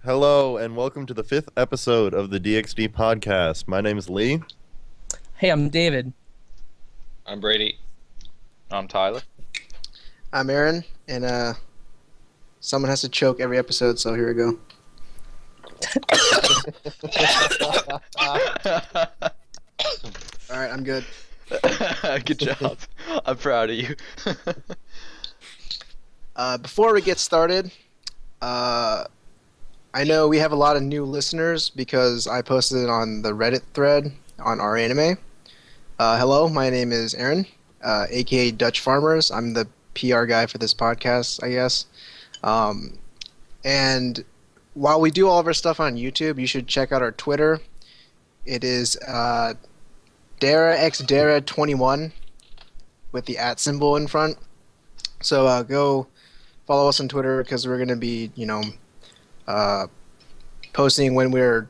Hello, and welcome to the fifth episode of the DXD podcast. My name is Lee. Hey, I'm David. I'm Brady. I'm Tyler. I'm Aaron, and someone has to choke every episode, so here we go. All right, I'm good. Good job. I'm proud of you. Before we get started, I know we have a lot of new listeners because I posted it on the Reddit thread on our anime. Hello, my name is Aaron, aka Dutch Farmers. I'm the PR guy for this podcast, I guess. And while we do all of our stuff on YouTube, you should check out our Twitter. It is Dere x Dere 21 with the @ symbol in front. So go follow us on Twitter because we're going to be, posting when we're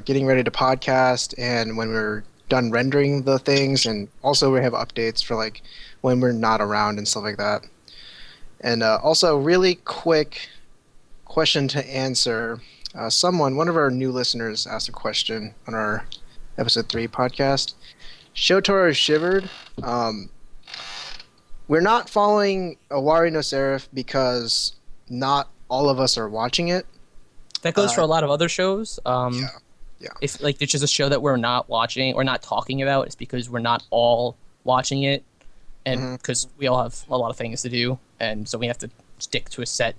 getting ready to podcast and when we're done rendering the things, and also we have updates for like when we're not around and stuff like that. And also, really quick question to answer. One of our new listeners asked a question on our episode 3 podcast. Shotaro shivered. We're not following Owari no Seraph because not all of us are watching it. That goes for a lot of other shows. Yeah. If like there's just a show that we're not watching or not talking about, it's because we're not all watching it, and because we all have a lot of things to do, and so we have to stick to a set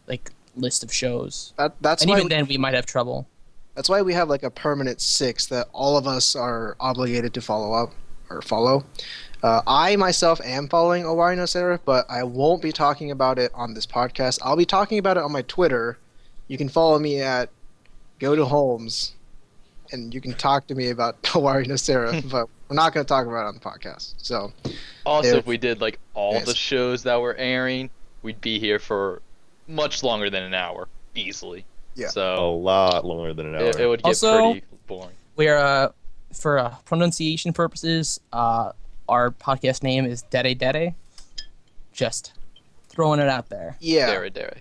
like list of shows. That's and why even then we might have trouble. That's why we have like a permanent 6 that all of us are obligated to follow. I myself am following Owari no Seraph, but I won't be talking about it on this podcast. I'll be talking about it on my Twitter. You can follow me at GoToHolmes, and you can talk to me about Owari no Seraph, but we're not going to talk about it on the podcast. So, Also, if we did like all the shows that were airing, we'd be here for much longer than an hour, easily. Yeah. A So lot longer than an hour. it would get Also, pretty boring. We're for pronunciation purposes, our podcast name is Dere Dere. Just throwing it out there. yeah. Dere.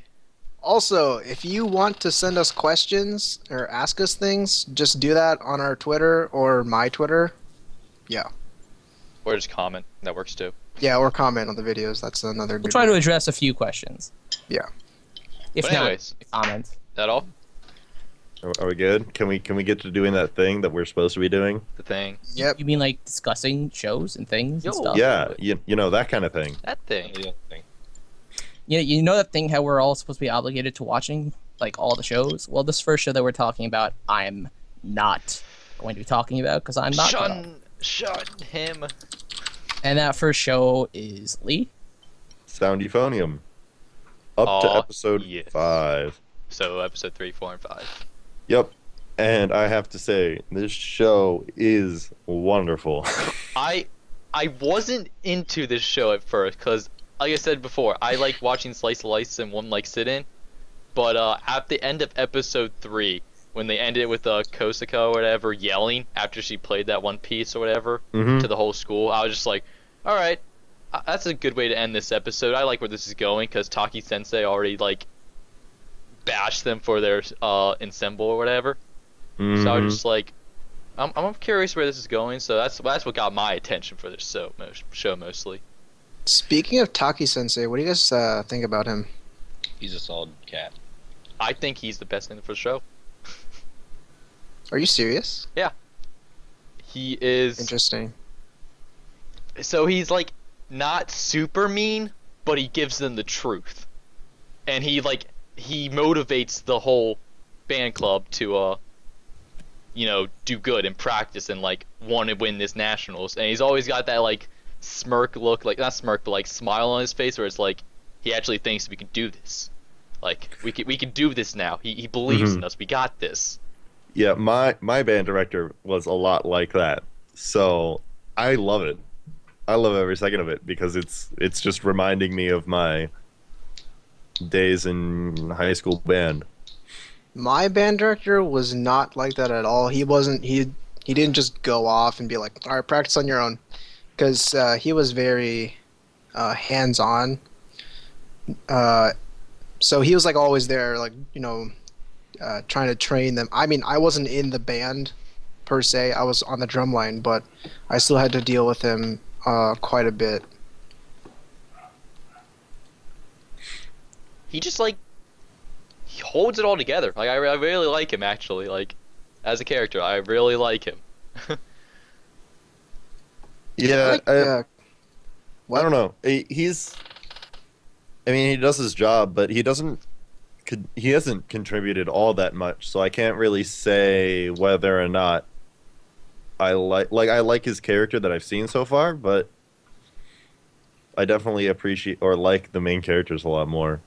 Also, if you want to send us questions or ask us things, just do that on our Twitter or my Twitter. Yeah. Or just comment. That works too. Yeah, or comment on the videos. That's another good We'll try one. to address a few questions. Yeah. If But anyways. not, comment. That all? Are we good? Can we get to doing that thing that we're supposed to be doing? The thing. Yep. You mean like discussing shows and things and Yo. stuff? Yeah, you know, that kind of thing. That thing. Yeah, you know that thing how we're all supposed to be obligated to watching like all the shows? Well, this first show that we're talking about, I'm not going to be talking about because I'm not. Shun him. And that first show is Lee. Sound Euphonium. Up to Aw, episode yes. 5. So episode 3, 4, and 5. Yep. And I have to say, this show is wonderful. I wasn't into this show at first because, like I said before, I like watching slice of life in one like sit-in. But at the end of episode 3, when they ended it with Kosaka or whatever yelling after she played that one piece or whatever Mhm. to the whole school, I was just like, all right, that's a good way to end this episode. I like where this is going because Taki Sensei already like bashed them for their ensemble or whatever. So I Mhm. was just like, I'm curious where this is going. So that's what got my attention for this show mostly. Speaking of Taki Sensei, what do you guys think about him? He's a solid cat. I think he's the best thing for the show. Are you serious? He is. Interesting. So he's like not super mean, but he gives them the truth, and he motivates the whole fan club to do good and practice and like want to win this nationals. And he's always got that like smirk look, like not smirk but like smile on his face, where it's like he actually thinks we can do this. Like we can do this now. He believes in us. We got this. Yeah, my band director was a lot like that. So I love it. I love every second of it because it's just reminding me of my days in high school band. My band director was not like that at all. He didn't just go off and be like, all right, practice on your own. Because he was very hands-on. So he was like always there, like, trying to train them. I mean, I wasn't in the band per se. I was on the drum line, but I still had to deal with him quite a bit. He just like he holds it all together. Like I really like him actually. Like as a character, I really like him. Yeah, I What? don't know. He's. I mean, he does his job, but he hasn't contributed all that much. So I can't really say whether or not I like his character that I've seen so far, but I definitely appreciate or like the main characters a lot more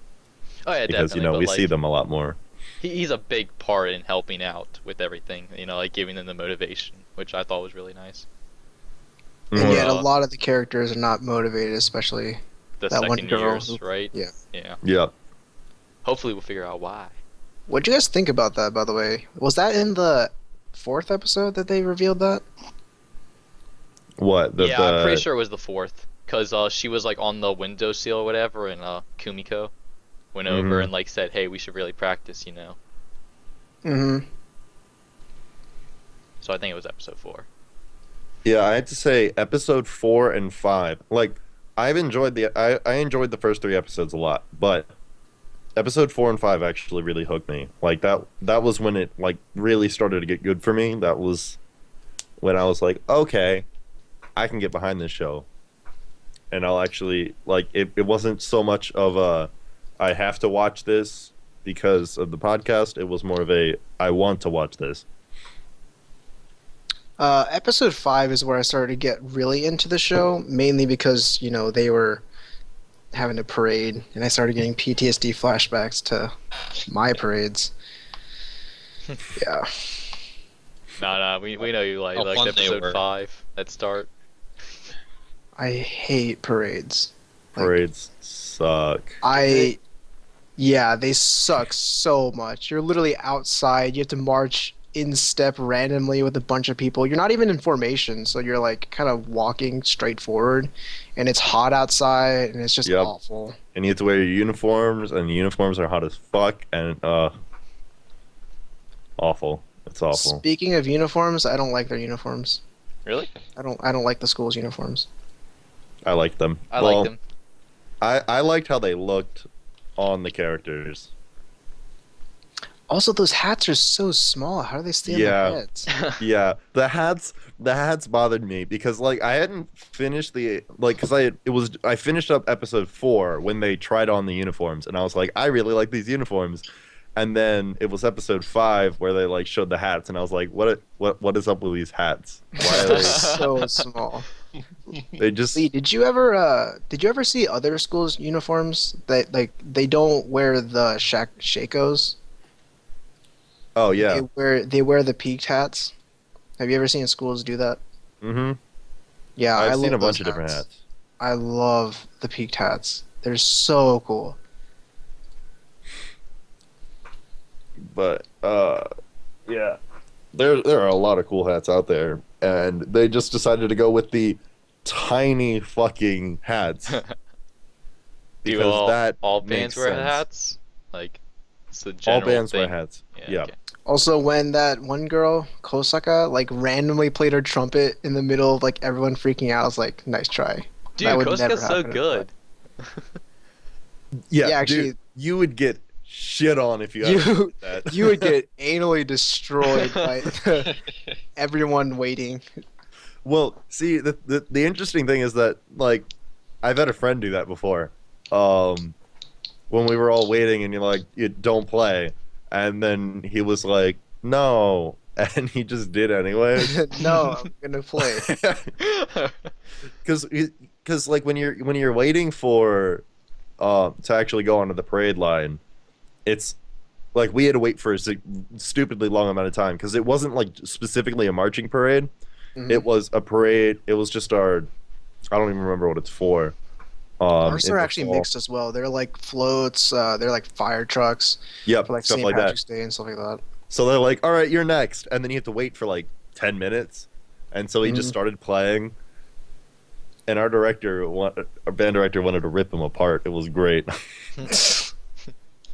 Oh yeah, because definitely. But we like, see them a lot more. he's a big part in helping out with everything. Like giving them the motivation, which I thought was really nice. And Or, yet, a lot of the characters are not motivated, especially The that one second girl. years, right? Yeah. Yeah. Yeah. Hopefully we'll figure out why. What'd you guys think about that, by the way? Was that in the 4th episode that they revealed that? What? Yeah, I'm pretty sure it was the 4th, cause she was like on the windowsill or whatever, and Kumiko went over Mhm. and like said, "Hey, we should really practice," Mm-hmm. So I think it was episode 4. Yeah, I had to say episode 4 and 5. Like I enjoyed the first 3 episodes a lot, but episode 4 and 5 actually really hooked me. Like that was when it like really started to get good for me. That was when I was like, okay, I can get behind this show. And I'll actually like it wasn't so much of a I have to watch this because of the podcast. It was more of a I want to watch this. Episode 5 is where I started to get really into the show, mainly because, they were having a parade, and I started getting PTSD flashbacks to my parades. Yeah. No, we know you like How fun they episode were. 5 at start. I hate parades. Parades suck. Yeah, they suck so much. You're literally outside. You have to march in step randomly with a bunch of people. You're not even in formation, so you're like kind of walking straight forward, and it's hot outside, and it's just Yep. awful. And you have to wear your uniforms, and the uniforms are hot as fuck, and awful. It's awful. Speaking of uniforms, I don't like their uniforms. Really? I don't like the school's uniforms. I like them. I like them. I liked how they looked on the characters. Also, those hats are so small. How do they stay Yeah. on their heads? Yeah, the hats bothered me because like I hadn't finished because I finished up episode 4 when they tried on the uniforms, and I was like, I really like these uniforms. And then it was episode 5 where they like showed the hats, and I was like, what is up with these hats? Why are They're they so small. they just Lee, did you ever see other schools' uniforms that like they don't wear the shakos? Oh yeah. They wear the peaked hats. Have you ever seen schools do that? Mhm. Yeah, I've I seen love a bunch those of different hats. I love the peaked hats. They're so cool. But yeah. There are a lot of cool hats out there, and they just decided to go with the tiny fucking hats. Do Because all, that all makes bands wear sense. hats? Like, it's the All general bands wear thing. hats. Yeah. Okay. Also, when that one girl, Kosaka, like randomly played her trumpet in the middle of like everyone freaking out, I was like, nice try. Dude, That would Kosuke's never so happen in good. Yeah, Yeah, actually- dude, you would get shit on if you actually You did that. you would get anally destroyed by everyone waiting. Well, see, the interesting thing is that like I've had a friend do that before. When we were all waiting, and you're like, you don't play, and then he was like, no, and he just did anyway. No, I'm gonna play. Because like when you're waiting for to actually go onto the parade line, it's like we had to wait for a stupidly long amount of time because it wasn't like specifically a marching parade. Mhm. It was a parade. It was just our. I don't even remember what it's for. Ours in are the actually fall. mixed as well. They're like floats. They're like fire trucks Yep, for like stuff St. like that. Patrick's Day and stuff like that. So they're like, "All right, you're next," and then you have to wait for like 10 minutes, and so he just Mhm. started playing. And our band director, wanted to rip him apart. It was great.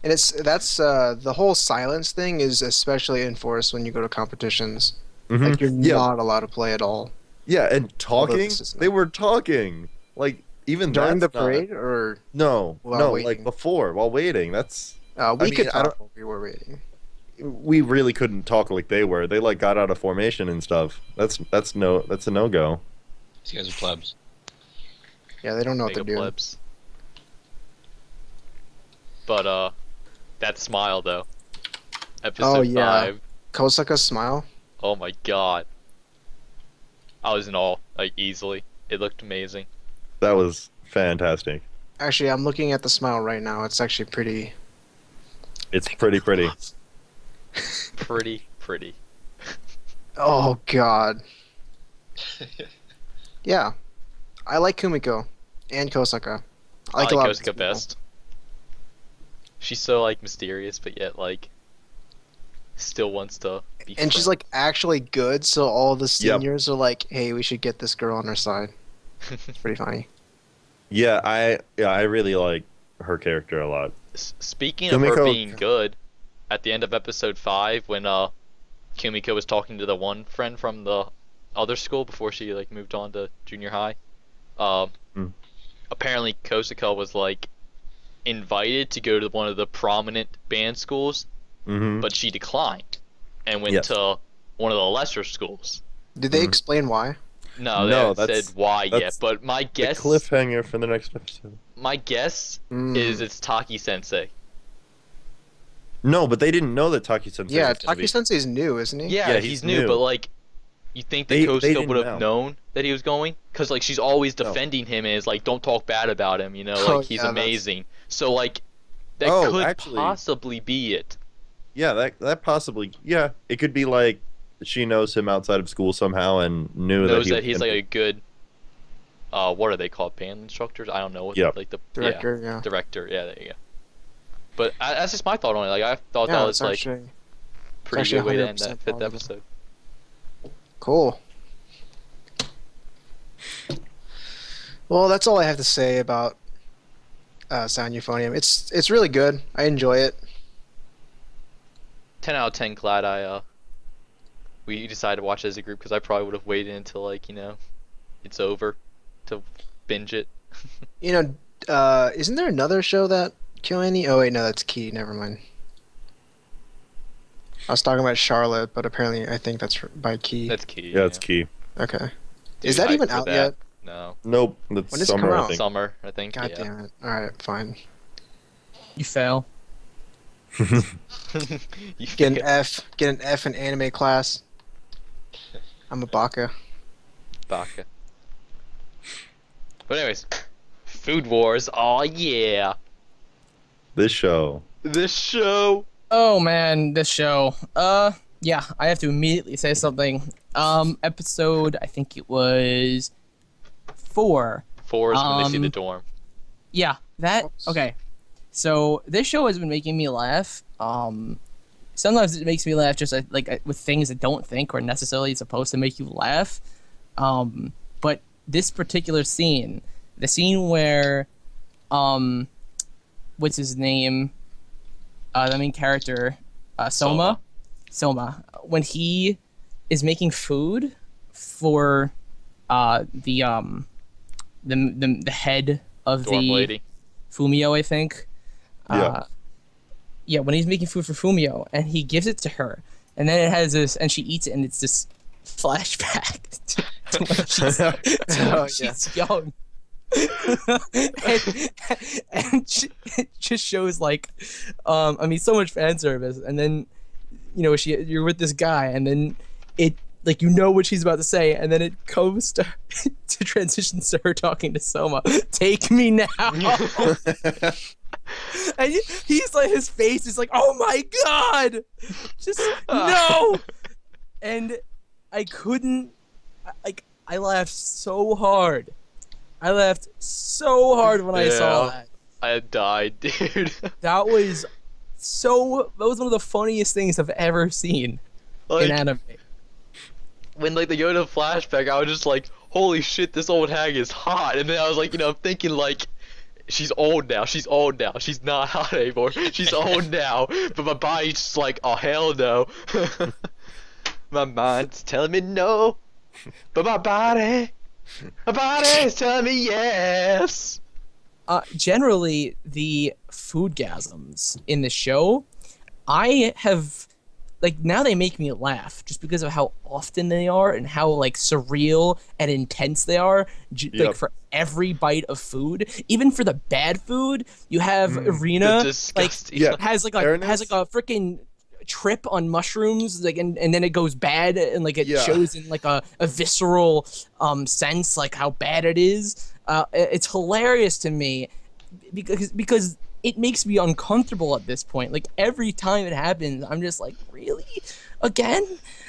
And that's the whole silence thing is especially enforced when you go to competitions. Like you're Yeah, not allowed to play at all yeah, and Although talking. this is They not- were talking. Like even during the that's not. parade or No, while no, like waiting. before while waiting. That's. We I could mean, I talk don't. while we were waiting. We really couldn't talk like they were. They like got out of formation and stuff. That's a no go. These guys are plebs. Yeah, they don't know what Mega they're doing. plebs. But that smile though. Episode Oh, yeah. 5. Kosaka's smile. Oh my god. I was in awe, like easily. It looked amazing. That was fantastic. Actually, I'm looking at the smile right now. It's actually pretty. It's pretty. Pretty. Oh God. Yeah, I like Kumiko and Kosaka. I like a lot of Kosaka these people. best. She's so like mysterious, but yet like still wants to be. And she's friends. like actually good, so all the seniors are like, "Hey, we should get this girl on our side." It's pretty funny. Yeah, I really like her character a lot. Speaking of her Kumiko- being good, at the end of episode 5, when Kumiko was talking to the one friend from the other school before she like moved on to junior high, Mm. apparently Kosaka was like invited to go to one of the prominent band schools, Mm-hmm. but she declined and went Yes. to one of the lesser schools. Did they Mhm. explain why? No, they No, haven't that's- said why yet, that's but my The guess, cliffhanger for the next episode. my guess Mm. is it's Taki Sensei. No, but they didn't know that Taki Sensei. Yeah, was gonna Taki be. Sensei's new, isn't he? Yeah, Yeah, he's he's new, new. but like, you think that They Kosaka didn't would have know. known that he was going? Because like she's always No. defending him and is like, don't talk bad about him, you know, Oh, like he's yeah, that's- amazing. So like, that Oh, could actually- possibly be it. Yeah, that possibly. Yeah, it could be like she knows him outside of school somehow and knew Knows that that he he's was like gonna a good, what are they called? Band instructors? I don't know. Yep. Like the Director, yeah. director. Yeah, there you go. But that's just my thought on it. Like I thought Yeah, that it's was like actually pretty actually good way to end 100% that 5th plausible. episode. cool. Well, that's all I have to say about Sound Euphonium. It's really good. I enjoy it. 10 out of 10. Glad we decided to watch it as a group because I probably would have waited until like it's over to binge it. You know, isn't there another show that KyoAni? Oh wait, no, that's Key. Never mind. I was talking about Charlotte, but apparently I think that's by Key. That's key. Yeah, it's key. Okay. Dude, Is that hyped even for out that. yet? No. Nope, that's When does it come summer. I out? think. Summer, I think. God yeah. damn it. All right, fine. You fail. You Get an get F. Get an F in anime class. I'm a baka. Baka. But anyways, Food Wars. Oh yeah. This show. This show. Oh man, this show. Yeah, I have to immediately say something. Episode, I think it was 4. 4 is when they see the Um, dorm. Yeah, that. Okay. So this show has been making me laugh. Sometimes it makes me laugh just like with things that don't think are necessarily supposed to make you laugh. But this particular scene, the scene where, what's his name? The main character, Souma. Souma. When he is making food for the head of Dorm the lady. Fumio, I think. Yeah. Yeah, when he's making food for Fumio, and he gives it to her, and then it has this, and she eats it, and it's this flashback to when she's, to when Oh, she's young. and it just shows like, I mean, so much fan service, and then, you're with this guy, and then it, like, what she's about to say, and then it comes to transitions to her talking to Soma. Take me now. And he's like, his face is like, oh my god, just no. And I couldn't, I laughed so hard. I laughed so hard when I saw Yeah. that. I had died, dude. That was one of the funniest things I've ever seen in Like, anime. when like they go to flashback, I was just like, holy shit, this old hag is hot. And then I was like, thinking like, she's old now. She's old now. She's not hot anymore. She's old now. But my body's just like, oh hell no. My mind's telling me no. But my body is telling me yes. Generally, the foodgasms in the show, I have, like, now they make me laugh just because of how often they are and how, like, surreal and intense they are. Like, for every bite of food, even for the bad food, you have Irina, like, has like a freaking trip on mushrooms, like, and then it goes bad, and like it shows in like a visceral sense, like how bad it is. It's hilarious to me because it makes me uncomfortable at this point. Like, every time it happens, I'm just like, really? Again?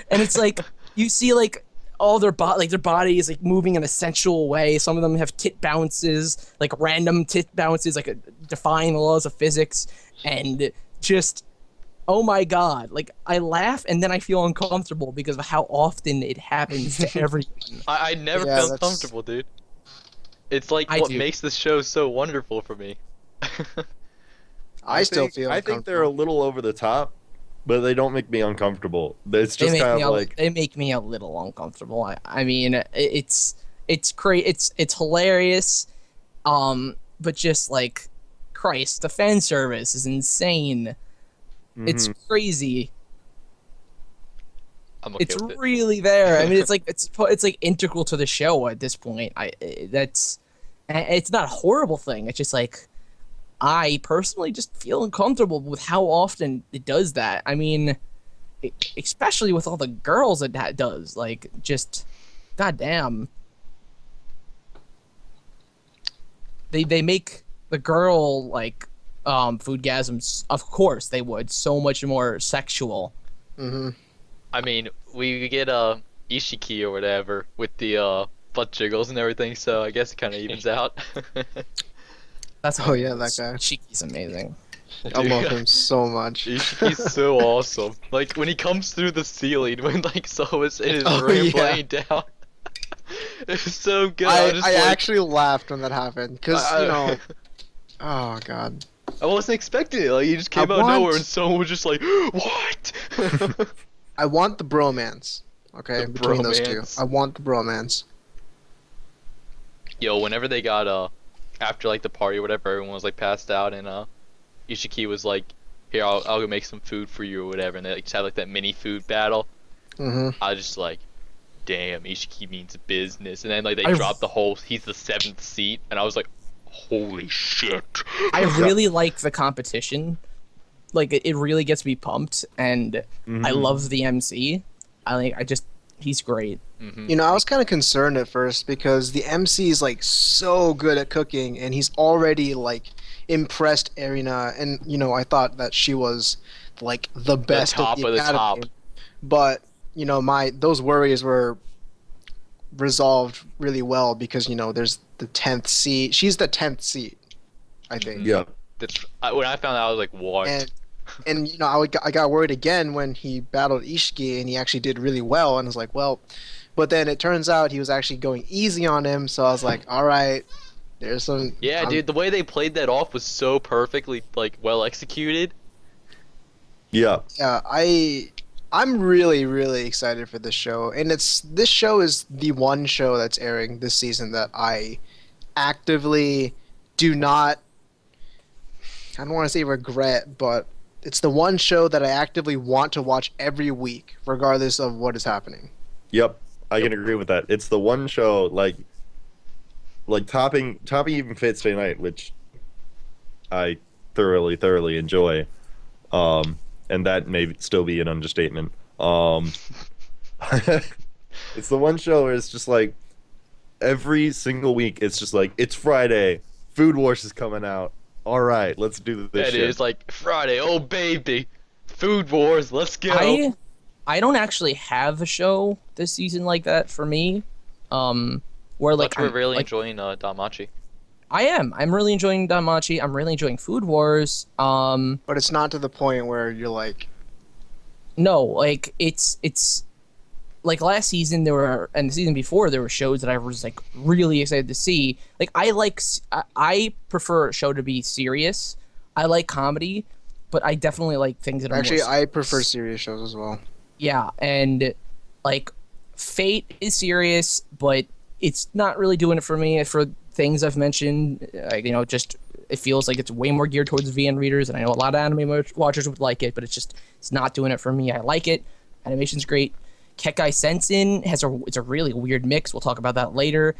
And it's like, you see like all their body is like moving in a sensual way. Some of them have tit bounces, like random tit bounces, like defying the laws of physics, and just, oh my god, like, I laugh and then I feel uncomfortable because of how often it happens to everyone. I never feel comfortable, dude. It's like what makes this show so wonderful for me. I think they're a little over the top, but they don't make me uncomfortable. It's just kind of like, they make me a little uncomfortable. I mean, it's hilarious, but just like, Christ, the fan service is insane. It's crazy. I'm okay it's with it. really there. I mean, it's like it's like integral to the show at this point. It's not a horrible thing. It's just like, I personally just feel uncomfortable with how often it does that. I mean, especially with all the girls that does. Like, just, goddamn. They make the girl, like, foodgasms, of course they would, so much more sexual. I mean, we get Ishiki or whatever with the butt jiggles and everything, so I guess it kind of evens out. That's that guy. Ishiki's amazing. I love him so much. Ishiki's so awesome. Like, when he comes through the ceiling, when like Souma's in his room laying down. It's so good. I actually laughed when that happened, because, you know, oh god. I wasn't expecting it. Like, he just came out of nowhere and someone was just like, what? I want the bromance, okay, between those two. I want the bromance. Yo, whenever they got, after, like, the party or whatever, everyone was, like, passed out, and, Ishiki was like, here, I'll go make some food for you or whatever, and they, like, just had, like, that mini food battle. I was just like, damn, Ishiki means business. And then, like, they dropped the whole, he's the 7th seat, and I was like, holy shit. I really like the competition. Like, it really gets me pumped, and I love the MC. He's great. You know, I was kind of concerned at first because the MC is like so good at cooking, and he's already like impressed Erina, and you know, I thought that she was like the best top at the of the academy. top. But you know, those worries were resolved really well because, you know, there's the 10th seat. She's the 10th seat, I think. Yeah. When I found out, I was like, what? And you know, I got worried again when he battled Ishiki, and he actually did really well, and I was like, well, but then it turns out he was actually going easy on him, so I was like, all right, there's some. Yeah, dude, the way they played that off was so perfectly, like, well executed. Yeah. Yeah, I'm really, really excited for this show, and this show is the one show that's airing this season that I actively do not. I don't want to say regret, but it's the one show that I actively want to watch every week, regardless of what is happening. Yep, I can agree with that. It's the one show, like topping even Fate Stay Night, which I thoroughly enjoy. And that may still be an understatement. It's the one show where it's just like every single week, it's just like, it's Friday, Food Wars is coming out. All right, let's do this shit. It is like Friday, oh baby, Food Wars, let's go. I don't actually have a show this season like that for me. Where like we're really enjoying Danmachi. I am. I'm really enjoying Danmachi. I'm really enjoying Food Wars. But it's not to the point where you're like. No, like it's like last season there were, and the season before there were shows that I was like really excited to see. Like I prefer a show to be serious. I like comedy, but I definitely like things that are Actually, more I prefer serious shows as well. yeah, and like Fate is serious, but it's not really doing it for me for things I've mentioned. Like, you know, just it feels like it's way more geared towards VN readers, and I know a lot of anime watchers would like it, but it's not doing it for me. I like it. Animation's great. Kekkai Sensen it's a really weird mix. We'll talk about that later.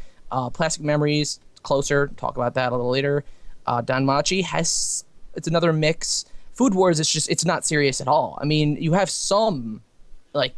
Plastic Memories, closer. Talk about that a little later. Danmachi it's another mix. Food Wars it's not serious at all. I mean, you have some like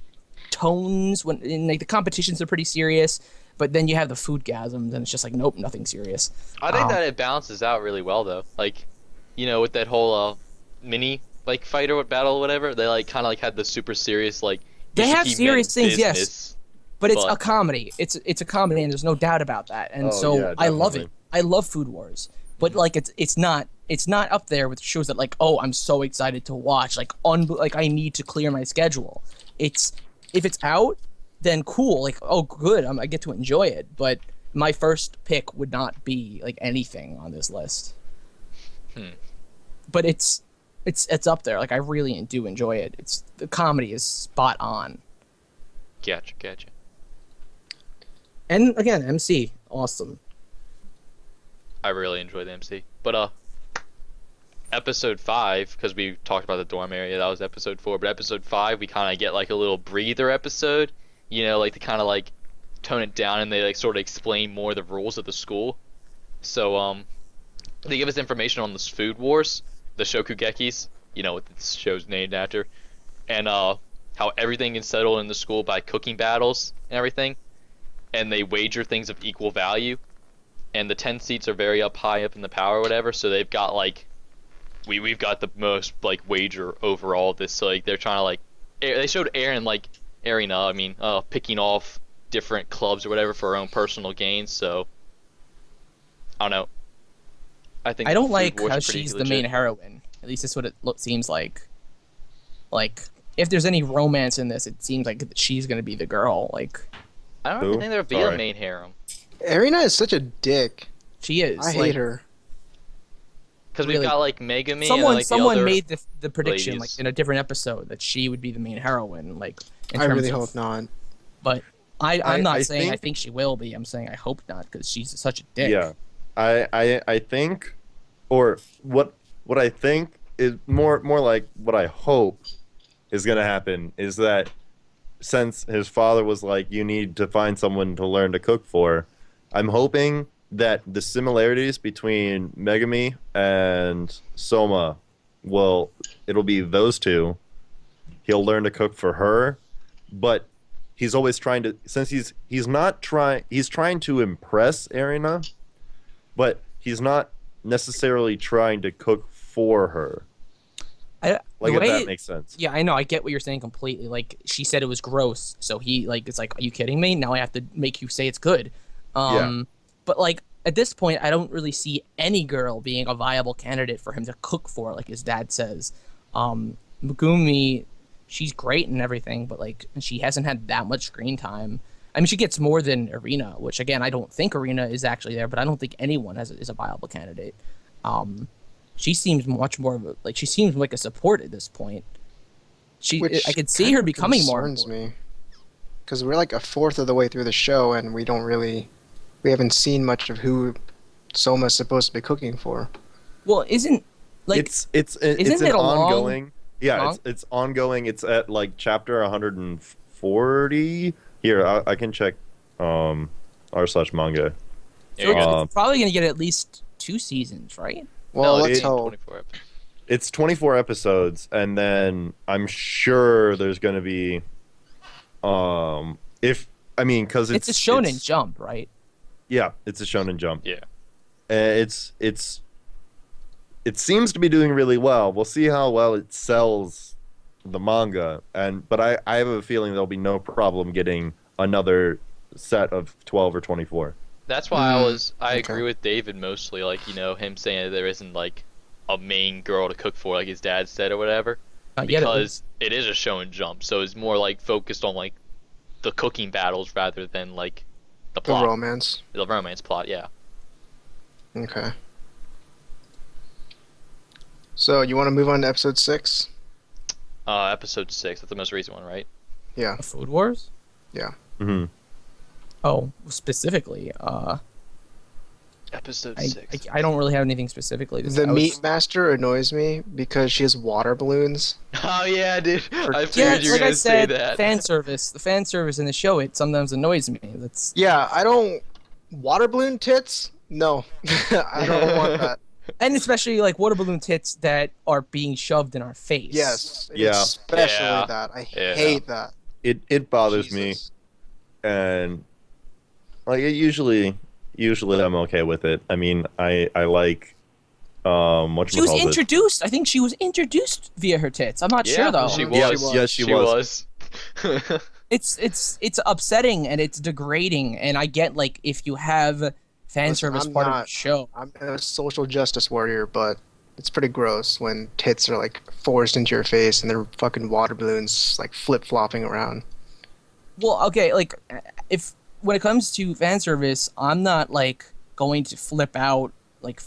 tones when in like the competitions are pretty serious, but then you have the food gasms and it's just like nope, nothing serious. I think that it balances out really well though. Like, you know, with that whole mini like fight or battle or whatever, they like kind of like had the super serious like. They have Ishiki serious men things, yes, business, but it's a comedy. It's a comedy, and there's no doubt about that. And yeah, I love it. definitely. I love Food Wars, but like it's not up there with shows that like I'm so excited to watch like I need to clear my schedule. If it's out, then cool. Like good, I get to enjoy it. But my first pick would not be like anything on this list. But it's up there. Like I really do enjoy it. The comedy is spot on. Gotcha. And again, MC, awesome. I really enjoy the MC. But episode 5, because we talked about the dorm area, that was episode 4. But episode 5, we kind of get like a little breather episode. You know, like to kind of like tone it down, and they like sort of explain more the rules of the school. So they give us information on this Food Wars, the Shokugekis, you know what this show's named after, and how everything is settled in the school by cooking battles and everything, and they wager things of equal value, and the 10 seats are very high up in the power or whatever, so they've got like we've got the most like wager over all this, so like they're trying to like they showed Erina picking off different clubs or whatever for her own personal gains, so I don't know. I don't Food like Wars how is pretty she's the legit. main heroine. At least that's what it seems like. Like, if there's any romance in this, it seems like she's gonna be the girl. Like, I don't Who? really think there'll be a Sorry. main harem. Erina is such a dick. she is. I like, hate her. Because Really. we've got like Megami and Someone like the other... made the prediction ladies. like in a different episode that she would be the main heroine. Like, in I terms really of- hope not. But I'm not I saying I think- think she will be. I'm saying I hope not because she's such a dick. Yeah, I think, or what I think is more like what I hope is gonna happen is that since his father was like, you need to find someone to learn to cook for, I'm hoping that the similarities between Megami and Souma it'll be those two. He'll learn to cook for her, but he's always trying to, since he's trying to impress Erina, but he's not necessarily trying to cook for her. The Like, if way that it- makes sense. Yeah, I know. I get what you're saying completely. Like, she said it was gross, so he like it's like, are you kidding me? Now I have to make you say it's good. But like at this point, I don't really see any girl being a viable candidate for him to cook for, like his dad says. Megumi, she's great and everything, but like she hasn't had that much screen time. I mean, she gets more than Arena, which again, I don't think Arena is actually there, but I don't think anyone is a viable candidate. She seems much more of a, she seems like a support at this point. Which I could see kind her of becoming more concerns important. me. Because we're like a fourth of the way through the show, and we haven't seen much of who Soma's supposed to be cooking for. Well, isn't like it's isn't an it a long- ongoing. Yeah, long- it's ongoing. It's at like chapter 140. Here, I can check r/manga. There you go. it's probably gonna get at least 2 seasons, right? Well, No, let's it's hope. 24 episodes. It's 24 episodes, and then I'm sure there's going to be, because It's a Shonen Jump, right? Yeah, it's a Shonen Jump. Yeah. It seems to be doing really well. We'll see how well it sells the manga, but I have a feeling there'll be no problem getting another set of 12 or 24. That's why I okay. agree with David mostly, like, you know, him saying that there isn't like a main girl to cook for, like his dad said or whatever. Not yet, at Because it is a Shonen Jump, so it's more like focused on like the cooking battles rather than like the The plot, romance. the romance plot. Yeah. Okay. So you want to move on to episode 6? Episode 6. That's the most recent one, right? Yeah. Food Wars? Hmm. Oh, specifically, Episode I, 6. I don't really have anything specifically. The meat master annoys me because she has water balloons. Oh yeah, dude. I Yeah, figured you were like I gonna say said, that. fan service. The fan service in the show, it sometimes annoys me. That's Yeah, I don't. Water balloon tits? No. I don't want that. and especially like water balloon tits that are being shoved in our face. Yes. Yeah. Especially Yeah. that. I Yeah. hate that. It bothers me, Jesus. and like usually I'm okay with it. I mean, I like She was introduced. I think she was introduced via her tits. I'm not Yeah, sure though. she Yes, was. yes, she was. It's upsetting and it's degrading. And I get like if you have fan Listen, service I'm part of not- the show. I'm a social justice warrior, but it's pretty gross when tits are like forced into your face and they're fucking water balloons like flip flopping around. Well, okay, like if when it comes to fan service, I'm not like going to flip out like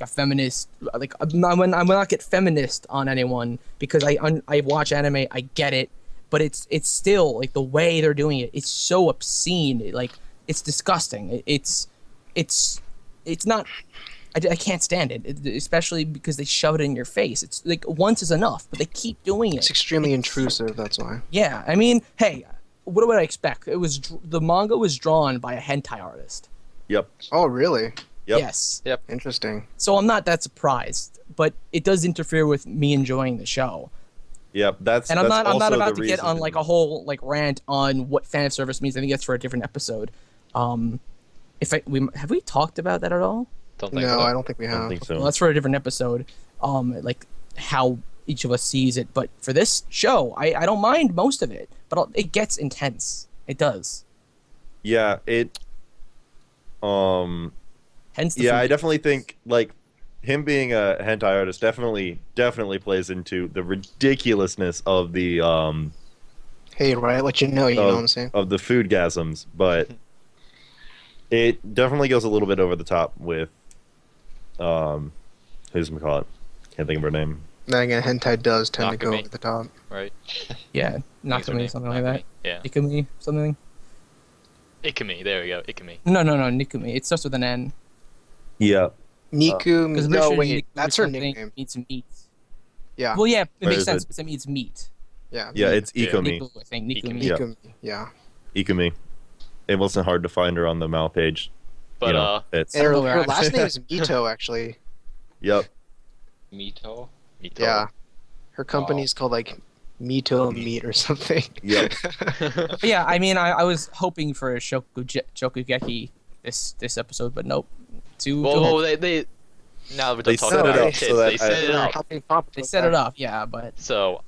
a feminist. Like I'm not get feminist on anyone because I watch anime, I get it, but it's still like the way they're doing it. It's so obscene. Like it's disgusting. It's not. I can't stand it, especially because they shove it in your face. It's like once is enough, but they keep doing it. It's extremely intrusive, that's why. Yeah, I mean, hey, what would I expect? It was the manga was drawn by a hentai artist. Yep. Oh, really? Yep. Yes. Interesting. So I'm not that surprised, but it does interfere with me enjoying the show. Yep. That's And I'm not also about the to get on reason. like a whole like rant on what fan service means. I think that's for a different episode. Have we talked about that at all? Don't think No, so. I don't think we I don't have. think so. Well, that's for a different episode. Like how each of us sees it. But for this show, I don't mind most of it, but it gets intense. It does. Yeah. It. Hence the Yeah, I food. definitely think like him being a hentai artist definitely plays into the ridiculousness of the Hey, right, let you know, you know what I'm saying? of the food gasms, but it definitely goes a little bit over the top with who's we call it? Can't think of her name. Then again, hentai does tend to go Nakami. over the top. Right? Yeah, What's her Nakami, name? something like that. Yeah. Ikumi, something. Ikumi. There we go. Ikumi. No, Nikumi. It starts with an N. Yeah. Niku, Because no, wait, that's her something nickname. means meat. Yeah, Well, yeah, it Or makes is sense it- because it means meat. yeah. Yeah, it's Yeah. Ikumi. Niku, I think. Nikumi. Yeah. Niku, yeah. Ikumi. It wasn't hard to find her on the Mal page. But you know, it's And her, don't know her where last name is Mito, actually. yep. Mito. Mito. Yeah. Her company's called, like, Mito Meat or something. Yep. But yeah, I mean, I was hoping for a Shokugeki this episode, but nope. Well, they now that we're They done set talking it about up tits, so that they set it They're up. helping pop they with set that. it up, yeah, but So,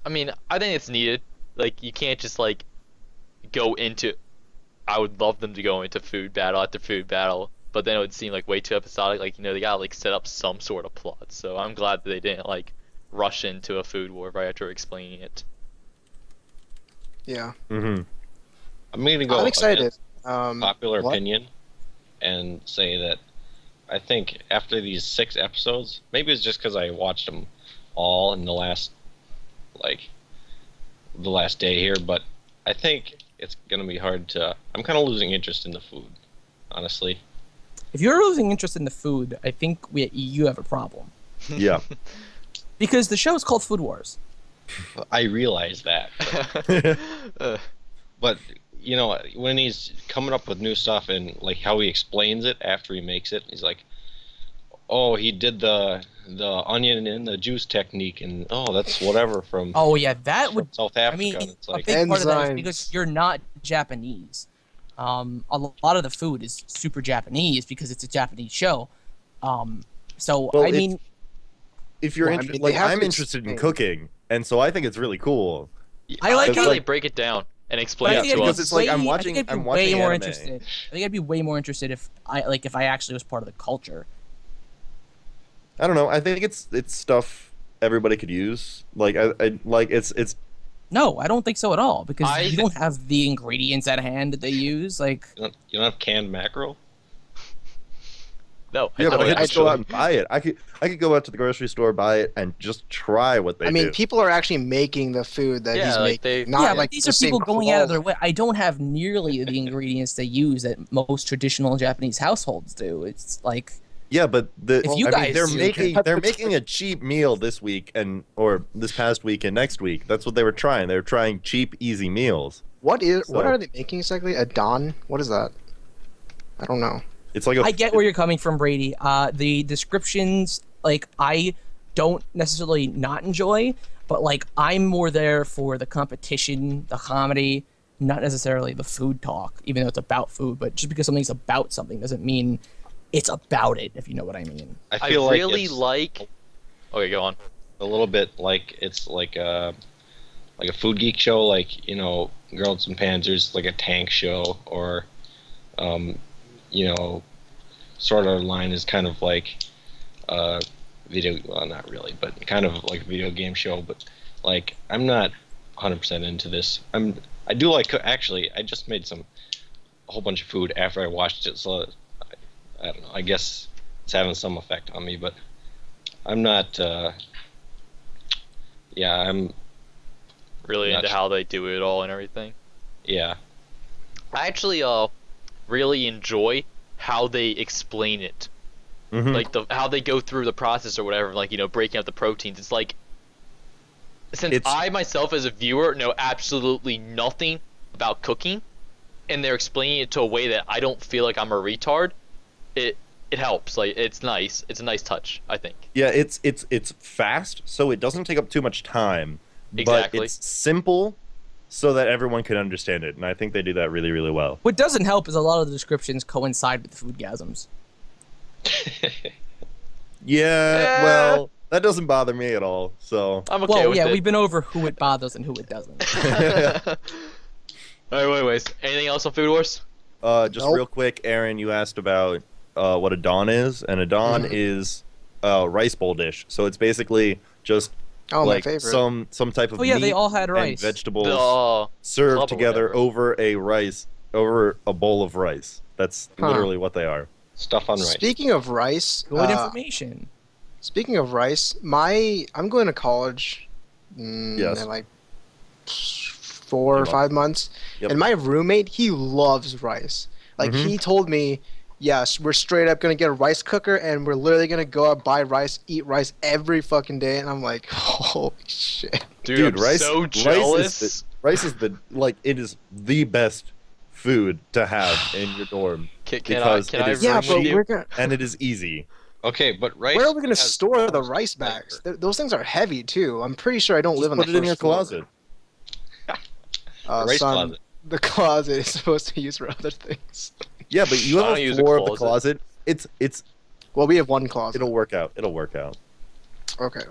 I mean, I think it's needed. Like, you can't just like go into. I would love them to go into food battle after food battle, but then it would seem like way too episodic. Like, they gotta like set up some sort of plot. So I'm glad that they didn't like rush into a food war right after explaining it. Yeah. Mm-hmm. I'm gonna go I'm excited. against popular what? opinion and say that I think after these 6 episodes, maybe it's just because I watched them all in the last day here, but I think it's gonna be hard to. I'm kind of losing interest in the food, honestly. if you're losing interest in the food, I think you have a problem. Yeah. Because the show is called Food Wars. I realize that, Uh, but when he's coming up with new stuff and like how he explains it after he makes it, he's like, "Oh, he did the onion and the juice technique, and that's whatever from Oh yeah, that from would. South I Africa." mean, It's a like, big part of that is Enzymes. because you're not Japanese. A lot of the food is super Japanese because it's a Japanese show. So Well, I mean, If you're Well, I interested, mean, they like have I'm to interested in explain. cooking, and so I think it's really cool. I like it's how how they like- break it down and but explain I it think to I'd be because us. it's like I'm way- I watching- think I'd be I'm way watching more anime. interested. I think I'd be way more interested if I actually was part of the culture. I don't know. I think it's stuff everybody could use. Like I like it's No, I don't think so at all because I- you don't have the ingredients at hand that they use. Like, You don't have canned mackerel? No, Yeah, but I don't could just go out actually. and buy it. I could go out to the grocery store, buy it, and just try what they I mean, do. people are actually making the food that Yeah, he's like making. they- Not yeah, like but these the are people same going out of their quality. way. I don't have nearly the ingredients they use that most traditional Japanese households do. It's like, Yeah, but If you guys they're do- they're making a cheap meal this week or this past week and next week. That's what they were trying. They were trying cheap, easy meals. What So- are they making exactly? A don? What is that? I don't know. It's like I get where you're coming from, Brady. The descriptions, like, I don't necessarily not enjoy, but like, I'm more there for the competition, the comedy, not necessarily the food talk, even though it's about food. But just because something's about something doesn't mean it's about it, if you know what I mean. I I feel really like it's like. Okay, go on. a little bit like it's like a food geek show, like, you know, Girls and Panzers, like a tank show, or you know, Sword Art Online is kind of like video, well, not really, but kind of like a video game show. But like, I'm not 100% into this. I do like actually. I just made a whole bunch of food after I watched it, so I don't know. I guess it's having some effect on me, but I'm not. Yeah, I'm. Really Not into sure. how they do it all and everything. Yeah. I actually really enjoy how they explain it. Mhm. Like how they go through the process or whatever, like, you know, breaking up the proteins. It's like, since I myself as a viewer know absolutely nothing about cooking, and they're explaining it to a way that I don't feel like I'm a retard, it helps. Like, it's nice. It's a nice touch, I think. Yeah, it's fast, so it doesn't take up too much time. Exactly. But it's simple, so that everyone can understand it, and I think they do that really, really well. What doesn't help is a lot of the descriptions coincide with the foodgasms. Yeah, well, that doesn't bother me at all. So I'm okay Well, with yeah, it. we've been over who it bothers and who it doesn't. Alright, wait. Anything else on Food Wars? just Nope. real quick, Aaron, you asked about what a don is, and a don is a rice bowl dish. So it's basically just Oh, my like favorite. some type of Oh, yeah, meat they all had and rice. vegetables The served club or together whatever. over a bowl of rice. That's Huh. literally what they are. Stuff on rice. Speaking of rice, Good information. speaking of rice, I'm going to college. Yes. In like 4 or Yep. 5 months, Yep. and my roommate, he loves rice. Like Mhm. he told me, yes, we're straight up gonna get a rice cooker, and we're literally gonna go out buy rice, eat rice every fucking day. And I'm like, holy shit. Dude, I'm rice so jealous. Rice is it is the best food to have in your dorm, Can because I it is Yeah, room but with you? we're gonna. and it is easy. Okay, but rice. Where are we gonna has store the most rice flavor. bags? Those things are heavy too. I'm pretty sure I don't live Just on put the it in your first floor. closet. Rice Son, closet. the closet is supposed to be used for other things. Yeah, but you I have don't a use a floor of the closet. closet. It's Well, we have one closet. it'll work out. It'll work out. Okay.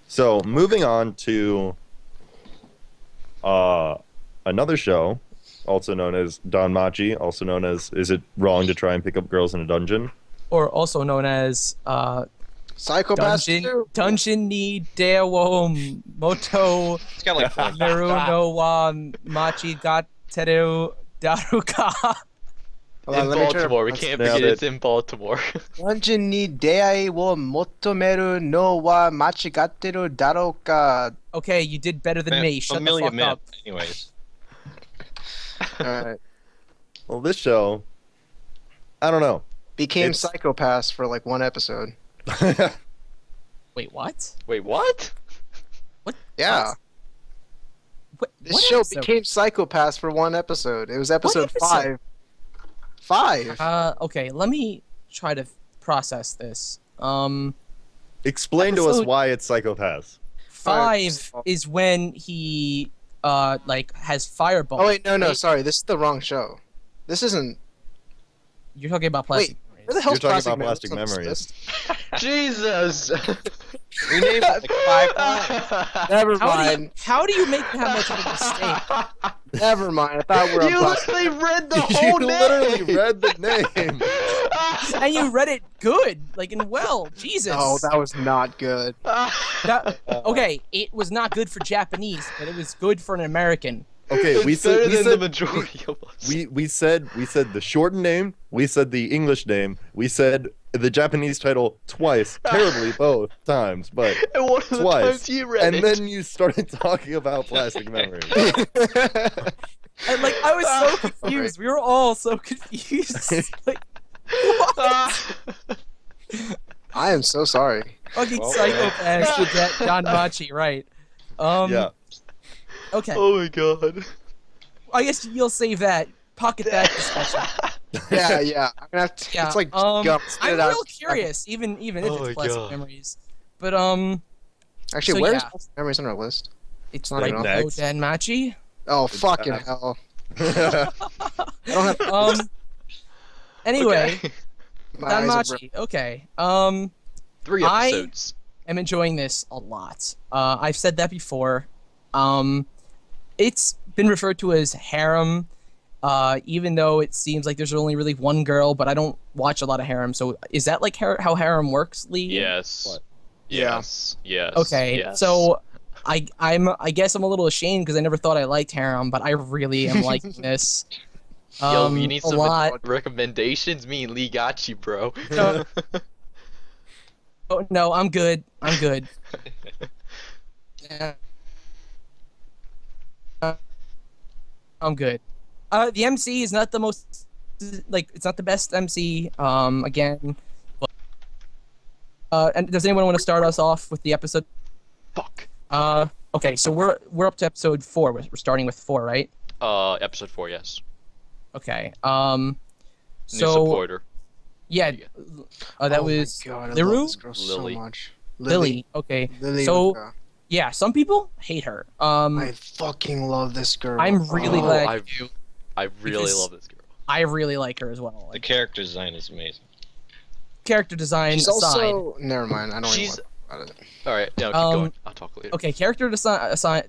So moving on to another show, also known as Danmachi, also known as Is It Wrong to Try and Pick Up Girls in a Dungeon? Or also known as Psychopaths too. Dungeon ni Dewo Moto It's got like four. Meru no wa Machi Gateru Daruka. Hold on, In let me try to Baltimore. We pronounce can't Nailed forget it. it's in Baltimore. 単純に出会いを求めるのは間違ってるだろうか Okay, you did better than me. Shut the Familiar fuck myth. up. Anyways, Alright. Well, this show, I don't know. Became It's- psychopaths for like one episode. Wait, what? Wait, what? What? Yeah. What? This what show episode? became psychopaths for one episode. It was episode episode? 5. Okay, let me try to process this. Explain to us Episode- why it's Psychopaths. 5 is when he like has fireball. Oh wait, no, right? sorry. This is the wrong show. This isn't. You're talking about plastic. Where the hell's You're talking Plastic about Memories Plastic on this Memories. list? Jesus! we named it like 5 times. Never How do, mind. how do you make that much of a mistake? Never mind. I thought we were on You Plastic. literally read the You whole name! literally read the name. And you read it good, like and well. Jesus. Oh, that was not good. Okay, it was not good for Japanese, but it was good for an American. Okay, It's we better said than the majority of us. we said the shortened name, we said the English name, we said the Japanese title twice, terribly both times, but And one of the twice. times you read And it. then you started talking about plastic memories. And like I was so confused. We were all so confused. Like, what? I am so sorry. Fucking Well, psychopaths should get Danmachi right. Yeah. Okay. Oh my god. I guess you'll save that. Pocket that discussion. Yeah. I'm gonna have to. Yeah. It's like gum. Spit I'm it out. real curious, even if Oh my it's plastic God. memories. But Actually, So, where's yeah. memories on our list? it's Not like enough. below Next. Danmachi. Oh fucking hell! I don't have. Anyway, Okay. My eyes are Danmachi. Okay. 3 I- episodes. I'm enjoying this a lot. I've said that before. It's been referred to as harem, even though it seems like there's only really one girl. But I don't watch a lot of harem. So is that like how harem works, Lee? Yes. What? Yes. Yes. Okay. Yes. So I guess I'm a little ashamed because I never thought I liked harem, but I really am liking this. Yo, you need a some lot. recommendations? Me and Lee got you, bro. No. Oh, no, I'm good. I'm good. Yeah. I'm good. The MC is not the most, like, it's not the best MC. Again. And does anyone want to start us off with the episode? Fuck. Okay, so we're up to episode 4. We're starting with 4, right? Episode 4, yes. Okay. New So supporter. yeah, that oh was my God, I Liru? love this girl Lily. so much. Lily. Okay. Lily. So Luca. yeah, some people hate her. I fucking love this girl. I'm really Oh, glad I- you do. I really Because- love this girl. I really like her as well. The Like, character design is amazing. character design She's aside. also. Never mind. I don't even She's- want to talk about it. Alright, no, keep Um, going. I'll talk later. Okay, character design aside,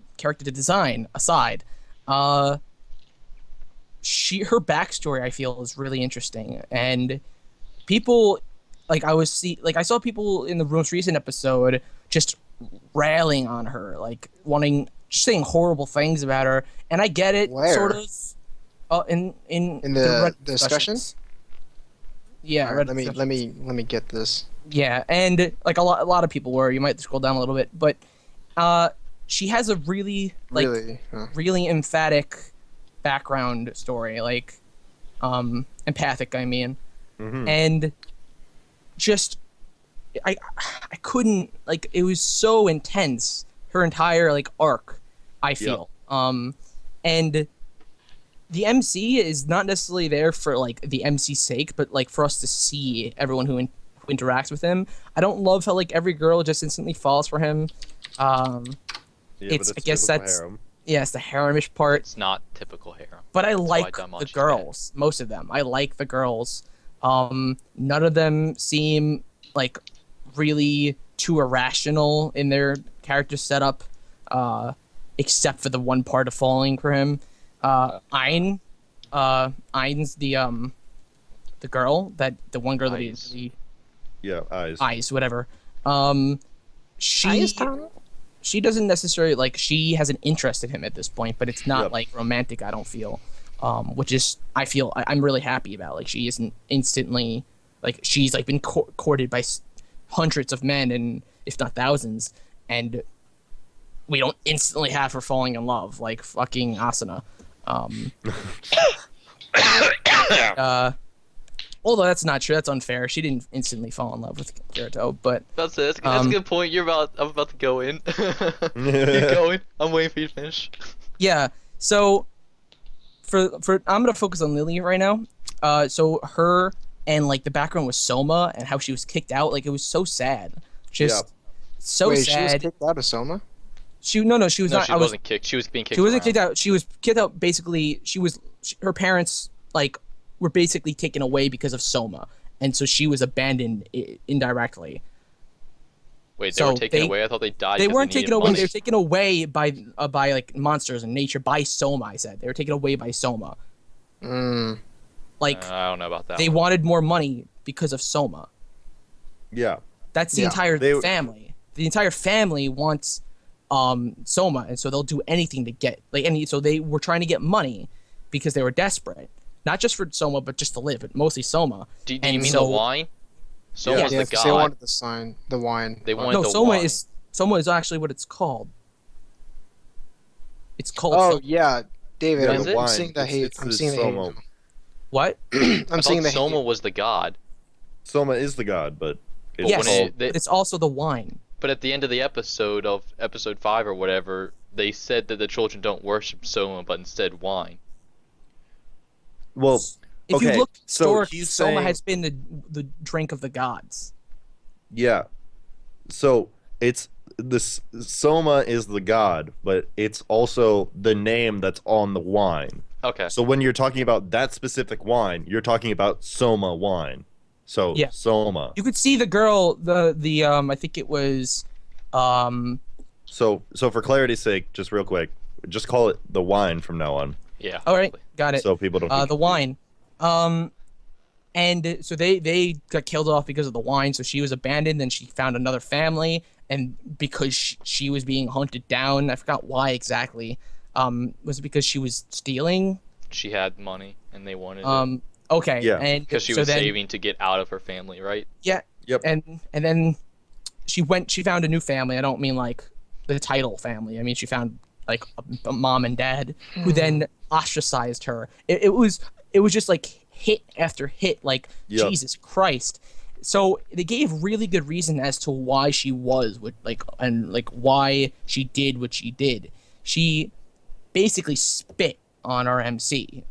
her backstory I feel is really interesting, and people like I saw people in the most recent episode just railing on her, like just saying horrible things about her, and I get it, Where? sort of. In the Reddit discussion? discussions. Yeah, All right, Reddit let me get this. Yeah, and like a lot of people were. You might scroll down a little bit, but she has a really Really? Huh. really emphatic background story, like empathic. I mean, Mhm. and just I couldn't like it was so intense. Her entire like arc, I feel. And the MC is not necessarily there for like the MC's sake, but like for us to see everyone who interacts with him. I don't love how like every girl just instantly falls for him. Yeah, It's- but I guess typical that's- harem. Yeah, it's the haremish part, It's not typical harem. but I why like Danmachi's the bad. girls. Most of them, I like the girls. None of them seem like really too irrational in their character setup, except for the one part of falling for him. Ain's the girl the one girl that he Eyes. really Yeah, eyes. whatever. She doesn't necessarily like she has an interest in him at this point, but it's not Yep. like romantic. I don't feel, which is I'm really happy about. Like she isn't instantly like she's like been courted by hundreds of men and if not thousands, and we don't instantly have her falling in love like fucking Asuna. Although that's not true. That's unfair. She didn't instantly fall in love with Kirito, but That's it. That's a good point. I'm about to go in. Keep going. I'm waiting for you to finish. yeah. So for I'm gonna focus on Lily right now. So her and like the background was Souma and how she was kicked out. Like it was so sad. Just so Wait, she was sad. kicked out of Soma? She was No, not. she wasn't kicked. She was being kicked. She wasn't around. kicked out. She was kicked out. Basically, her parents like were basically taken away because of Soma, and so she was abandoned indirectly. Wait, they So were taken they- away. I thought they died. They 'cause weren't needed taken away. money. They were taken away by like monsters and nature by Soma. I said they were taken away by Soma. Mm. Like I don't know about that. they one. wanted more money because of Souma. Yeah. That's the Yeah. entire They- family. The entire family wants Souma, and so they'll do anything to get so they were trying to get money because they were desperate, not just for Souma, but just to live, but mostly Souma. Do you And mean so- the wine? So Yeah. was Yeah, the 'cause they god. wanted the wine. They wanted No, the Souma wine. is actually what it's called. It's called Oh Souma. yeah, David. Yeah, Is the it? I'm wine. seeing the hate. It's I'm the seeing the hate. Soma. What? I I'm seeing thought the Soma hate. was the god. Soma is the god, but it's Yes, called- They- it's also the wine. But at the end of the episode of episode 5 or whatever, they said that the children don't worship Soma, but instead wine. well, If okay, you look so historically, he's Soma saying- has been the drink of the gods. yeah. So it's this Soma is the god, but it's also the name that's on the wine. Okay. So when you're talking about that specific wine, you're talking about Soma wine. So Yeah. Soma. You could see the girl, the I think it was, So for clarity's sake, just real quick, just call it the wine from now on, Yeah. all right, got it. so people don't. The wine. And so they got killed off because of the wine. So she was abandoned. Then she found another family, and because she was being hunted down, I forgot why exactly. Was it because she was stealing? She had money and they wanted it. Okay. Yeah. And Because she so was then, saving to get out of her family, right? Yeah. Yep. And then she found a new family. I don't mean like the title family. I mean she found like a mom and dad who then ostracized her. It was just like hit after hit, like Yep. Jesus Christ. So they gave really good reason as to why she was why she did what she did. She basically spit on our MC,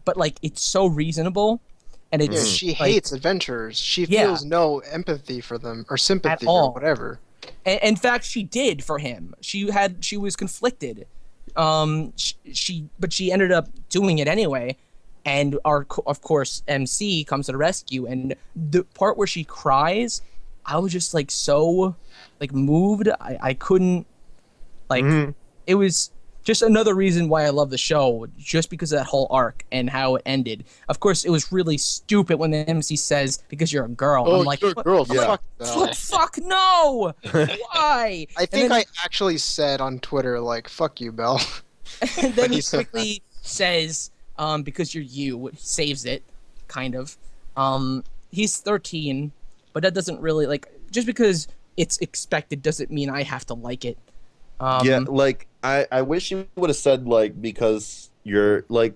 but like it's so reasonable, and it's Yeah, she like, hates adventurers. She Yeah. feels no empathy for them or sympathy all. or whatever. In fact, she did for him. She was conflicted. But she ended up doing it anyway. And of course, MC comes to the rescue. And the part where she cries, I was just like so, like moved. I couldn't, like, Mhm. It was just another reason why I love the show, just because of that whole arc and how it ended. Of course, it was really stupid when the MC says, "Because you're a girl." I'm like, you're a "What- girl. Yeah. Fuck that. fuck no! Why? I think I actually said on Twitter, like, fuck you, Belle. And then he quickly says, because you're you, he saves it, kind of. He's 13, but that doesn't really, like, just because it's expected doesn't mean I have to like it. Yeah, like I wish you would have said like because you're like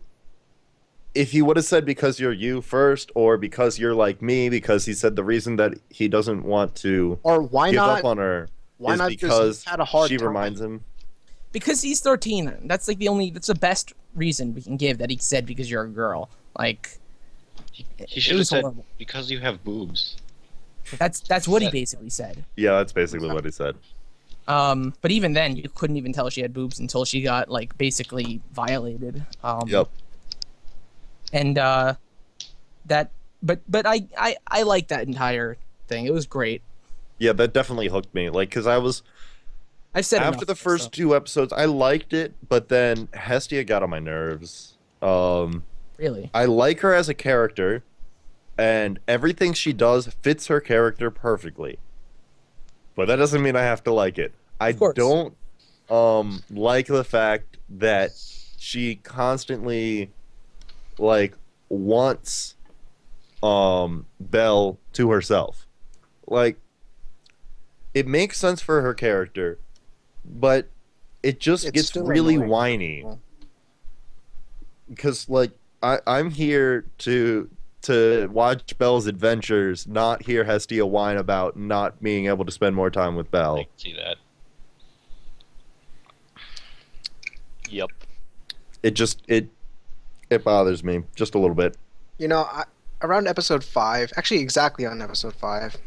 if he would have said because you're you first or because you're like me, because he said the reason that he doesn't want to Or why give not? up on her Why is not because just had a hard she time? reminds him. Because he's 13. That's like that's the best reason we can give, that he said because you're a girl. Like, He it should have was said horrible. because you have boobs. That's what he basically said. Yeah, that's basically what he said. But even then, you couldn't even tell she had boobs until she got, like, basically violated. Yep. And but I like that entire thing. It was great. Yeah, that definitely hooked me. Like, because I've said after enough, the first so. 2 episodes, I liked it, but then Hestia got on my nerves. Really. I like her as a character, and everything she does fits her character perfectly. But that doesn't mean I have to like it. I Of course. don't like the fact that she constantly like wants Belle to herself. Like, it makes sense for her character, but it just It's gets still really annoying. whiny. Because like I'm here to watch Belle's adventures, not hear Hestia whine about not being able to spend more time with I Belle. can see that. Yep. It bothers me just a little bit. You know, around episode 5, actually exactly on episode 5,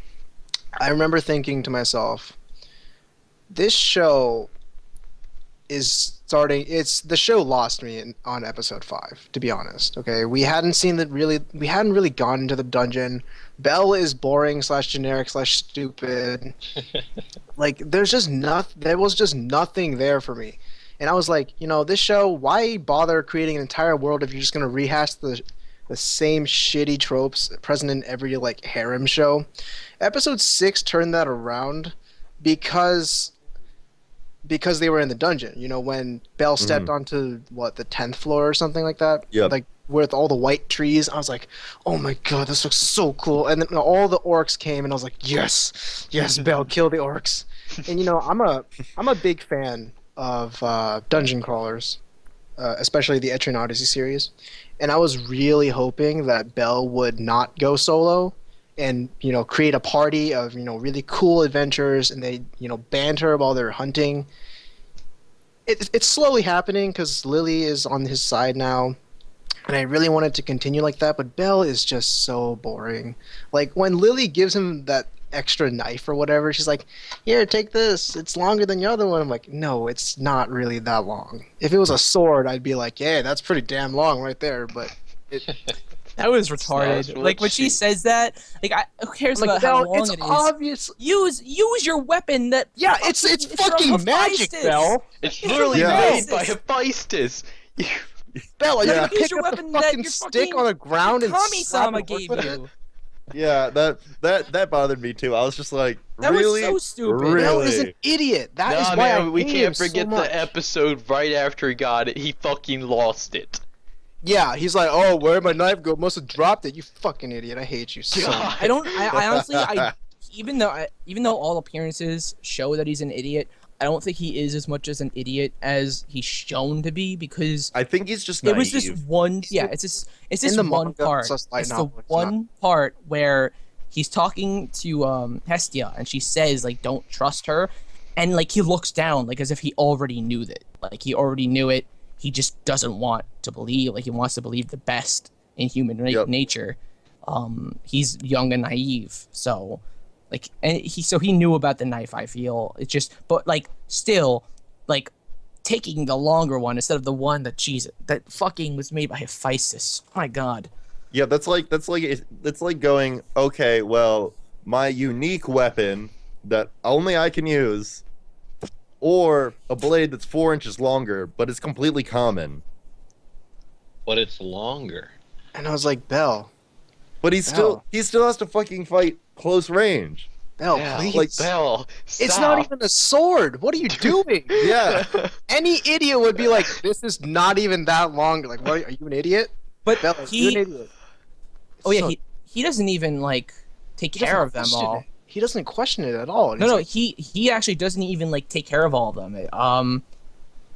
I remember thinking to myself, this show is starting, the show lost me on episode 5, to be honest. Okay, we hadn't really gone into the dungeon. Belle is boring / generic / stupid. Like, there was just nothing there for me. And I was like, this show, why bother creating an entire world if you're just going to rehash the the same shitty tropes present in every like harem show. Episode 6 turned that around because they were in the dungeon. You know, when Belle stepped onto the 10th floor or something like that. Yep. Like with all the white trees, I was like, oh my god, this looks so cool. And then all the orcs came, and I was like, yes, Belle, kill the orcs. And you know, I'm a big fan of dungeon crawlers, especially the Etrian Odyssey series. And I was really hoping that Belle would not go solo, and you know, create a party of really cool adventures, and they banter while they're hunting. It's slowly happening because Lily is on his side now. And I really wanted to continue like that, but Belle is just so boring. Like, when Lily gives him that extra knife or whatever, she's like, here, take this. It's longer than the other one. I'm like, no, it's not really that long. If it was a sword, I'd be like, yeah, that's pretty damn long right there, but that was retarded. Like, when she says that, like, who cares about how long it's it is? Obvious. Use your weapon that... Yeah, it's fucking magic, Belle. It's literally made by Hephaestus. Belle, you Yeah. gonna pick up the fucking stick on the ground and Kami-sama slap it gave with you. it? Yeah, that bothered me too. I was just like, That really? was so stupid. Really? Belle is an idiot. That is Nah, why man, we hate him can't so forget much. the episode right after he got it. He fucking lost it. Yeah, he's like, oh, where'd my knife go? Must have dropped it. You fucking idiot. I hate you so much. God. I honestly, even though all appearances show that he's an idiot, I don't think he is as much as an idiot as he's shown to be, because I think he's just it naive. was this one. Yeah, it's this In the one manga, part. it's a light It's the novel, it's one part where he's talking to Hestia, and she says like, "Don't trust her," and like he looks down, like as if he already knew that. Like he already knew it. He just doesn't want to believe. Like he wants to believe the best in human nature. He's young and naive, so. Like, and he knew about the knife, I feel. It's just, but like, still, like, taking the longer one instead of the one that fucking was made by Hephaestus. Oh my god. Yeah, that's like going, okay, well, my unique weapon that only I can use, or a blade that's 4 inches longer, but it's completely common. But it's longer. And I was like, Belle, But he still has to fucking fight close range. Belle, Yeah, please. like, Belle, It's not stop. even a sword. What are you doing? Yeah. Any idiot would be like, this is not even that long. Like, what? Are you an idiot? But Belle, you're an idiot. oh yeah, So- he doesn't even like take he doesn't care of them question all. it. He doesn't question it at all. And No, he's no, like, he actually doesn't even like take care of all of them.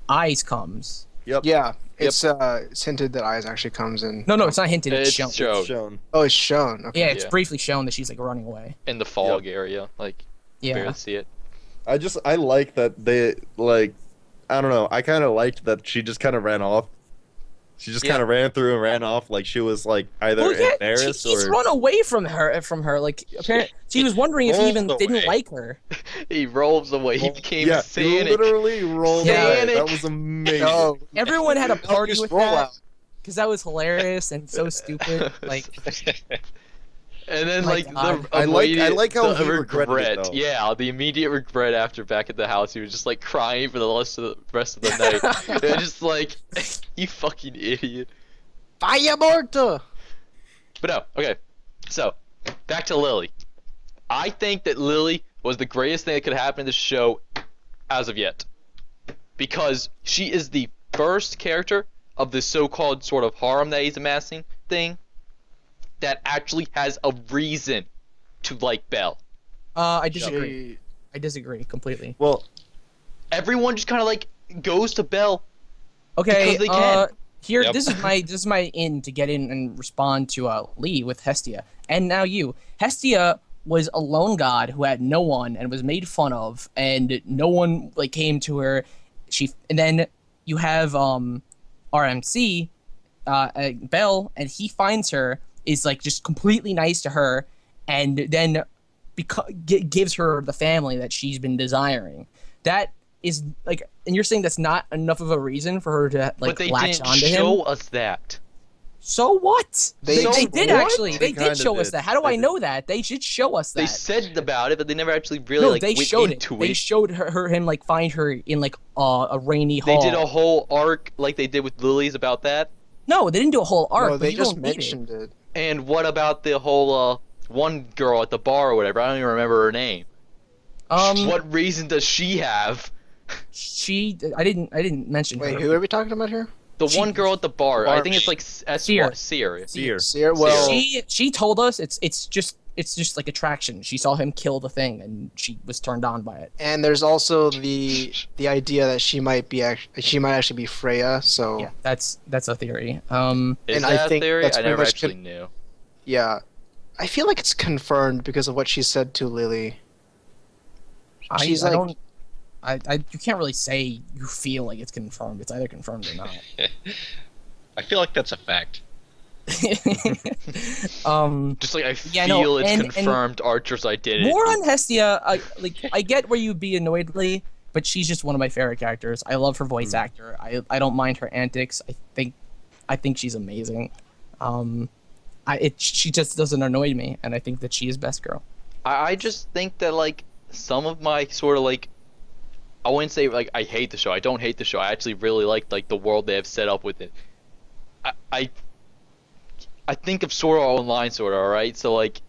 Eyes comes. Yep. yeah, it's hinted that Eyes actually comes in. No, it's not hinted. It's It's shown. shown. It's shown. Oh, it's shown. Okay. Yeah, it's Yeah. briefly shown that she's like running away. In the fog area, like, Yeah. barely see it. I like that they, like, I don't know, I kind of liked that she just kind of ran off. She just Yeah. kind of ran through and ran off like she was like either Well, yeah, embarrassed he's or run away from her. Like, apparently, she was wondering if he even Rolled didn't away. like her. He rolls away. He became yeah, he Sanic. literally rolled Yeah. away. That Sanic. was amazing. No, Everyone had a party just with roll that out. because that was hilarious and so stupid. Like, And then, My like, God. the I immediate like how the he regretted it, regret. though. Yeah, the immediate regret after back at the house. He was just, like, crying for the rest of the night. And just like, you fucking idiot. Fire morta. But no, okay. So, back to Lily. I think that Lily was the greatest thing that could happen in this show as of yet. Because she is the first character of this so-called sort of harem that he's amassing thing that actually has a reason to like Belle. I disagree. I disagree completely. Well, Everyone just kind of like goes to Belle. Okay, Because they can. here, Yep. this is my in to get in and respond to Lee with Hestia, and now you. Hestia was a lone god who had no one and was made fun of, and no one like came to her. And then you have RMC, Belle, and he finds her, is like just completely nice to her, and then gives her the family that she's been desiring. That is like, and you're saying that's not enough of a reason for her to like But they latch didn't onto show him. us that. So what? They They did did what? actually. They They did kinda show us did. that. How do They I did. know that? They should show us that. They said about it, but they never actually really no, like they went showed it. into They it. showed him like find her in like a rainy They hall. did a whole arc like they did with Lily's about that. No, they didn't do a whole arc. No, but they you just don't need mentioned it. And what about the whole one girl at the bar or whatever? I don't even remember her name. What reason does she have? I didn't mention her. Wait, who are we talking about here? The one girl at the bar. I think it's like Seer. Seer. Seer. Well, She told us it's just like attraction. She saw him kill the thing and she was turned on by it. and there's also the idea that she might actually be Freya. So Yeah, that's a theory. Is And that I a think theory? that's I pretty never much actually knew. yeah, I feel like it's confirmed because of what she said to Lily. She's like, You can't really say you feel like it's confirmed. It's either confirmed or not. I feel like that's a fact. Just like I feel it's confirmed Archer's identity. More on Hestia. I get where you'd be annoyed, Lee, but she's just one of my favorite characters. I love her voice actor. I don't mind her antics. I think she's amazing. She just doesn't annoy me, and I think that she is best girl. I just think that like some of my sort of like, I wouldn't say like I hate the show. I don't hate the show. I actually really like the world they have set up with it. I think of Sword Art Online sort of, alright? So like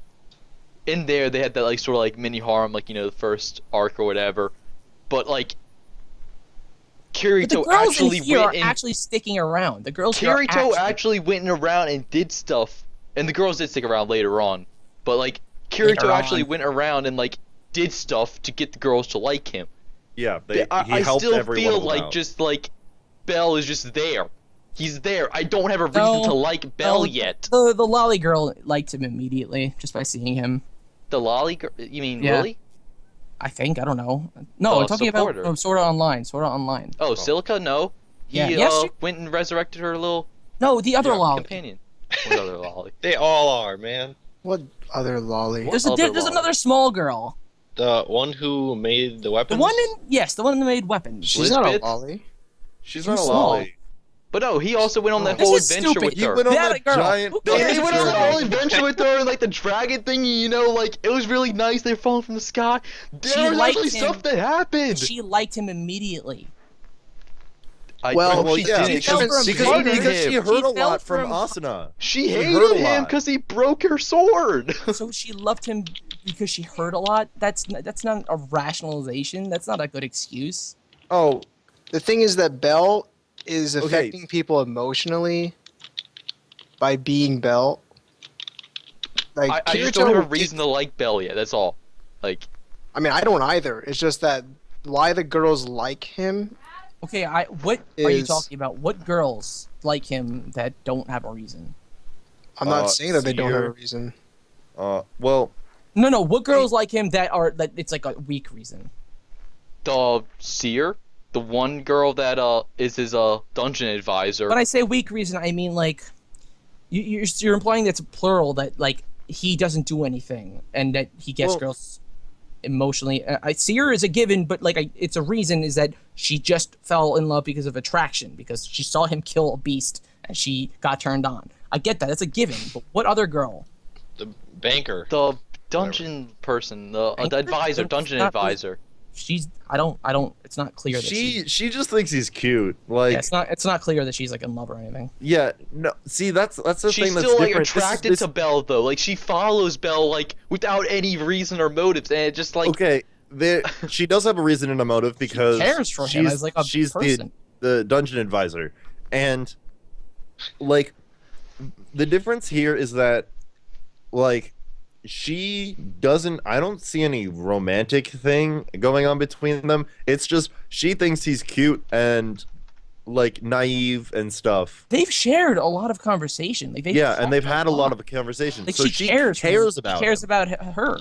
in there they had that like sort of like mini harem, like, you know, the first arc or whatever. But like Kirito But the girls actually in here are went in, actually sticking around. The girls here are Kirito actually went around and did stuff, and the girls did stick around later on. But like Kirito actually went around and like did stuff to get the girls to like him. Yeah, I helped still every feel one of them like out. just like Belle is just there. He's there. I don't have a reason to like Belle yet. The lolly girl liked him immediately just by seeing him. The lolly girl? You mean Yeah. Lily? I think, I don't know. No, Oh, I'm talking supporter. about Sword Art Online. Sword Art Online. Oh, Silica? No. He Yeah. went and resurrected her little No, the other lolly. companion. What other lolly? They all are, man. what other lolly? There's other there's lolly? another small girl. The one who made the The weapons. one that made weapons. She's not a Lisbeth? lolly. She's She's not a small. lolly. But no, he also went on that This whole is adventure stupid. with He her. went on That that girl. giant. Who They cares? went on a journey. whole adventure with her and like the dragon thingy, you know, like it was really nice. They're falling from the sky. She There was liked actually him. stuff that happened. She liked him immediately. I Well, hope Well, yeah, didn't. fell for him. because she him. heard She a fell lot from from- Asuna. She heard hated a him lot. because he broke her sword. So she loved him because she heard a lot. That's not a rationalization. That's not a good excuse. Oh, The thing is that Belle is Okay. affecting people emotionally by being Belle. Like I just don't have a Kirito reason to like Belle yet. That's all. Like, I mean, I don't either. It's just that why the girls like him. Okay, what are you Is- talking about? What girls like him that don't have a reason? I'm not saying that they don't have a Seer. reason. well, No. What girls like him that it's like a weak reason? the seer, the one girl that is his dungeon advisor. When I say weak reason, I mean like you're implying that's plural, that like he doesn't do anything and that he gets Well- girls emotionally. I see her as a given, but like it's a reason is that she just fell in love because of attraction, because she saw him kill a beast and she got turned on. I get that. That's a given. But what other girl? The banker. The dungeon person, the Anchor? advisor, It's dungeon not- advisor. She's I don't it's not clear that she just thinks he's cute. Like, yeah, it's not clear that she's like in love or anything. yeah, no. See, that's the She's thing that's still like different. attracted to Belle though. Like she follows Belle like without any reason or motives, and it just like Okay, she does have a reason and a motive because cares for him she's, as like a she's person. the dungeon advisor, and like the difference here is that like she doesn't. I don't see any romantic thing going on between them. It's just she thinks he's cute and like naive and stuff. They've shared a lot of conversation. Like Yeah, and they've had a lot of conversations. Like So she cares about She cares him. about her.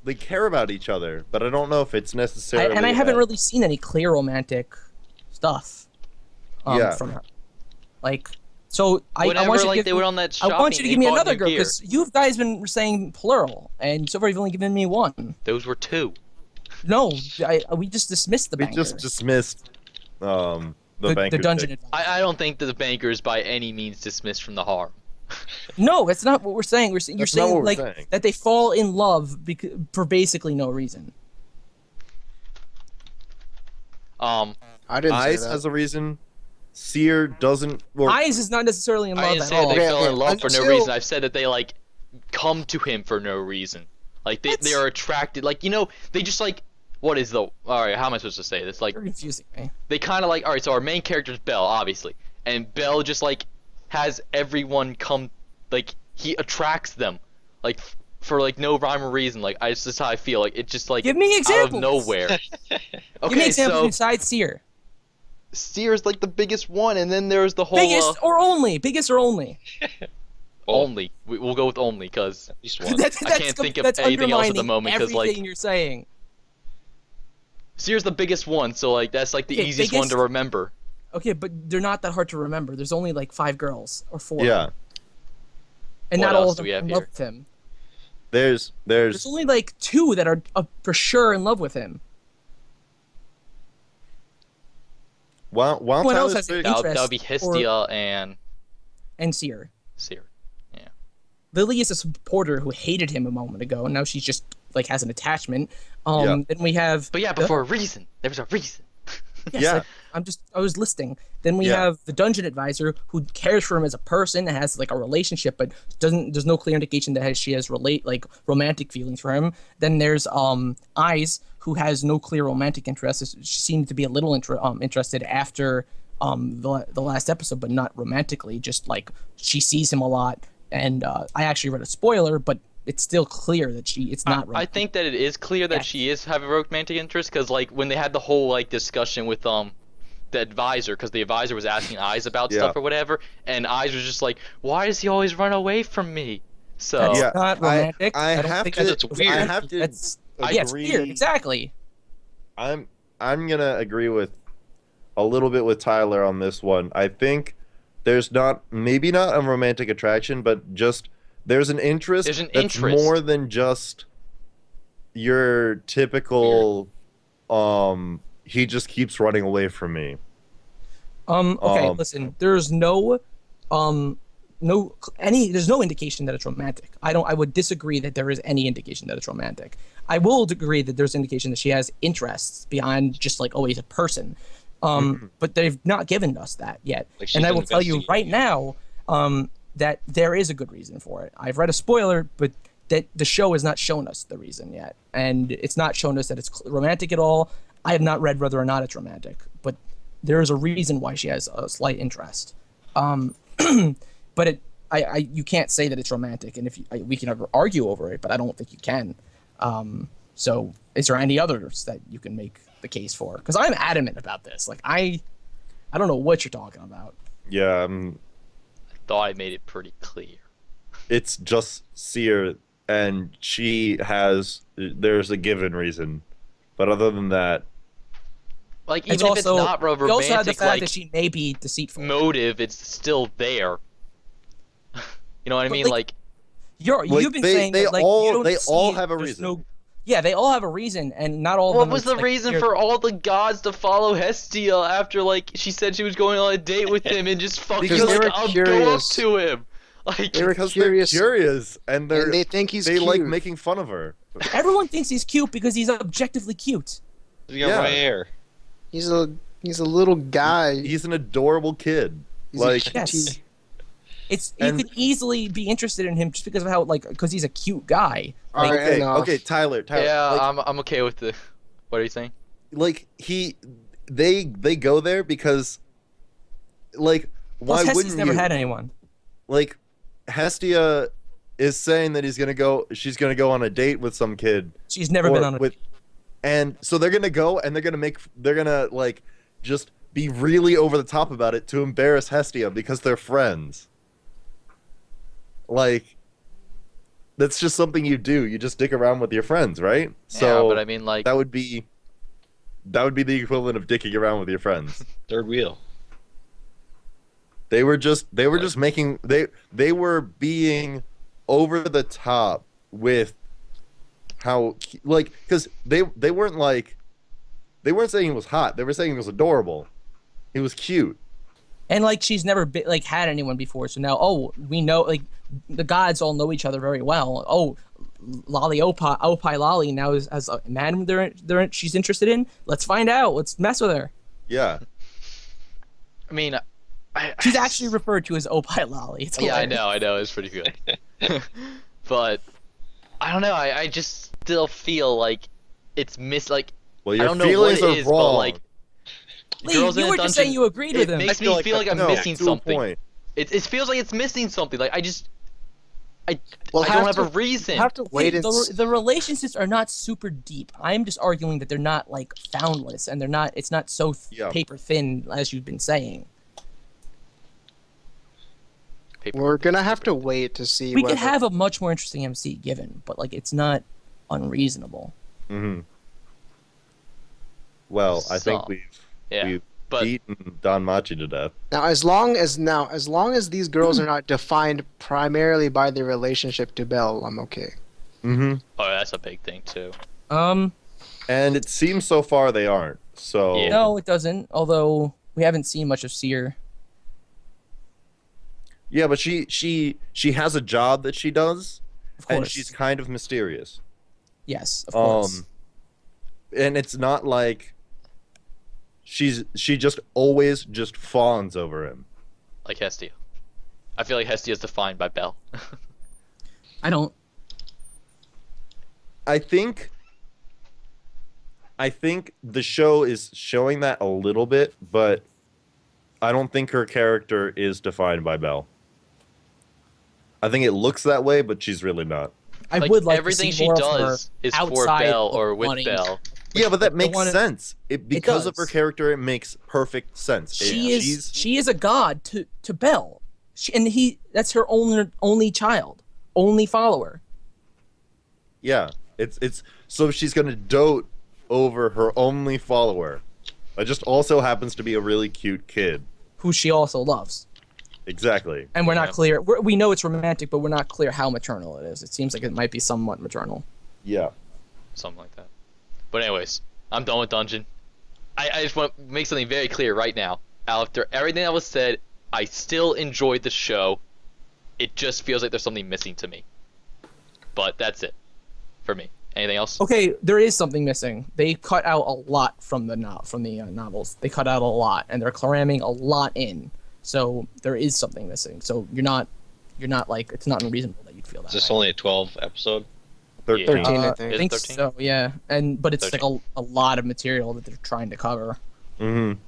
They care about each other, but I don't know if it's necessarily. I haven't really seen any clear romantic stuff Yeah. from her. Like, so I whenever want you to like give they me, went on that I shopping. want you to they give me bought another new girl gear. because you guys been saying plural, and so far you've only given me one. Those were two. No, we just dismissed the We banker. just dismissed the banker dungeon thing. advisor. I don't think that the banker is by any means dismissed from the harm. No, that's not what we're saying. You're That's not saying what we're like saying. that they fall in love for basically no reason. I didn't say Ice that. has a reason. Seer doesn't. Or, Eyes is not necessarily in I love didn't at say all. they Okay, fell in okay, love for no until- reason. I've said that they like come to him for no reason. Like they are attracted. Like they just like what is the all right? How am I supposed to say this? Like You're confusing me. they kind of like all right. So our main character is Belle, obviously, and Belle just like has everyone come. Like he attracts them, like for like no rhyme or reason. Like I just that's how I feel. Like it's just like Give me out of examples. nowhere. Give me Okay, examples so besides Seer. Seer's like the biggest one, and then there's the whole Biggest or only? Biggest or only? only. We'll go with only because At least one. That's, I can't think of that's anything else at the undermining moment, 'cause, like- everything you're saying. Seer's the biggest one. So like that's like the Okay, easiest one to biggest- remember. Okay, but they're not that hard to remember. There's only like 5 girls or 4. yeah, and What not all else of do them we are have in love here? with him. there's There's only like 2 that are for sure in love with him. while What else Tyler's has very- it? That would be Interest Hestia and And Seer. Seer. Lily is a supporter who hated him a moment ago, and now she's just like has an attachment. Yeah. Then we have. But yeah, but for a reason. There was a reason. Yes, Yeah. like, I was listing. Then we Yeah. have the dungeon advisor who cares for him as a person and has like a relationship, but there's no clear indication that she has romantic feelings for him. Then there's Eyes who has no clear romantic interest. She seemed to be a little interested after the last episode, but not romantically. Just like she sees him a lot, and I actually read a spoiler, but it's still clear that it's not I romantic. think that it is clear that Yeah. she is having romantic interest because like when they had the whole like discussion with the advisor, because the advisor was asking Eyes about Yeah. stuff or whatever, and Eyes was just like, "Why does he always run away from me?" So That's Yeah, not romantic. I don't have think to- that's it's weird. I have to That's I yeah, it's agree. weird. Exactly. I'm gonna agree with a little bit with Tyler on this one. I think there's maybe not a romantic attraction, but just there's an interest There's an that's interest. more than just your typical he just keeps running away from me. Okay, Um, listen. There's no there's no indication that it's romantic. I would disagree that there is any indication that it's romantic. I will agree that there's indication that she has interests beyond just like always a person. But they've not given us that yet. Like she's And I been will tell you right investigating. now that there is a good reason for it. I've read a spoiler, but that the show has not shown us the reason yet, and it's not shown us that it's romantic at all. I have not read whether or not it's romantic, but there is a reason why she has a slight interest. But you can't say that it's romantic, and we can argue over it, but I don't think you can. So, is there any others that you can make the case for? Because I'm adamant about this. Like I don't know what you're talking about. Yeah, thought I made it pretty clear. it's just Seer, and there's a given reason, but other than that, Like even It's if also, it's not we also have the romantic, fact like that she may be deceitful. motive, it's still there. You know what I But, mean? like, Like You've been saying they that, like, all- you don't they see all it, have a there's reason. No, yeah, they all have a reason, and not all. of what them was are, the like, reason clear. for all the gods to follow Hestia after like she said she was going on a date with him and just fucking Because they like were I'll go up curious. to him. Like They were because curious, they're curious and and they think he's they cute. like making fun of her. Everyone thinks he's cute because he's objectively cute. You got Yeah. my hair. He's a little guy. He's an adorable kid. He's a Like cutie. Yes. You And- could easily be interested in him just because of how because he's a cute guy. All right, okay, enough. okay, Tyler. yeah, like, I'm okay with the. What are you saying? like they go there because like why Plus, Hesse's wouldn't never you? had anyone. Like Hestia is saying that she's gonna go on a date with some kid. She's never or been on a. with, and so they're gonna go and they're gonna like just be really over the top about it to embarrass Hestia because they're friends. Like that's just something you do. You just dick around with your friends, right? So yeah, but I mean like that would be the equivalent of dicking around with your friends. Third wheel. They were just making they were being over the top with how like because they weren't saying he was hot. They were saying he was adorable. He was cute. And like she's never been, like had anyone before, so now we know like the gods all know each other very well. Lolly Opie Lolly now has a man she's interested in. Let's find out. Let's mess with her. Yeah. I mean, She's actually referred to as Opie Lolly. It's yeah, hilarious. I know, it's pretty good. But I don't know. I just still feel like it's like Well, I your don't know what feelings it are is, but wrong. like Lee, Girls in you a were just Dungeon, saying you agreed with it him. makes me feel like I'm no, missing to a something. point. It feels like it's missing something. Like I We'll don't have to- a reason. We'll have to wait and The relationships are not super deep. I'm just arguing that they're not like foundless, and they're not. It's not so Yeah. paper thin as you've been saying. We're gonna have to wait to see. We whether... could have a much more interesting MC given, but like it's not unreasonable. Mm-hmm. Well, I think So, we've yeah, but beaten Danmachi to death. Now, as long as these girls are not defined primarily by their relationship to Belle, I'm okay. Mm-hmm. oh, that's a big thing too. And it seems so far they aren't. So Yeah. No, it doesn't. Although we haven't seen much of Seer. yeah, but she has a job that she does, Of course. and she's kind of mysterious. Yes, of course. And it's not like she just always just fawns over him. Like Hestia. I feel like Hestia is defined by Belle. I don't. I think the show is showing that a little bit, but I don't think her character is defined by Belle. I think it looks that way, but she's really not. I would like everything to see she more of her does is for outside Belle of or with wanting- Belle. Yeah, but that the makes one- sense. Because of her does. character, it makes perfect sense. She is a god to Belle, that's her only child, only follower. Yeah, it's so she's gonna dote over her only follower. That just also happens to be a really cute kid. Who she also loves. Exactly. And we're not Yeah. clear. We know it's romantic, but we're not clear how maternal it is. It seems like it might be somewhat maternal. Yeah. Something like that. But anyways, I'm done with Dungeon. I just want to make something very clear right now. After everything that was said, I still enjoyed the show. It just feels like there's something missing to me. But that's it for me. Anything else? Okay, there is something missing. They cut out a lot from the novels. They cut out a lot, and they're cramming a lot in. So there is something missing. So you're not like it's not unreasonable that you'd feel that. Is this way. only a 12 episode? 13. 13, I Is think. it I think 13? so, yeah. But it's 13. like a lot of material that they're trying to cover. Mm-hmm.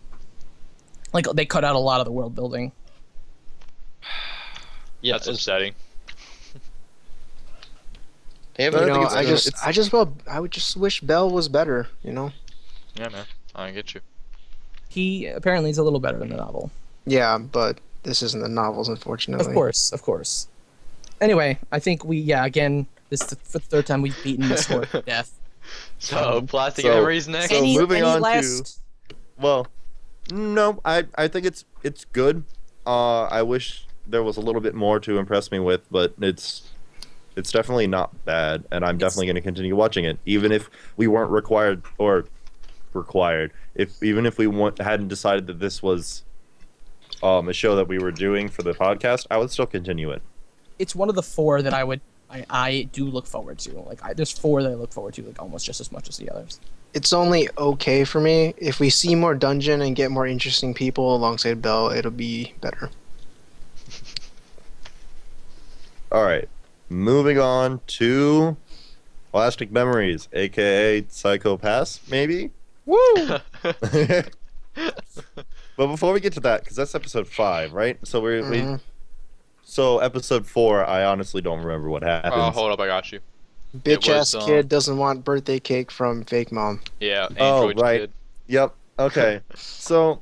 Like they cut out a lot of the world building. Yeah, That's upsetting. they haven't. I think I would just wish Belle was better, you know? Yeah, man. I get you. He apparently is a little better than the novel. Yeah, but this isn't the novels, unfortunately. Of course. Anyway, I think again, this is for the third time we've beaten this horse to death. So, Plastic so- Memories next? so- moving any on to- last... Well, no, I think it's good. I wish there was a little bit more to impress me with, but it's definitely not bad, and I'm definitely going to continue watching it, even if we weren't required. Even if we hadn't decided that this was a show that we were doing for the podcast, I would still continue it. It's one of the four that I do look forward to. Like there's four that I look forward to like almost just as much as the others. It's only okay for me. If we see more Dungeon and get more interesting people alongside Belle, it'll be better. All right, moving on to Plastic Memories, aka Psycho Pass, maybe. Woo! But before we get to that, because that's episode 5, right? So Mhm. so episode 4, I honestly don't remember what happens. Hold up, I got you. Bitch ass was, kid doesn't want birthday cake from fake mom. Yeah, Oh, Android right. Kid. Yep. Okay. So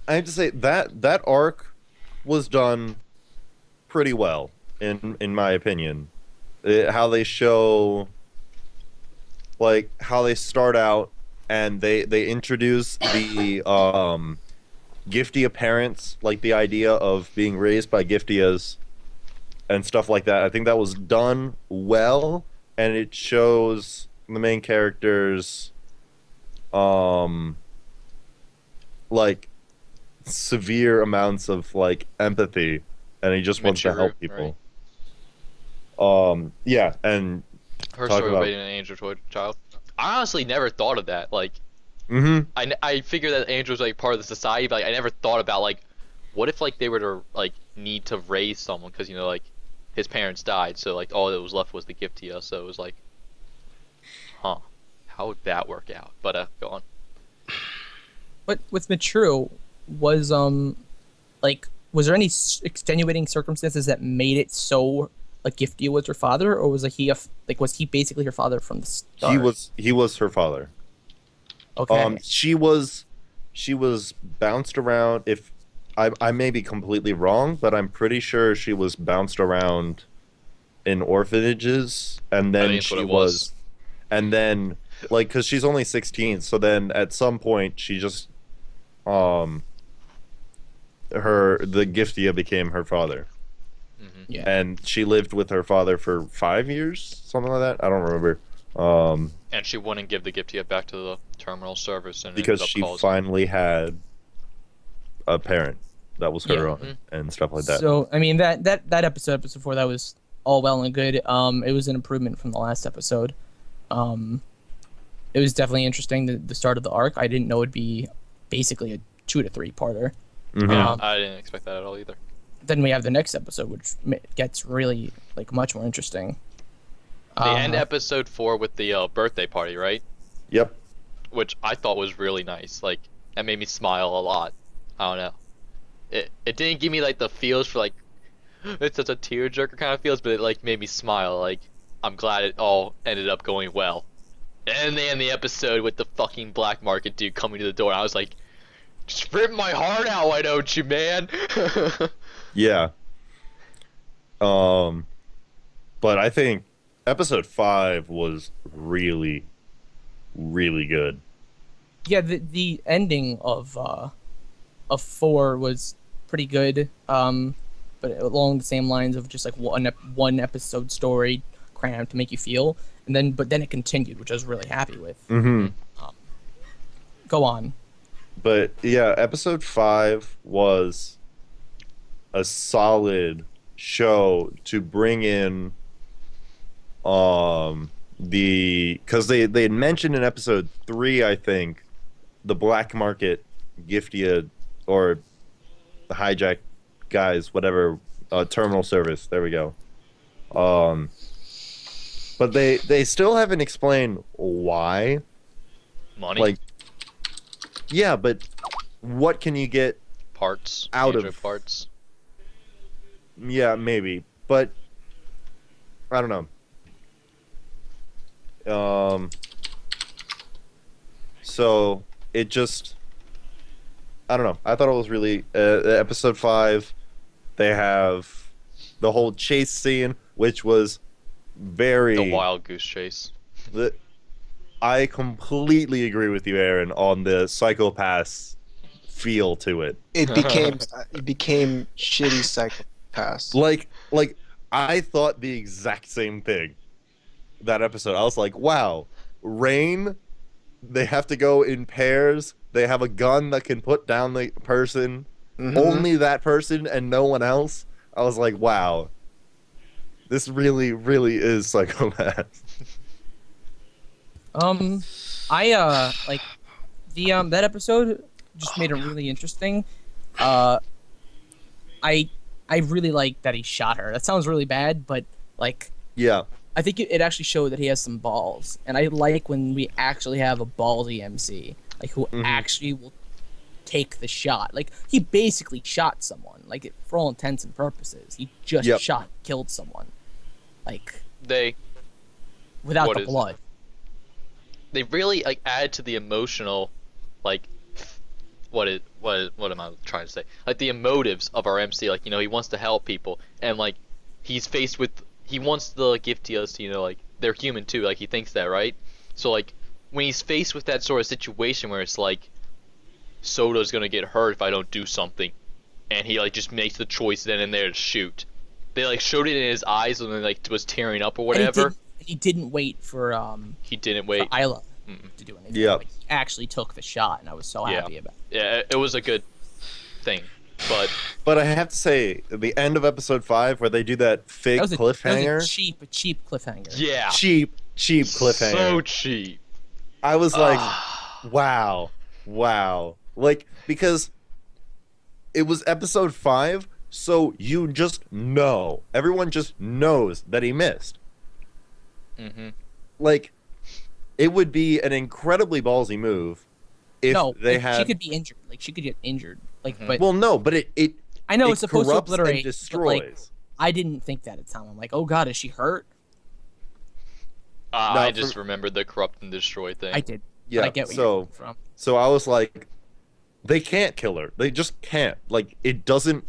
I have to say that arc was done pretty well, in my opinion. How they show, like, how they start out and they introduce the Giftia parents, like the idea of being raised by Giftias and stuff like that. I think that was done well, and it shows the main characters like severe amounts of like empathy, and he just wants to Michiru, help people. Yeah, and Her Talk story about- of being an angel child. I honestly never thought of that. Like, Mm-hmm. I figured that Andrew was like part of the society, but like, I never thought about like, what if like they were to like need to raise someone because like his parents died, so like all that was left was the Giftia. So it was like, huh, how would that work out? But go on. But with Michiru, was like, was there any extenuating circumstances that made it so like Giftia was her father, or was was he basically her father from the start? He was her father. Okay. She was bounced around. If I may be completely wrong, but I'm pretty sure she was bounced around in orphanages, and then think that's what she it was. and then like because she's only 16, so then at some point she just the Giftia became her father, Yeah. and she lived with her father for 5 years, something like that. I don't remember. And she wouldn't give the Giftia back to the terminal service, and Because ended up she causing. finally had a parent that was her Yeah. own and stuff like that. So I mean that episode 4, that was all well and good. It was an improvement from the last episode. It was definitely interesting, the start of the arc. I didn't know it'd be basically a 2 to 3 parter. Mhm. Yeah, I didn't expect that at all either. Then we have the next episode, which gets really like much more interesting. They end episode 4 with the birthday party, right? Yep. Which I thought was really nice. Like, that made me smile a lot. I don't know. It didn't give me like the feels for like it's such a tearjerker kind of feels, but it like made me smile. Like, I'm glad it all ended up going well. And they end the episode with the fucking black market dude coming to the door. I was like, just rip my heart out, why don't you, man? Yeah. But I think episode 5 was really, really good. Yeah, the ending of 4 was pretty good. But along the same lines of just like one episode story crammed to make you feel, but then it continued, which I was really happy with. Mm-hmm. Go on. But yeah, episode 5 was a solid show to bring in because they had mentioned in episode 3, I think, the black market Giftia or the hijack guys, whatever, terminal service. There we go. But they still haven't explained why. Money, Like, yeah, but what can you get parts, out Android of parts. Yeah, maybe, but I don't know. So it just, I don't know. I thought it was really episode 5. They have the whole chase scene, which was very The wild goose chase. I completely agree with you, Aaron, on the psychopaths feel to it. It became shitty psychopaths. Like I thought the exact same thing that episode. I was like, wow, Rain, they have to go in pairs. They have a gun that can put down the person. Mhm. Only that person and no one else. I was like, wow, this really, really is psychopath. I like that episode just made it really interesting. I really like that he shot her. That sounds really bad, but like Yeah. I think it actually showed that he has some balls, and I like when we actually have a ballsy MC, like who actually will take the shot. Like he basically shot someone, like for all intents and purposes, he just killed someone, like They without What the is blood. they really like add to the emotional, like what am I trying to say? Like the emotives of our MC. Like, he wants to help people, and like he wants the Giftias to, like they're human too. Like he thinks that, right? So like when he's faced with that sort of situation where it's like Soda's gonna get hurt if I don't do something, and he like just makes the choice then and there to shoot. They like showed it in his eyes when he like was tearing up or whatever. And he didn't wait for He didn't wait. for Isla to do anything. Yep. Like, he actually took the shot, and I was so happy about it. Yeah, it was a good thing, but But I have to say, at the end of episode 5, where they do that fake That was cliffhanger, a cheap cliffhanger. yeah, cheap cliffhanger. so cheap. I was like, Wow. Like, because it was episode 5, so you just know. Everyone just knows that he missed. Mm-hmm. Like, it would be an incredibly ballsy move if No, they like, had. she could be injured. Like she could get injured. Like, Mhm. but Well, no, but it I know it it's supposed to corrupts and obliterate. But like, destroys. I didn't think that at the time. I'm like, oh god, is she hurt? No, I just remembered the corrupt and destroy thing. I did. Yeah, But I get where you're coming from. So I was like, they can't kill her. They just can't. Like, it doesn't.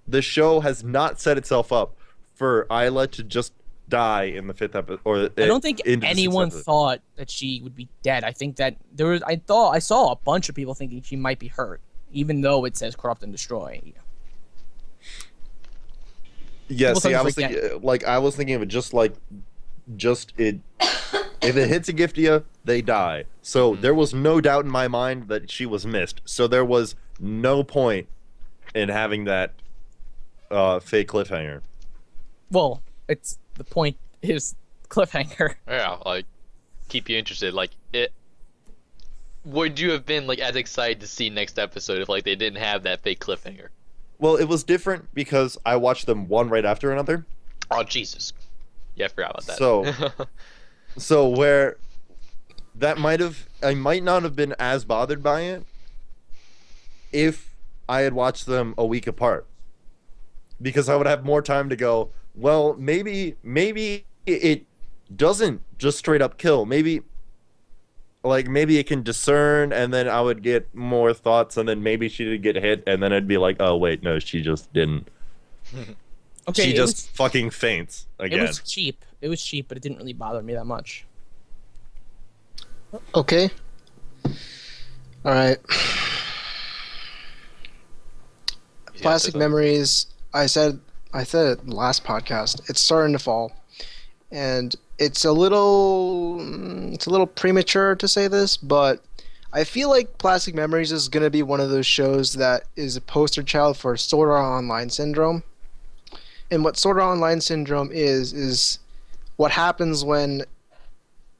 The show has not set itself up for Isla to just die in the 5th episode. Or I don't think into the 6th anyone episode. thought that she would be dead. I think that there was. I saw a bunch of people thinking she might be hurt, even though it says corrupt and destroy. Yeah, People see, I sometimes was forget. thinking, like, I was thinking of it just it. If it hits a Giftia, they die. So there was no doubt in my mind that she was missed. So there was no point in having that fake cliffhanger. Well, it's the point is cliffhanger. Yeah, like keep you interested. Like it. Would you have been like as excited to see next episode if like they didn't have that fake cliffhanger? Well, it was different because I watched them one right after another. Oh Jesus! Yeah, I forgot about that. So where that I might not have been as bothered by it if I had watched them a week apart, because I would have more time to go, well, maybe it doesn't just straight up kill. Maybe it can discern, and then I would get more thoughts, and then maybe she did get hit, and then I'd be like, oh wait, no, she just didn't. Okay, She it just was, fucking faints again. it was cheap. It was cheap, but it didn't really bother me that much. Okay. All right. Yeah, Plastic so- memories. I said it in the last podcast. It's starting to fall, and it's a little premature to say this, but I feel like Plastic Memories is gonna be one of those shows that is a poster child for Sword Art Online syndrome. And what Sword Art Online syndrome is what happens when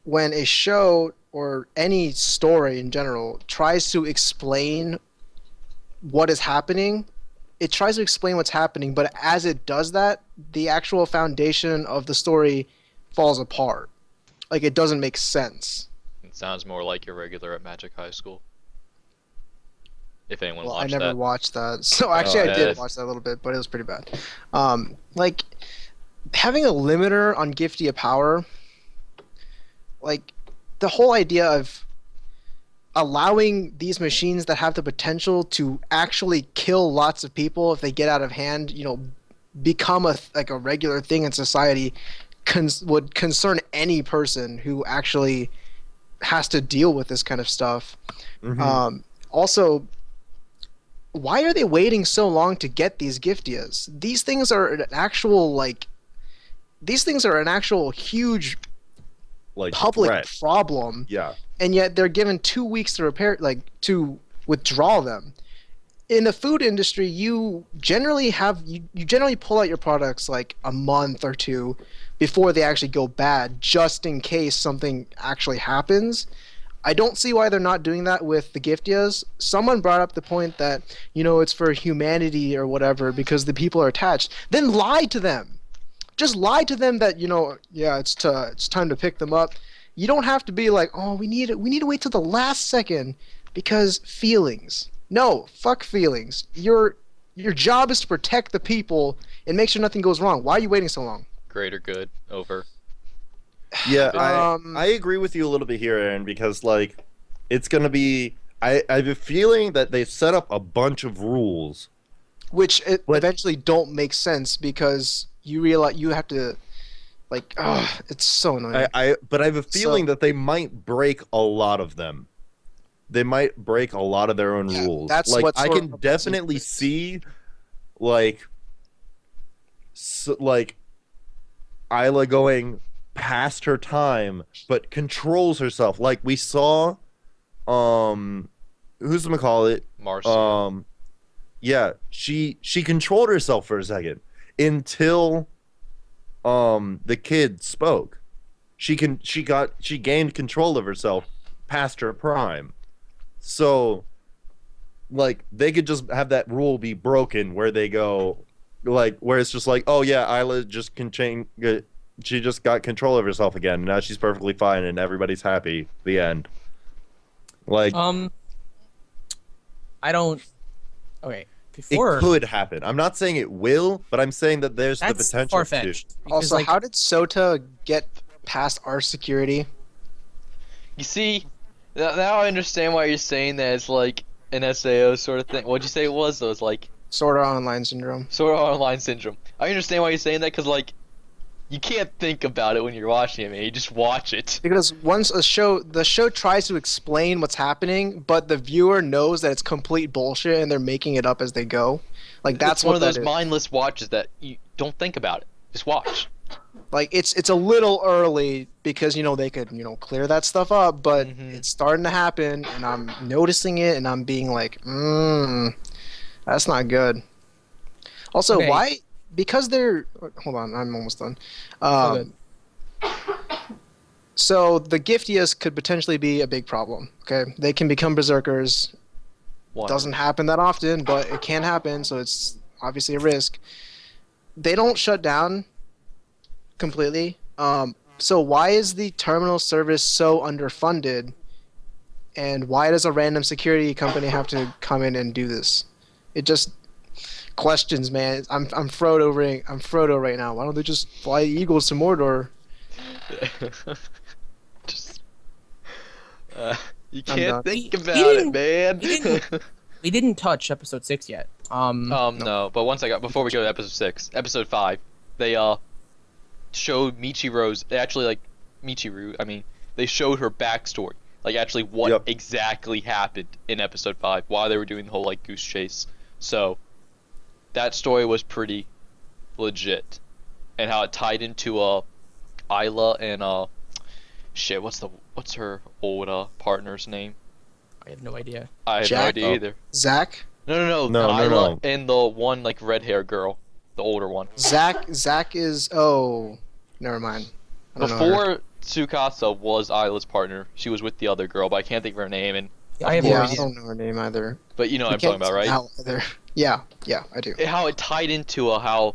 a show or any story in general tries to explain what is happening. It tries to explain what's happening, but as it does that, the actual foundation of the story falls apart. Like, it doesn't make sense. It sounds more like your regular at Magic High School. If anyone Well, I watched never that. watched that. So actually, I yeah. did watch that a little bit, but it was pretty bad. Like, having a limiter on Giftia power, like, the whole idea of allowing these machines that have the potential to actually kill lots of people if they get out of hand, become a regular thing in society, would concern any person who actually has to deal with this kind of stuff. Mhm. Also, why are they waiting so long to get these Giftias? These things are an actual huge Like public threat. problem, Yeah. and yet they're given 2 weeks to withdraw them. In the food industry, you generally pull out your products like a month or two before they actually go bad, just in case something actually happens. I don't see why they're not doing that with the Giftias. Someone brought up the point that, it's for humanity or whatever because the people are attached. Then lie to them. Just lie to them that, it's time to pick them up. You don't have to be like, oh, we need to wait till the last second because feelings. No, fuck feelings. Your job is to protect the people and make sure nothing goes wrong. Why are you waiting so long? Greater good. Over. Yeah, Um, I agree with you a little bit here, Aaron, because it's gonna be. I have a feeling that they've set up a bunch of rules. Which But- eventually don't make sense because you realize you have to, it's so annoying. But I have a feeling that they might break a lot of them. They might break a lot of their own Yeah, rules. that's Like, what I sort can of definitely upsets see, like Isla going past her time, but controls herself. Like we saw, who's gonna call it? Marcy. Yeah, she controlled herself for a second until the kid spoke. She gained control of herself past her prime. So, like, they could just have that rule be broken where they go, like, where it's just like, oh yeah, Isla just can change. She just got control of herself again. Now she's perfectly fine, and everybody's happy. The end. Like, I don't. Okay, it before could happen. I'm not saying it will, but I'm saying that there's the that's potential to. far-fetched. Also, how did Sota get past our security? You see, now I understand why you're saying that it's like an SAO sort of thing. What'd you say it was? Though it's like Sword Art Online syndrome. sort of online syndrome. I understand why you're saying that because like you can't think about it when you're watching it, man. You just watch it. Because once the show tries to explain what's happening, but the viewer knows that it's complete bullshit and they're making it up as they go. Like that's It's one what of that those is. mindless watches that you don't think about it. Just watch. Like it's a little early because they could clear that stuff up, but Mhm. it's starting to happen and I'm noticing it and I'm being like, that's not good. Also, Okay. why? Because they're hold on, I'm almost done. good. So the giftiest could potentially be a big problem. Okay, they can become berserkers. One. Doesn't happen that often, but it can happen, so it's obviously a risk. They don't shut down completely. So why is the terminal service so underfunded? And why does a random security company have to come in and do this? It just questions, man. I'm Frodo right now. Why don't they just fly eagles to Mordor? Just, you I'm can't done. think We about it, didn't- man. We didn't touch episode 6 yet. No, but before we go to episode 6, episode 5, they showed Michiru's they showed her backstory, like actually what Yep. exactly happened in episode 5 while they were doing the whole like goose chase. So that story was pretty legit, and how it tied into Isla and shit, what's her old partner's name? I have no idea. I have no Jack? idea either. Zach? No, No, Isla no. and the one like red hair girl, the older one. Zach is never mind. I don't know her. Before Tsukasa was Isla's partner, she was with the other girl, but I can't think of her name. And I have Of no Yeah, I course. idea. don't know her name either. but you know what We I'm talking can't about, right? out either. Yeah, I do. How it tied into how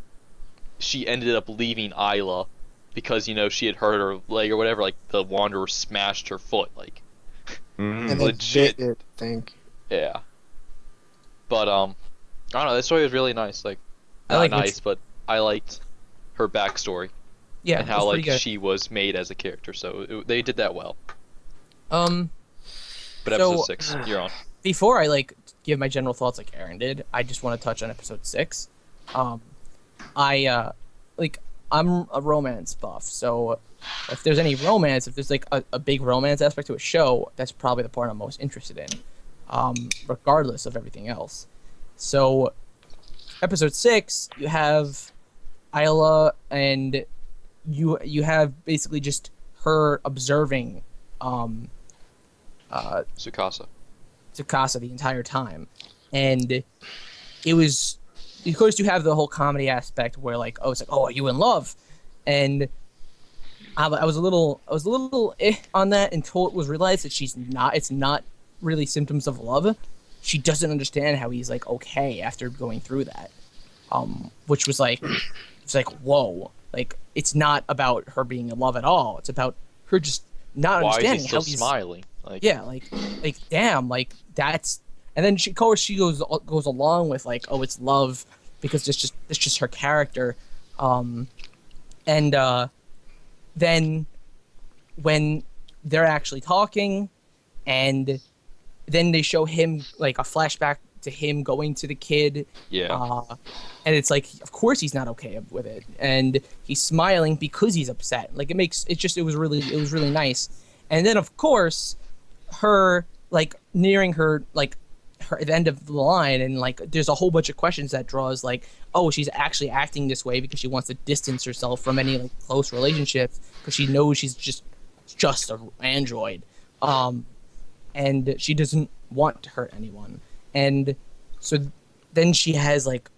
she ended up leaving Isla because she had hurt her leg or whatever. Like the Wanderer smashed her foot. Like Mm. And they Legit. bit it, I think. yeah. But I don't know. That story was really nice. Like I not like nice, but I liked her backstory Yeah, and it how was like pretty good. she was made as a character. So they did that well. Um, But So- episode 6, you're on. before I give my general thoughts like Aaron did, I just want to touch on episode 6. I'm a romance buff, so if there's any romance, if there's like a big romance aspect to a show, that's probably the part I'm most interested in, regardless of everything else. So, episode 6, you have Isla, and you have basically just her observing Tsukasa. Tsukasa the entire time, and it was, of course, you have the whole comedy aspect where like, oh, it's like, oh, are you in love? And I was a little on that until it was realized that she's not. It's not really symptoms of love. She doesn't understand how he's like okay after going through that, which was like, it's like whoa, like it's not about her being in love at all. It's about her just not Why is understanding he still how he's smiling? Like yeah, like damn, like that's, and then of course she goes along with like, oh, it's love because it's just her character, and then when they're actually talking, and then they show him like a flashback to him going to the kid, yeah. and it's like, of course he's not okay with it, and he's smiling because he's upset. Like it was really nice, and then of course her like nearing her like her at the end of the line, and like there's a whole bunch of questions that draws like, oh, she's actually acting this way because she wants to distance herself from any like close relationships because she knows she's just an android, and she doesn't want to hurt anyone, and so then she has like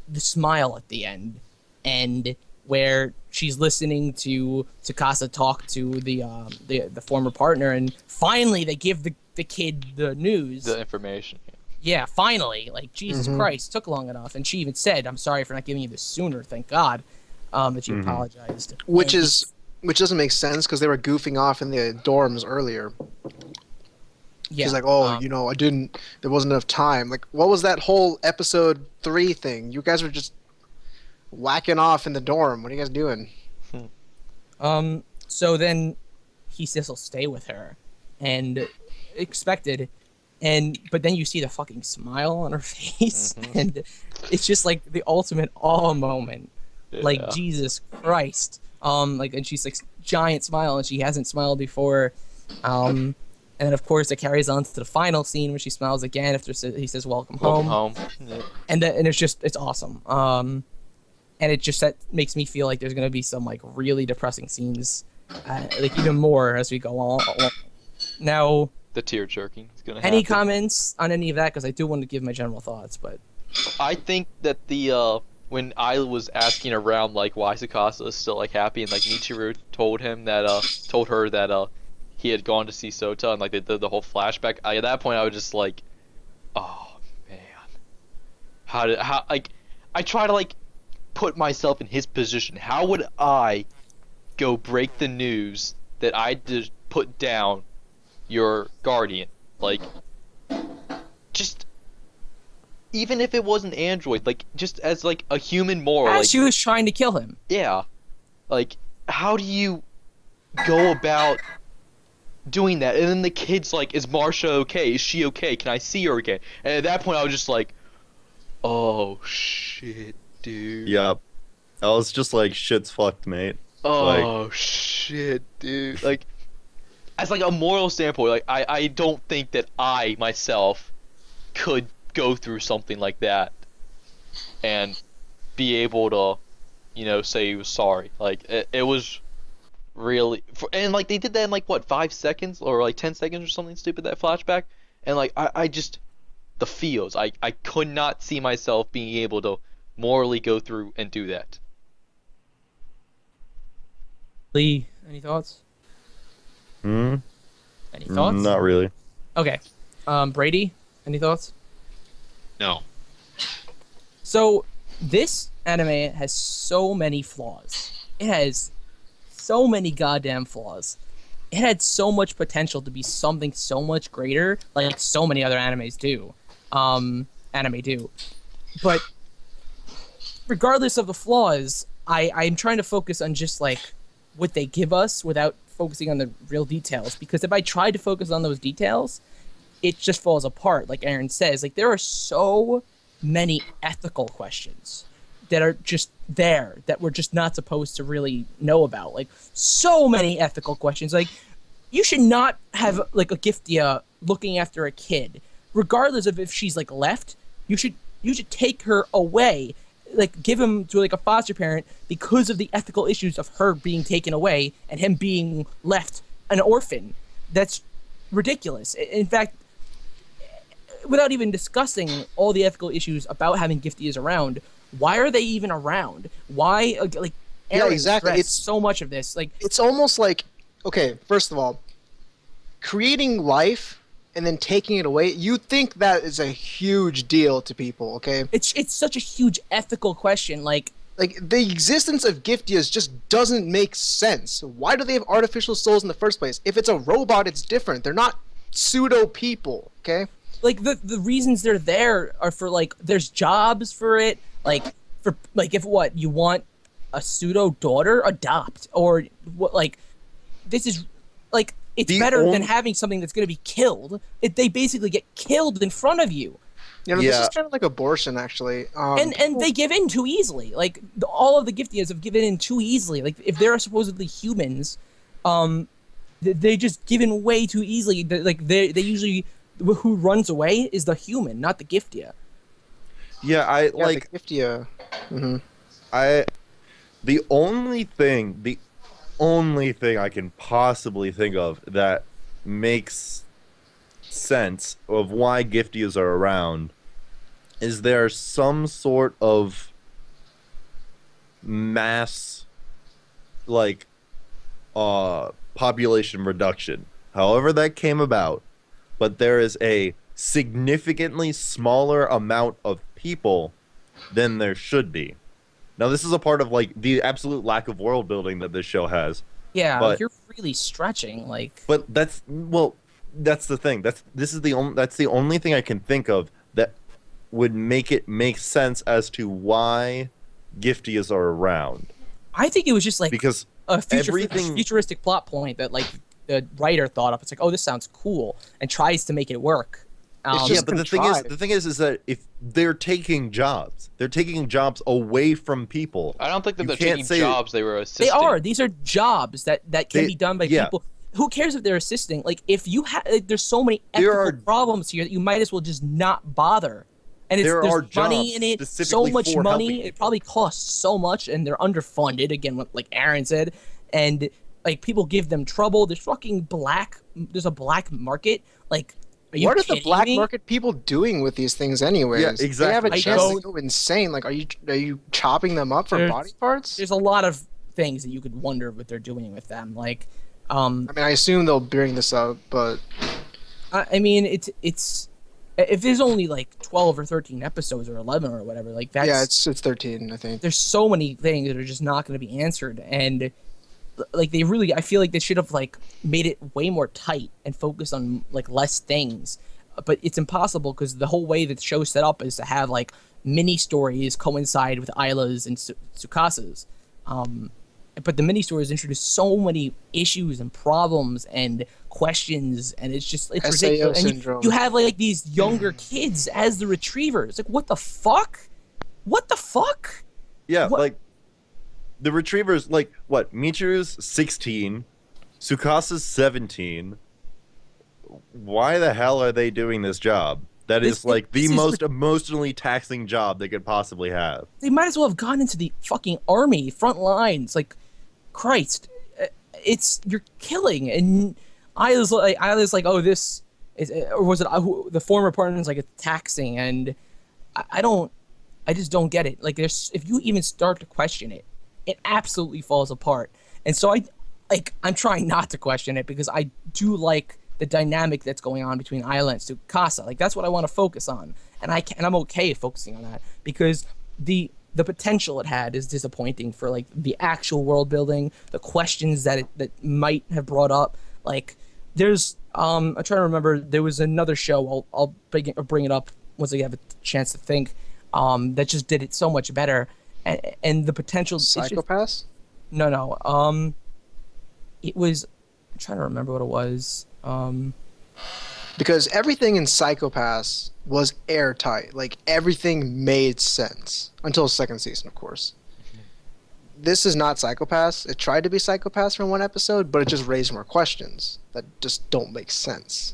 the smile at the end, and where she's listening to Tsukasa talk to the former partner, and finally they give the kid the news, The information. yeah, finally, like, Jesus Christ, took long enough. And she even said, I'm sorry for not giving you this sooner, thank God, that you apologized. Which And doesn't make sense because they were goofing off in the dorms earlier. yeah, She's like, there wasn't enough time. Like, what was that whole episode 3 thing? You guys were just whacking off in the dorm. What are you guys doing? so then he says he'll stay with her, and expected, but then you see the fucking smile on her face, and it's just like the ultimate awe moment. Like, Yeah. Jesus Christ. And she's like giant smile, and she hasn't smiled before. And then of course it carries on to the final scene where she smiles again after he says welcome home. Welcome home. Yeah. And it's awesome. And that makes me feel like there's gonna be some like really depressing scenes, like even more as we go on. Now, The tear jerking is gonna happen. any comments on any of that? Because I do want to give my general thoughts, but I think that when I was asking around like why Tsukasa is still like happy, and like Michiru told her that he had gone to see Sota, and like they did the whole flashback. At that point I was just like, oh man, I try to like put myself in his position. How would I go break the news that I just put down your guardian? Like, just even if it was an android, like, just as like a human moral, like, she was trying to kill him. yeah, like, how do you go about doing that? And then the kid's like, is Marsha okay? Is she okay? Can I see her again? And at that point I was just like, oh shit, dude. Yeah. I was just like, shit's fucked, mate. Oh shit, dude. Like, as like a moral standpoint, like I don't think that I myself could go through something like that and be able to, say he was sorry. Like, it was really, and like they did that in like what, 5 seconds or like 10 seconds or something stupid, that flashback. And like I just, the feels, I could not see myself being able to morally go through and do that. Lee, any thoughts? Hmm? Any thoughts? Not really. Okay. Brady, any thoughts? No. So, this anime has so many flaws. It has so many goddamn flaws. It had so much potential to be something so much greater, like so many other animes do. But regardless of the flaws, I'm trying to focus on just like what they give us without focusing on the real details. Because if I try to focus on those details, it just falls apart. Like Aaron says, like there are so many ethical questions that are just there that we're just not supposed to really know about. Like so many ethical questions. Like you should not have like a Giftia looking after a kid, regardless of if she's like left. You should take her away, like give him to like a foster parent because of the ethical issues of her being taken away and him being left an orphan. That's ridiculous. In fact, without even discussing all the ethical issues about having Giftias around, why are they even around? Why, like, Yeah, exactly. It's It's so much of this. Like, it's almost like, okay, first of all, creating life and then taking it away, you think that is a huge deal to people, okay? it's such a huge ethical question. Like The existence of Giftias just doesn't make sense. Why do they have artificial souls in the first place? If it's a robot, it's different. They're not pseudo people, okay? like the reasons they're there are for like there's jobs for it. Like for like if what you want a pseudo daughter, adopt, or what, like this is like it's better than having something that's going to be killed. They basically get killed in front of you. You know, this is kind of like abortion, actually. And they give in too easily. Like all of the Giftias have given in too easily. Like if they're supposedly humans, they just give in way too easily. Like they usually, who runs away is the human, not the Giftia. Yeah, the Giftia. Mm-hmm. The only thing I can possibly think of that makes sense of why Giftias are around is there some sort of mass, like, population reduction. However that came about, but there is a significantly smaller amount of people than there should be. Now, this is a part of like the absolute lack of world building that this show has. Yeah, But like you're really stretching. Like, but that's the thing. This is the only thing I can think of that would make it make sense as to why Giftias are around. I think it was just like Because a everything- futuristic plot point that like the writer thought up. It's like, oh, this sounds cool, and tries to make it work. It's Yeah, just but contrived. the thing is that if they're taking jobs away from people. I don't think that You they're can't taking say- jobs they were assisting. They are. These are jobs that can They- be done by yeah. people. Who cares if they're assisting? Like, if you have, there's so many There ethical are- problems here that you might as well just not bother. And There are there's money jobs in it, so specifically much for money. helping It probably costs so much, and they're underfunded again, like Aaron said. And like people give them trouble. There's a black market. Like, are you What are the kidding black me? market people doing with these things anyways? Yeah, They have a exactly. chance to don't- go insane. Like, are you chopping them up for There's- body parts? There's a lot of things that you could wonder what they're doing with them. Like, I mean, I assume they'll bring this up, but I mean, it's if there's only like 12 or 13 episodes or 11 or whatever, like that's yeah, it's 13, I think. there's so many things that are just not going to be answered, and like I feel like they should have like made it way more tight and focused on like less things, but it's impossible because the whole way that the show's set up is to have like mini stories coincide with Isla's and Tsukasa's. But the mini stories introduce so many issues and problems and questions, and it's SAO ridiculous. And syndrome. you have like these younger kids as the retrievers. Like, what the fuck? What the fuck? Yeah, What- like the retrievers, like what? Michiru's 16, Tsukasa's 17. Why the hell are they doing this job? That This- is like the this is most emotionally taxing job they could possibly have. They might as well have gone into the fucking army, front lines. Like, Christ, you're killing. And Isla's like, oh, this is, or was it the former partner is like it's taxing, and I just don't get it. Like, if you even start to question it, it absolutely falls apart. And so I'm trying not to question it because I do like the dynamic that's going on between Isla and Tsukasa. Like, that's what I want to focus on, and I'm okay focusing on that because the potential it had is disappointing for like the actual world building, the questions that might have brought up. Like, there's I'm trying to remember, there was another show. I'll bring it up once I have a chance to think. That just did it so much better, and the potential. Psychopaths? No. It was. I'm trying to remember what it was. Because everything in Psychopaths was airtight. Like, everything made sense. Until second season, of course. This is not Psychopaths. It tried to be Psychopaths for one episode, but it just raised more questions that just don't make sense.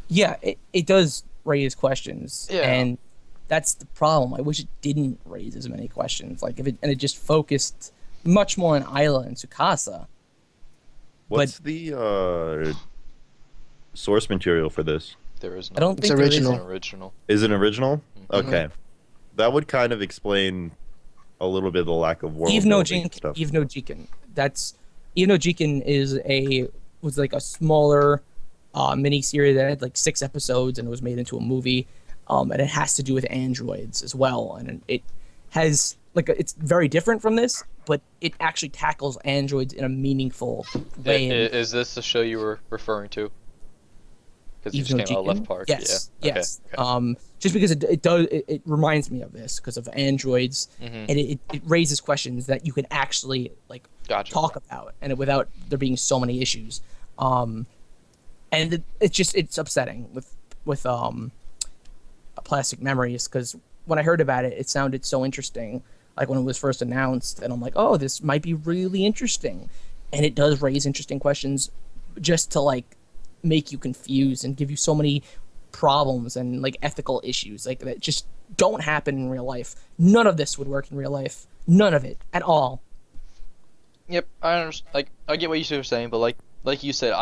Yeah, it does raise questions, Yeah. and that's the problem. I wish it didn't raise as many questions. Like, it just focused much more on Isla and Tsukasa. What's the source material for this? There is no. I don't It's think there is original. It's an original. Is it original? Mm-hmm. Okay, that would kind of explain a little bit of the lack of world Eve no building and stuff. Jiken. That's Eve no Jiken was like a smaller mini series that had like 6 episodes and it was made into a movie. And it has to do with androids as well, and it has it's very different from this, but it actually tackles androids in a meaningful way. Is this the show you were referring to? Because you Eve just no came out of Jiken? Left Park. Yes, Yeah. yes. Okay. Just because it reminds me of this because of androids, Mhm. and it raises questions that you can actually like Gotcha. talk about, and without there being so many issues. And it's upsetting with Plastic Memories because when I heard about it, it sounded so interesting. Like when it was first announced, and I'm like, oh, this might be really interesting, and it does raise interesting questions, just to like make you confused and give you so many problems and like ethical issues like that just don't happen in real life. None of this would work in real life. None of it at all. Yep, I understand. Like, I get what you're saying, but like you said,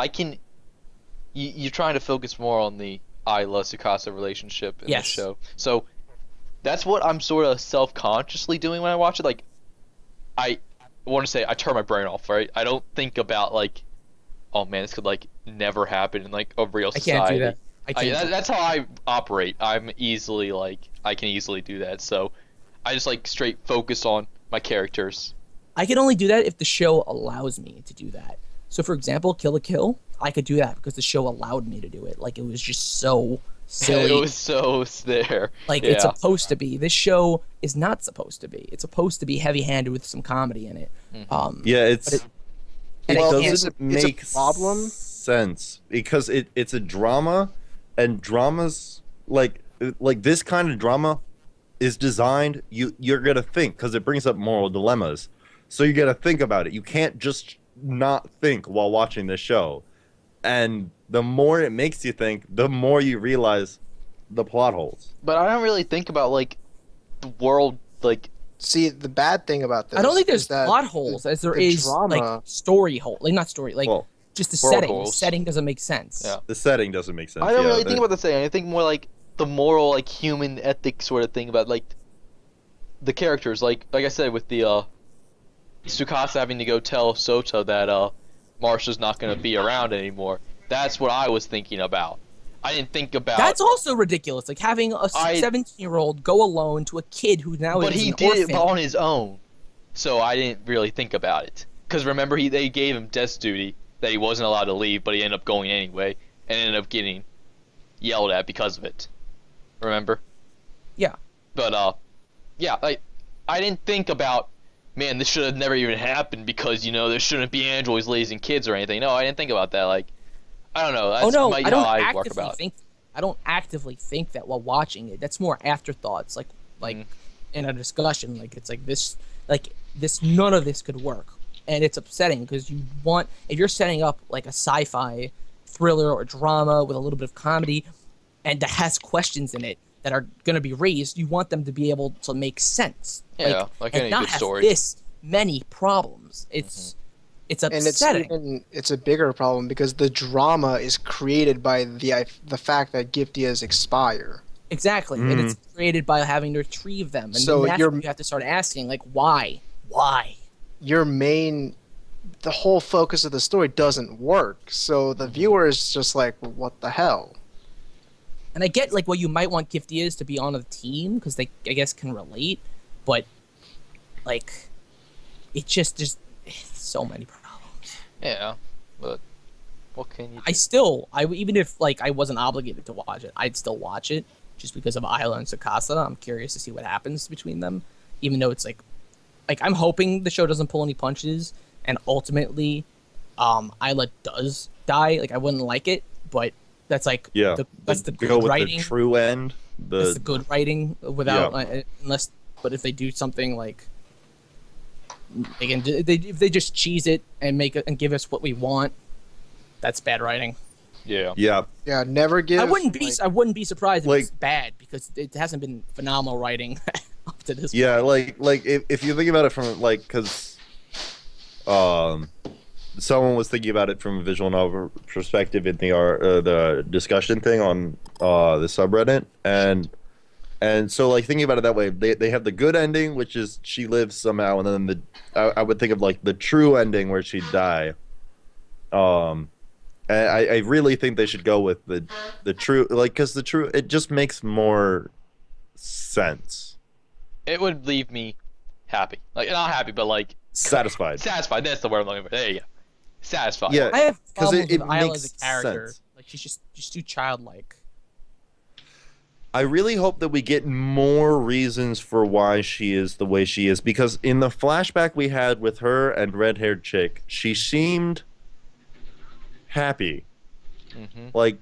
you're trying to focus more on the Isla Tsukasa relationship in Yes. the show. So that's what I'm sort of self-consciously doing when I watch it. Like, I want to say I turn my brain off, right? I don't think about like, oh man, this could like never happen in like a real I society. can't do that. I can't. That's how I operate. I'm easily like I can easily do that. So I just like straight focus on my characters. I can only do that if the show allows me to do that. So, for example, Kill la Kill, I could do that because the show allowed me to do it. Like, it was just so silly. It was so there. Like, Yeah. it's supposed to be. This show is not supposed to be. It's supposed to be heavy-handed with some comedy in it. Yeah, it's But it and I doesn't can't- it's a make problem. sense because it's a drama, and dramas like this kind of drama is designed. You're gonna think because it brings up moral dilemmas, so you gotta think about it. You can't just not think while watching this show, and the more it makes you think, the more you realize the plot holes. But I don't really think about like the world like See, the bad thing about this I don't think there's is that plot holes as there the is drama- like story hole. Like, not story. Like, Well, just the world setting. holes. The setting doesn't make sense. Yeah. the setting doesn't make sense. I don't yeah, really think about the saying. I think more like the moral, like human ethic sort of thing about like the characters. Like I said, with the Tsukasa having to go tell Sota that Marsha's not going to be around anymore. That's what I was thinking about. I didn't think about. That's also ridiculous. Like, having a 17-year-old go alone to a kid who now But is he an did orphan. it on his own, so I didn't really think about it. Because remember, they gave him desk duty that he wasn't allowed to leave, but he ended up going anyway, and ended up getting yelled at because of it. Remember? Yeah. But yeah, I didn't think about, man, this should have never even happened because there shouldn't be androids raising kids or anything. No, I didn't think about that. Like, I don't know. That's Oh no, might I don't how I work actively about it. think. I don't actively think that while watching it. That's more afterthoughts. Like in a discussion. Like, it's like this. Like, this. None of this could work, and it's upsetting because you want, if you're setting up like a sci-fi thriller or drama with a little bit of comedy, and that has questions in it that are going to be raised, you want them to be able to make sense. Yeah, like and any not good have story. this many problems. It's and upsetting. it's a bigger problem because the drama is created by the fact that gift ideas expire. Exactly, and it's created by having to retrieve them, and So then that's when you have to start asking, like, why? The whole focus of the story doesn't work, so the viewer is just like, well, what the hell? And I get like what you might want Giftias to be on the team because they, I guess, can relate, but like, it just there's so many problems. Yeah, but what can you do? Even if like I wasn't obligated to watch it, I'd still watch it just because of Isla and Tsukasa. I'm curious to see what happens between them, even though it's like I'm hoping the show doesn't pull any punches and ultimately Isla does die. Like, I wouldn't like it, but that's like that's the go good with writing. the true end. That's the good writing without unless. But if they do something like if they just cheese it and make it and give us what we want, that's bad writing. Yeah. Yeah. Yeah, never give. I wouldn't be surprised if like- it's bad because it hasn't been phenomenal writing up to this Yeah, point. like if you think about it from like, because someone was thinking about it from a visual novel perspective in the discussion thing on the subreddit, and so like thinking about it that way, they have the good ending, which is she lives somehow, and then I would think of like the true ending where she'd die. And I really think they should go with the true, like, because the true, it just makes more sense. It would leave me happy. Like, not happy, but like Satisfied. satisfied. That's the word I'm looking for. There you go. Satisfied. Yeah, I have 'cause problems it with Isla makes as a character. sense. Like, she's just too childlike. I really hope that we get more reasons for why she is the way she is, because in the flashback we had with her and red-haired chick, she seemed happy, like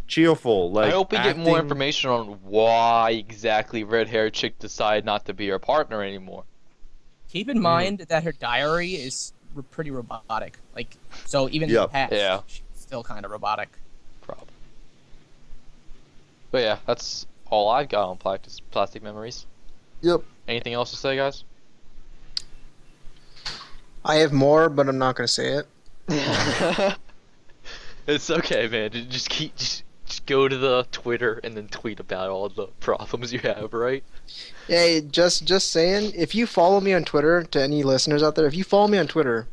cheerful. Like, I hope we get more acting- information on why exactly red-haired chick decided not to be her partner anymore. Keep in mind that her diary is pretty robotic. Like, so even in the past, Yeah. she's still kind of robotic. Problem. But yeah, that's all I've got on plastic memories. Yep. Anything else to say, guys? I have more, but I'm not going to say it. It's okay, man. Just go to the Twitter and then tweet about all the problems you have, right? Hey, just saying, if you follow me on Twitter, to any listeners out there, if you follow me on Twitter,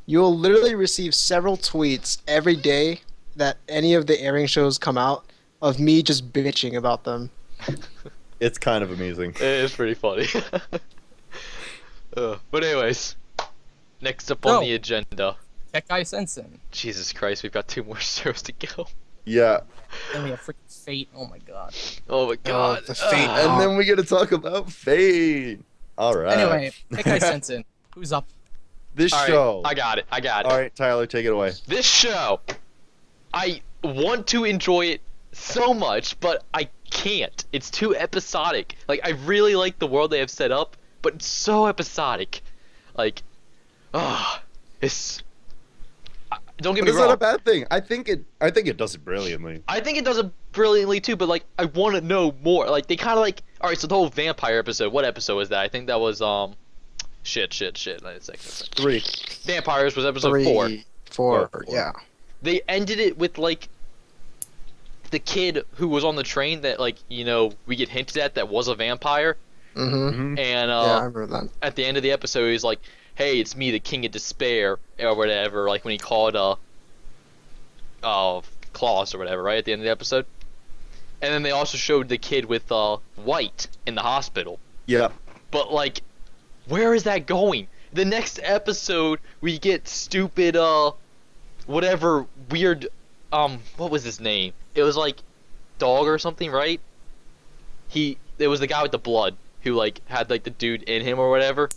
you'll literally receive several tweets every day that any of the airing shows come out of me just bitching about them. It's kind of amusing. It is pretty funny. But anyways, next up on the agenda. Kekkai Sensen. Jesus Christ, we've got 2 more shows to go. Yeah. Then we have freaking Fate. Oh my god. Oh my god. the Fate. And then we get to talk about Fate. All right. Anyway, Kekkai Sensen. Who's up? This All right, show. I got it. All right, Tyler, take it away. This show, I want to enjoy it so much, but I can't. It's too episodic. Like, I really like the world they have set up, but it's so episodic. Like, it's... Don't get But me it's wrong. not a bad thing. I think it does it brilliantly. I think it does it brilliantly too, but like I want to know more. Like they kind of like, all right, so the whole vampire episode. What episode was that? I think that was shit. Wait a second. 3. Vampires was episode 3, 4. 4, Four. yeah. They ended it with like the kid who was on the train that like we get hinted at that was a vampire, Mm-hmm. and Yeah, I remember that. at the end of the episode he's like, hey, it's me, the King of Despair, or whatever, like when he called, Claus or whatever, right, at the end of the episode? And then they also showed the kid with, White in the hospital. Yeah. But, like, where is that going? The next episode, we get stupid, whatever weird, what was his name? It was, like, Dog or something, right? It was the guy with the blood, who, like, had, like, the dude in him or whatever.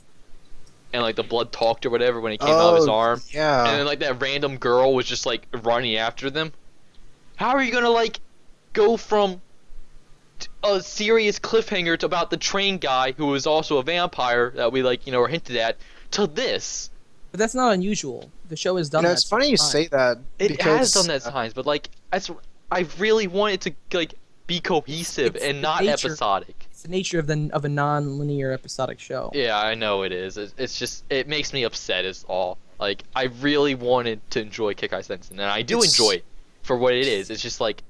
And like the blood talked or whatever when he came out of his arm. Yeah. And then like that random girl was just like running after them. How are you gonna like go from a serious cliffhanger to about the train guy who was also a vampire that we like were hinted at to this? But that's not unusual. The show has done that. It's funny you sometimes. say that. It because, has done that times, but like I really want it to like be cohesive It's and the not nature. episodic. It's the nature of a non-linear episodic show. Yeah, I know it is. It's just it makes me upset is all. Like I really wanted to enjoy Kekkai Sensen, and I do enjoy it for what it is. It's just like,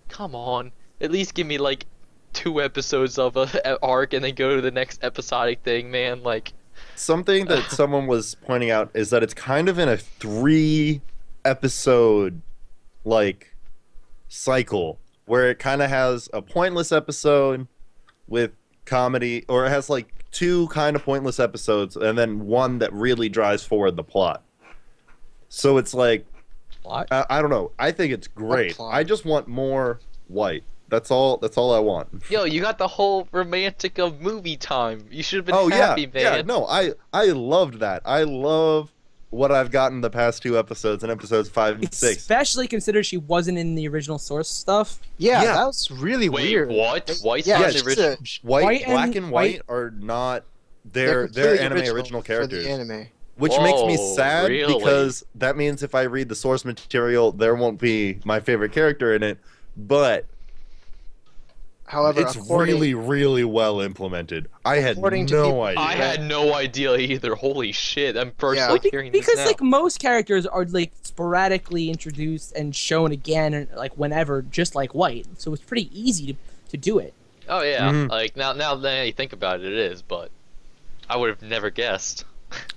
come on, at least give me like 2 episodes of a arc and then go to the next episodic thing, man. Like Something that someone was pointing out is that it's kind of in a 3 episode like cycle where it kind of has a pointless episode with comedy, or it has like 2 kind of pointless episodes and then 1 that really drives forward the plot. So it's like, What? I don't know. I think it's great. plot? I just want more White. That's all I want. yo, you got the whole romantic of movie time. You should have been Oh happy, yeah, man. yeah. No, I loved that. I love what I've gotten the past 2 episodes, and episodes 5 and 6. Especially considered she wasn't in the original source stuff. Yeah, Yeah. that was really Wait, weird. what? White's Yeah, not she's the original. White, black, and and white white are not They're their completely anime original for characters, the anime. which makes me Whoa, sad really? because that means if I read the source material, there won't be my favorite character in it. But However, it's according, really, really well implemented. I had According to no people- idea. I had no idea either. Holy shit! I'm first Yeah. like hearing Because this now. like most characters are like sporadically introduced and shown again, like whenever, just like White. So it's pretty easy to do it. Oh yeah, Mhm. like now that you think about it, it is. But I would have never guessed.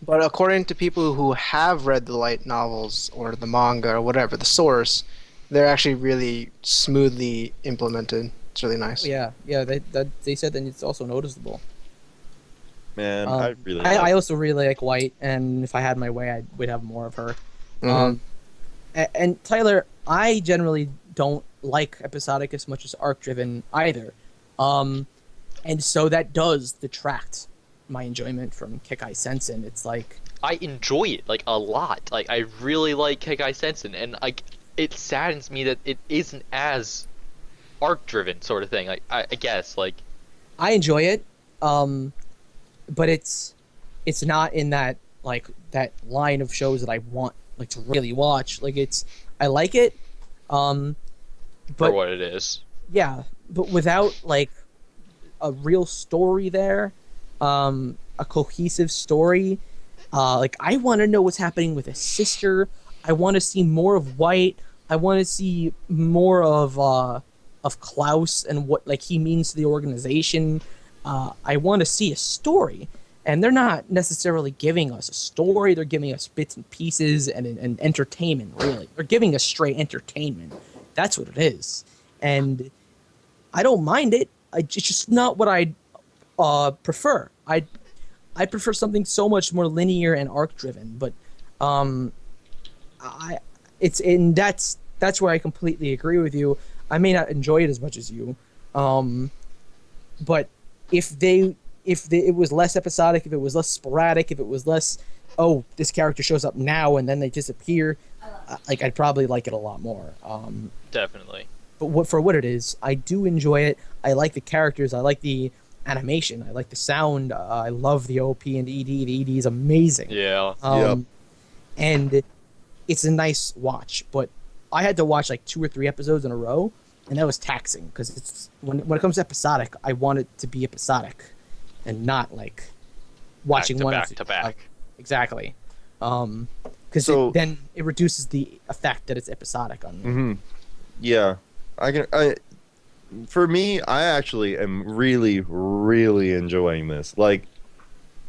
but according to people who have read the light novels or the manga or whatever, the source, they're actually really smoothly implemented. It's really nice. Yeah, they said that it's also noticeable. Man, I really. I also really like White, and if I had my way, I would have more of her. Mhm. And Tyler, I generally don't like episodic as much as arc-driven either, and so that does detract my enjoyment from Kekkai Sensen. It's like I enjoy it like a lot. Like I really like Kekkai Sensen, and like it saddens me that it isn't as arc-driven sort of thing. Like I guess like I enjoy it, but it's not in that like that line of shows that I want like to really watch. Like I like it, for but what it is. yeah, but without like a real story there, a cohesive story. Like I want to know what's happening with his sister. I want to see more of White. I want to see more of Klaus and what like he means to the organization. I want to see a story, and they're not necessarily giving us a story. They're giving us bits and pieces and entertainment. Really, they're giving us straight entertainment. That's what it is, and I don't mind it. It's just not what I prefer. I prefer something so much more linear and arc driven. But I it's and that's where I completely agree with you. I may not enjoy it as much as you, but if it was less episodic, if it was less sporadic, if it was less, oh, this character shows up now and then they disappear, like I'd probably like it a lot more. Definitely. But for what it is, I do enjoy it. I like the characters. I like the animation. I like the sound. I love the OP and the ED. The ED is amazing. Yeah. Yep. And it's a nice watch, but I had to watch like 2 or 3 episodes in a row, and that was taxing because it's when it comes to episodic, I want it to be episodic, and not like watching one back to back. Exactly, because then it reduces the effect that it's episodic on me. Mm-hmm. Yeah, for me, I actually am really, really enjoying this. Like,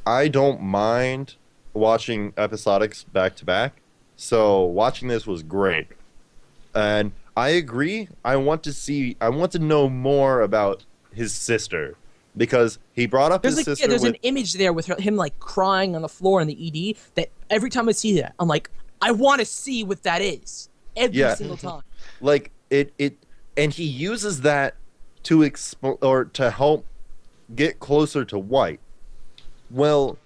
I don't mind watching episodics back to back, so watching this was great. And I agree. I want to know more about his sister because he brought up his sister. Yeah, there's an image there with him like crying on the floor in the ED. That every time I see that, I'm like, I want to see what that is every single time. Like it, and he uses that to to help get closer to White. Well,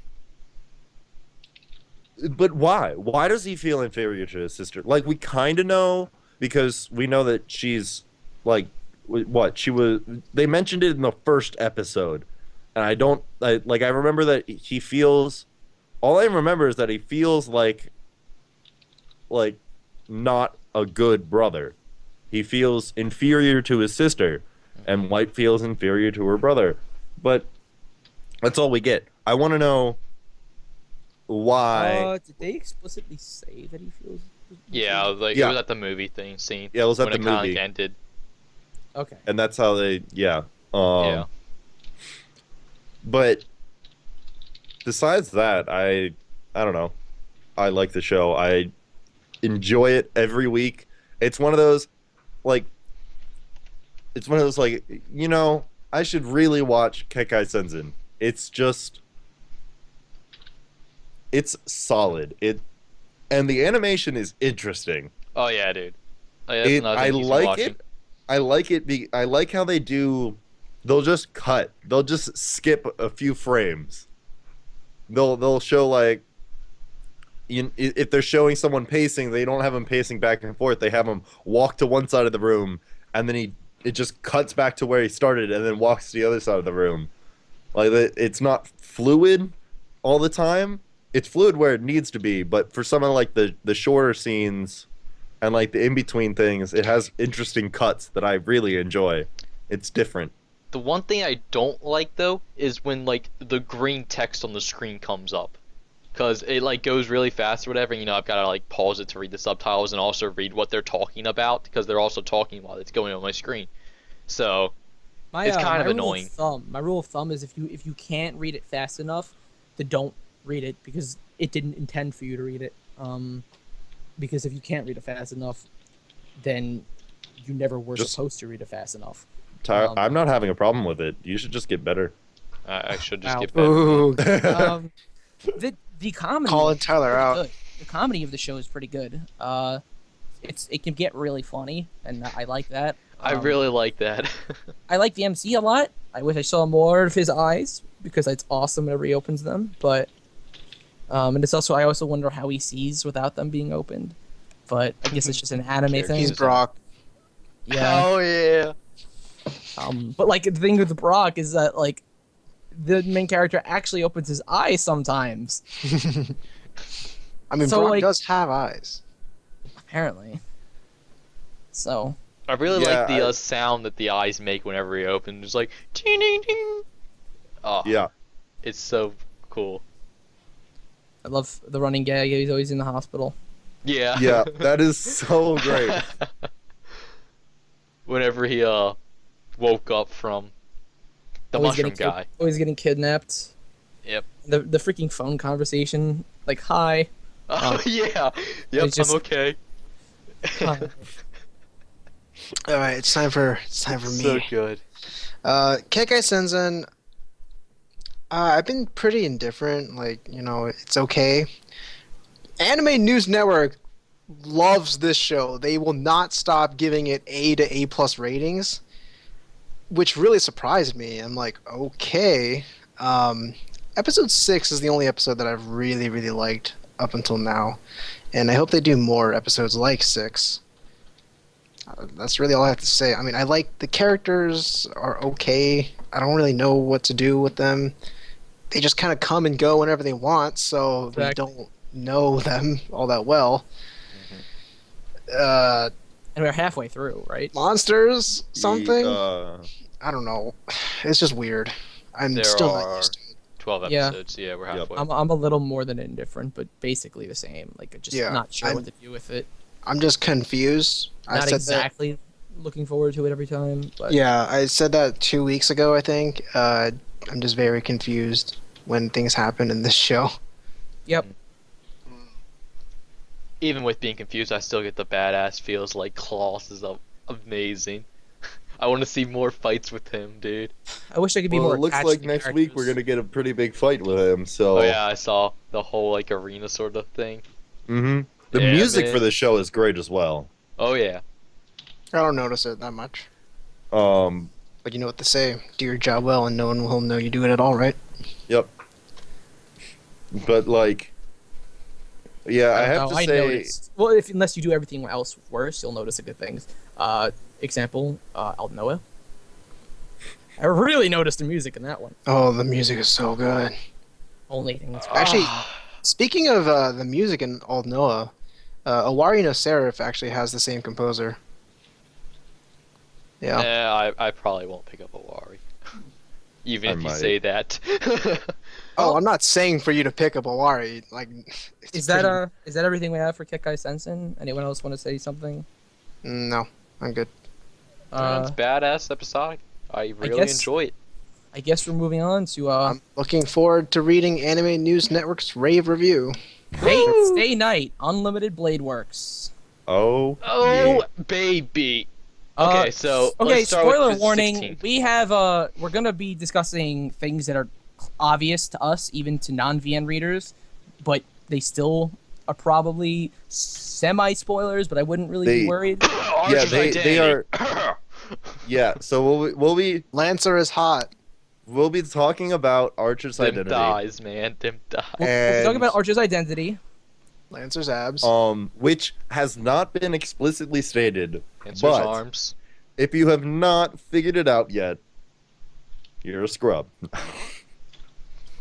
but why? Why does he feel inferior to his sister? Like, we kind of know. Because we know that she's, like, what? She was... They mentioned it in the first episode. And I remember that he feels... All I remember is that he feels like, not a good brother. He feels inferior to his sister. And White feels inferior to her brother. But that's all we get. I want to know why... Did they explicitly say that he feels... Yeah, like it was at the movie scene. Yeah, it was at when the it kinda, movie. like, ended. Okay. And that's how they, yeah. Yeah. But besides that, I don't know. I like the show. I enjoy it every week. It's one of those, like, you know, I should really watch Kekkai Sensen. It's just, it's solid. And the animation is interesting. Oh yeah, dude. Oh, yeah, that's another I thing he's been like watching. it. I like it. I like how they do. They'll just cut. They'll just skip a few frames. They'll show like, if they're showing someone pacing, they don't have them pacing back and forth. They have them walk to one side of the room, and then it just cuts back to where he started, and then walks to the other side of the room. Like, it's not fluid all the time. It's fluid where it needs to be, but for some of like the shorter scenes and like the in-between things, it has interesting cuts that I really enjoy. It's different. The one thing I don't like though is when like the green text on the screen comes up, because it like goes really fast or whatever. And, I've got to like pause it to read the subtitles and also read what they're talking about because they're also talking while it's going on my screen. So it's kind of annoying. My rule of thumb is if you can't read it fast enough, then don't read it because it didn't intend for you to read it. Because if you can't read it fast enough, then you never were supposed to read it fast enough. Tyler, I'm not having a problem with it. You should just get better. I should just Wow. get better. Ooh, The comedy. calling is Tyler pretty out. good. The comedy of the show is pretty good. It can get really funny, and I like that. I really like that. I like the MC a lot. I wish I saw more of his eyes because it's awesome whenever he opens them. But and it's also I also wonder how he sees without them being opened. But I guess it's just an anime thing. He's Brock. Yeah. Oh yeah. But like the thing with Brock is that like the main character actually opens his eyes sometimes. I mean, So, Brock like- does have eyes. Apparently. So I really Yeah, like the sound that the eyes make whenever he opens. It's like ding ding ding. Oh, Yeah. it's so cool. I love the running gag. He's always in the hospital. Yeah. Yeah, that is so great. Whenever he woke up from the mushroom guy. Always getting kidnapped. Yep. The freaking phone conversation, like hi. Oh yeah. Yep. it's just- I'm okay. Hi. All right, it's time for me. So good. Kekkai Sensen. I've been pretty indifferent. Like, it's okay. Anime News Network loves this show. They will not stop giving it A to A plus ratings, which really surprised me. I'm like, okay. Episode 6 is the only episode that I've really, really liked up until now, and I hope they do more episodes like 6. That's really all I have to say. I mean, I like the characters are okay. I don't really know what to do with them. They just kind of come and go whenever they want, so Exactly. we don't know them all that well. And we're halfway through, right? Monsters, something? Uh, I don't know. It's just weird. I'm There still not are used to it. 12 Yeah. episodes. Yeah, we're halfway. I'm a little more than indifferent, but basically the same. Like, I'm just Yeah, not sure I'm- what to do with it. I'm just confused. I Not said exactly looking forward to it every time, that. but Yeah, I said that 2 weeks ago, I think. I'm just very confused when things happen in this show. yep. Even with being confused, I still get the badass feels. Like Klaus is amazing. I want to see more fights with him, dude. I wish I could be well, more. it looks attached like to next characters. week we're gonna get a pretty big fight with him. So. Oh yeah, I saw the whole like arena sort of thing. Mm-hmm. The Yeah, music man. for the show is great as well. Oh yeah. I don't notice it that much. Um. But you know what they say. Do your job well and no one will know you do it at all, right? Yep. But like. Yeah, I have to say. noticed. Well, unless you do everything else worse, you'll notice the good things. Example, Noah. I really noticed the music in that one. Oh, the music is so good. Only thing that's Actually, speaking of the music in Old Noah, Awari no Seraph actually has the same composer. Yeah. I probably won't pick up Awari. Even I if you might. say that. Oh, I'm not saying for you to pick up Awari. Like, it's is that pretty- is that everything we have for Kekkai Sensen? Anyone else want to say something? No, I'm good. It's badass episodic. I really guess- enjoy it. I guess we're moving on to I'm looking forward to reading Anime News Network's rave review. Stay Night Unlimited Blade Works. Oh. Oh baby. Okay, so okay. let's start with Spoiler the warning: 16. we have we're gonna be discussing things that are obvious to us, even to non-VN readers, but they still are probably semi-spoilers. But I wouldn't really be They- worried. Yeah, Archer's they are. identity. Yeah. So Lancer is hot. we'll be talking about Archer's Them identity. dies, man. Them dies. We'll be And- talking about Archer's identity. Lancer's abs. Which has not been explicitly stated. Answer's but arms. if you have not figured it out yet, you're a scrub.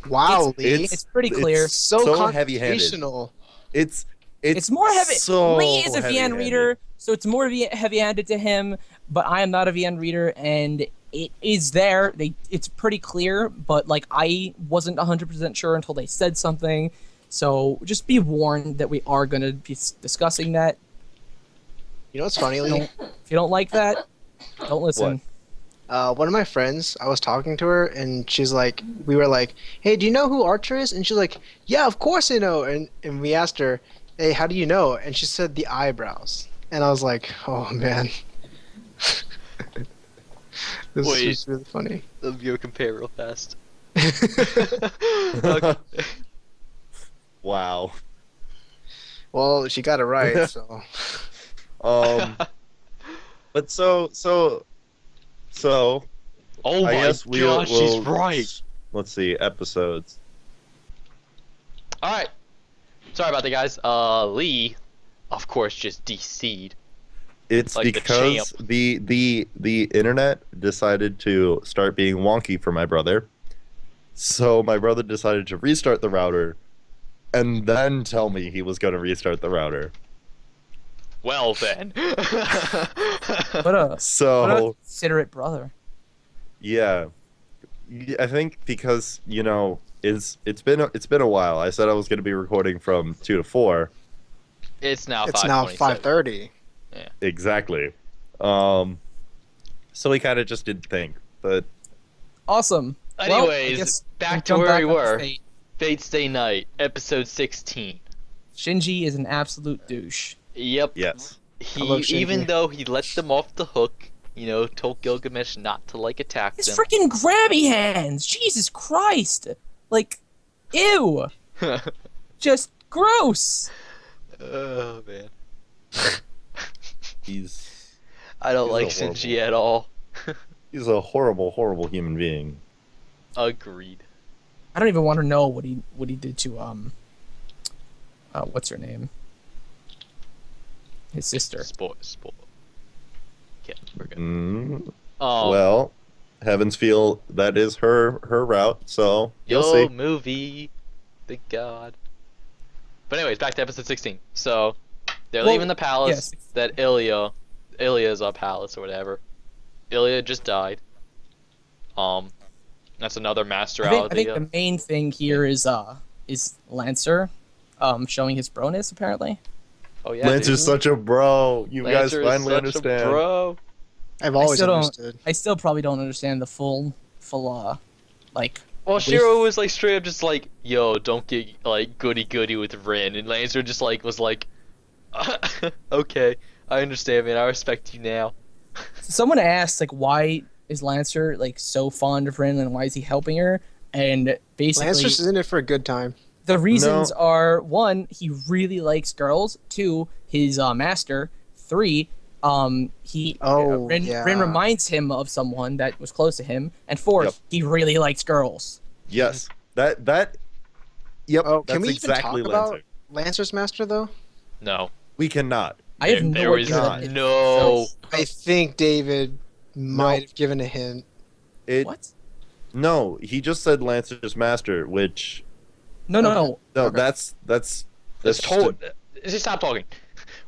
Wow, Lee. It's pretty clear. so heavy-handed. confrontational. It's more heavy. So Lee is a VN heavy-handed. reader, so it's more heavy-handed to him. But I am not a VN reader, and it is there. It's pretty clear, but like I wasn't 100% sure until they said something. So just be warned that we are going to be discussing that. You know what's funny, Lee? If you don't like that, don't listen. One of my friends, I was talking to her, and she's like, we were like, hey, do you know who Archer is? And she's like, yeah, of course I know. And we asked her, hey, how do you know? And she said the eyebrows. And I was like, oh, man. This Wait. is really funny. Let me go compare real fast. Okay. Wow. Well, she got it right, so. But so Oh I my guess gosh, she's right. Let's see episodes. All right. Sorry about that, guys. Lee, of course, just DC'd. It's Like the because the internet decided to start being wonky for my brother. So my brother decided to restart the router and then tell me he was going to restart the router. Well then. What a So considerate brother. yeah. I think because, it's been a while. I said I was going to be recording from 2 to 4 It's now It's now 5:30. Exactly. So he kind of just didn't think, but Awesome. Well, I Anyways, guess back we'll to jump where we back up to were. Fate. Fate Stay Night, episode 16. Shinji is an absolute douche. Yep. yes. He, Hello, Shinji. even though he let them off the hook, told Gilgamesh not to attack His them. freaking grabby hands! Jesus Christ! Like, ew! Just gross! Oh man, I don't He's like a horrible- Shinji at all. he's a horrible, horrible human being. Agreed. I don't even want to know what he did to what's her name? His sister. Spoil. Yeah, we're good. Well, Heavens Feel, that is her route, so you'll Yo, see. movie, the god. But anyways, back to episode 16. So they're Well, leaving the palace. yes. That Ilya's palace or whatever. Ilya just died. That's another master I out think of the main thing here is Lancer, showing his broness apparently. Oh yeah, Lancer's dude. such a bro. You Lancer guys is finally such understand. A bro. I've always still don't- understood. I still probably don't understand the full like. Well, With- Shiro was like straight up just like, "Yo, don't get like goody with Rin," and Lancer just like was like, "Okay, I understand, man. I respect you now." Someone asked like why is Lancer like so fond of Rin and why is he helping her? And basically Lancer's just in it for a good time. the reasons No. are: one, he really likes girls; two, his master; three, Rin Yeah. Rin reminds him of someone that was close to him; and fourth, Yep. he really likes girls. Yes. That Yep, Oh, that's can we exactly even talk Lancer. about Lancer's master though? No, We cannot. I have there no is idea. no. I think David might have given a hint. What? No, he just said Lancer's master, which No. no, Okay. that's It's just told. Just stop talking.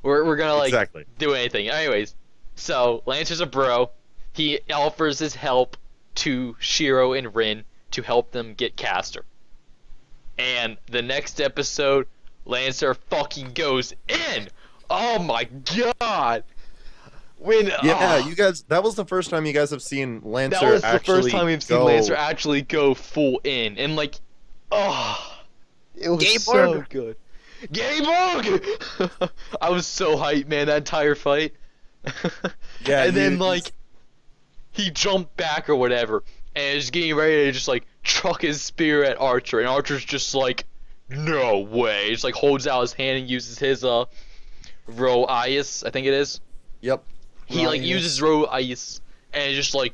We're gonna like exactly. do anything. Anyways, so Lancer's a bro. He offers his help to Shiro and Rin to help them get Caster. And the next episode, Lancer fucking goes in. Oh my god! When Yeah, you guys. That was the first time you guys have seen Lancer. that was the actually first time we've seen go- Lancer actually go full in, and like, it was so Gaborg! good. Gaborg! I was so hyped, man, that entire fight. Yeah, and then you- like, he jumped back or whatever, and is getting ready to just like truck his spear at Archer, and Archer's just like, no way. He just like holds out his hand and uses his Ro Ice, I think it is. Yep. He like Right, uses Ro Ice and just like,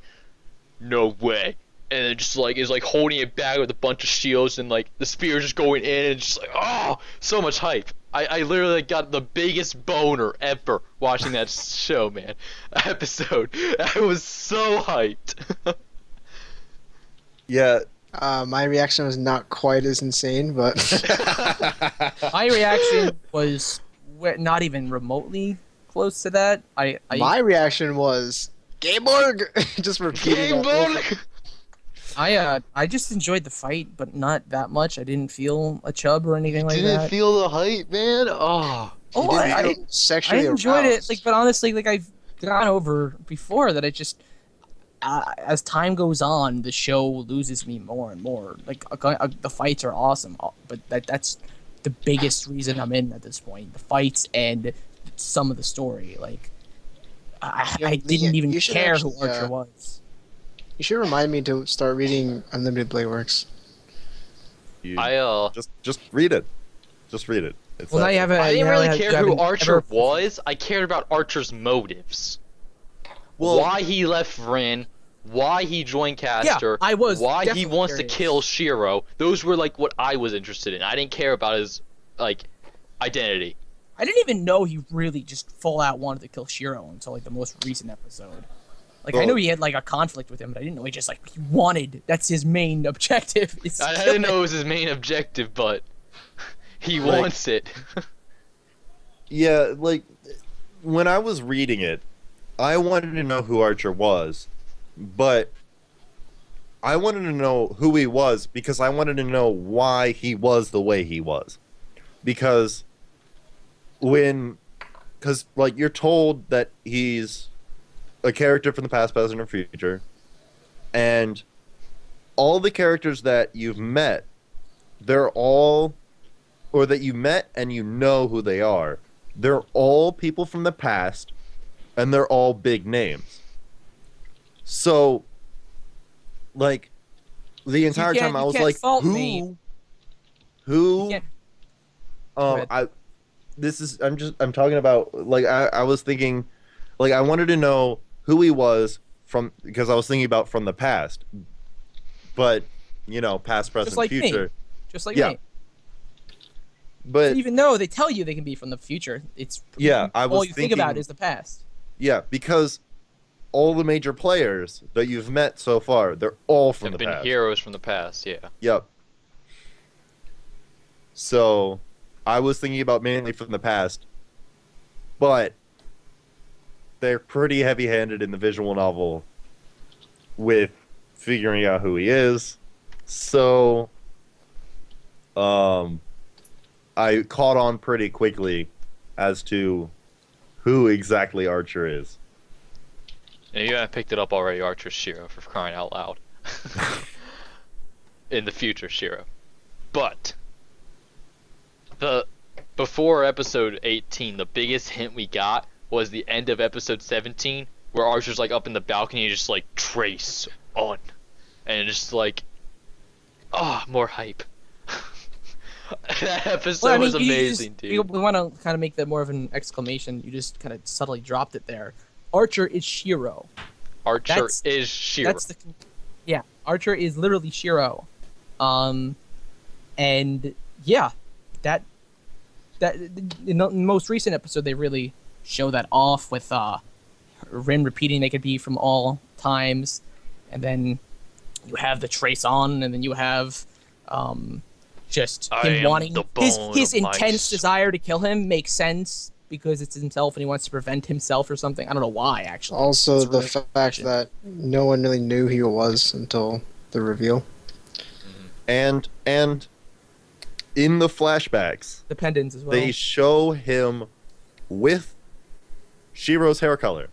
no way. And then just like is like holding it back with a bunch of shields and like the spear just going in and just like, oh, so much hype. I literally got the biggest boner ever watching that show, man. Episode. I was so hyped. Yeah. My reaction was not quite as insane, but My reaction was not even remotely close to that. my reaction was Gaborg! Just repeating that over. Gaborg! I just enjoyed the fight, but not that much. I didn't feel a chub or anything like Didn't that. feel the hype, man. Oh. Oh, He didn't I feel I sexually enjoyed aroused. it. Like, but honestly, like I've gone over before that. I just as time goes on, the show loses me more and more. Like the fights are awesome, but that's the biggest reason I'm in at this point. The fights and some of the story. Like Yeah, I didn't even you should care actually, who Archer was. You should remind me to start reading Unlimited Blade Works. You I just read it. Just read it. It's Well, now that you have a. I you didn't know, really you care who haven't Archer ever- was. I cared about Archer's motives. Well, Why he left Rin, why he joined Caster, I was why he definitely wants curious. to kill Shiro. Those were like what I was interested in. I didn't care about his like identity. I didn't even know he really just full out wanted to kill Shiro until like the most recent episode. Like I Well- knew he had like a conflict with him, but I didn't know he just like he wanted. That's his main objective. Is to I kill didn't him. know it was his main objective, but he Like- wants it. yeah, like when I was reading it, I wanted to know who Archer was, but I wanted to know who he was because I wanted to know why he was the way he was. Because because like you're told that he's a character from the past, present, or future, and all the characters that you've met, they're all, or that you met and you know who they are. They're all people from the past, and they're all big names. So, like, the entire time I was like, who? You can't- I'm talking about, like, I was thinking, like, I wanted to know who he was from, because I was thinking about from the past. But, past, present, Just like future. me. Just like Yeah. me. But Even though they tell you they can be from the future, it's all you think about is the past. Yeah, because all the major players that you've met so far, they're all from Have the been past. heroes from the past, yeah. Yep. So, I was thinking about mainly from the past, but they're pretty heavy-handed in the visual novel with figuring out who he is. So, I caught on pretty quickly as to who exactly Archer is. And you haven't picked it up already, Archer's Shiro, for crying out loud. In the future, Shiro. But before episode 18, the biggest hint we got was the end of episode 17, where Archer's like up in the balcony, just like trace on, and just like, more hype. That episode was amazing, dude. We want to kind of make that more of an exclamation. You just kind of subtly dropped it there. Archer is Shiro. Archer is Shiro. Yeah, Archer is literally Shiro. And yeah, that in the most recent episode they really show that off with Rin repeating they could be from all times, and then you have the trace on, and then you have just him wanting his intense desire to kill him makes sense because it's himself and he wants to prevent himself or something. I don't know why, actually. Also, the fact that no one really knew who he was until the reveal. And in the flashbacks, The pendants as well. they show him with Shiro's hair color.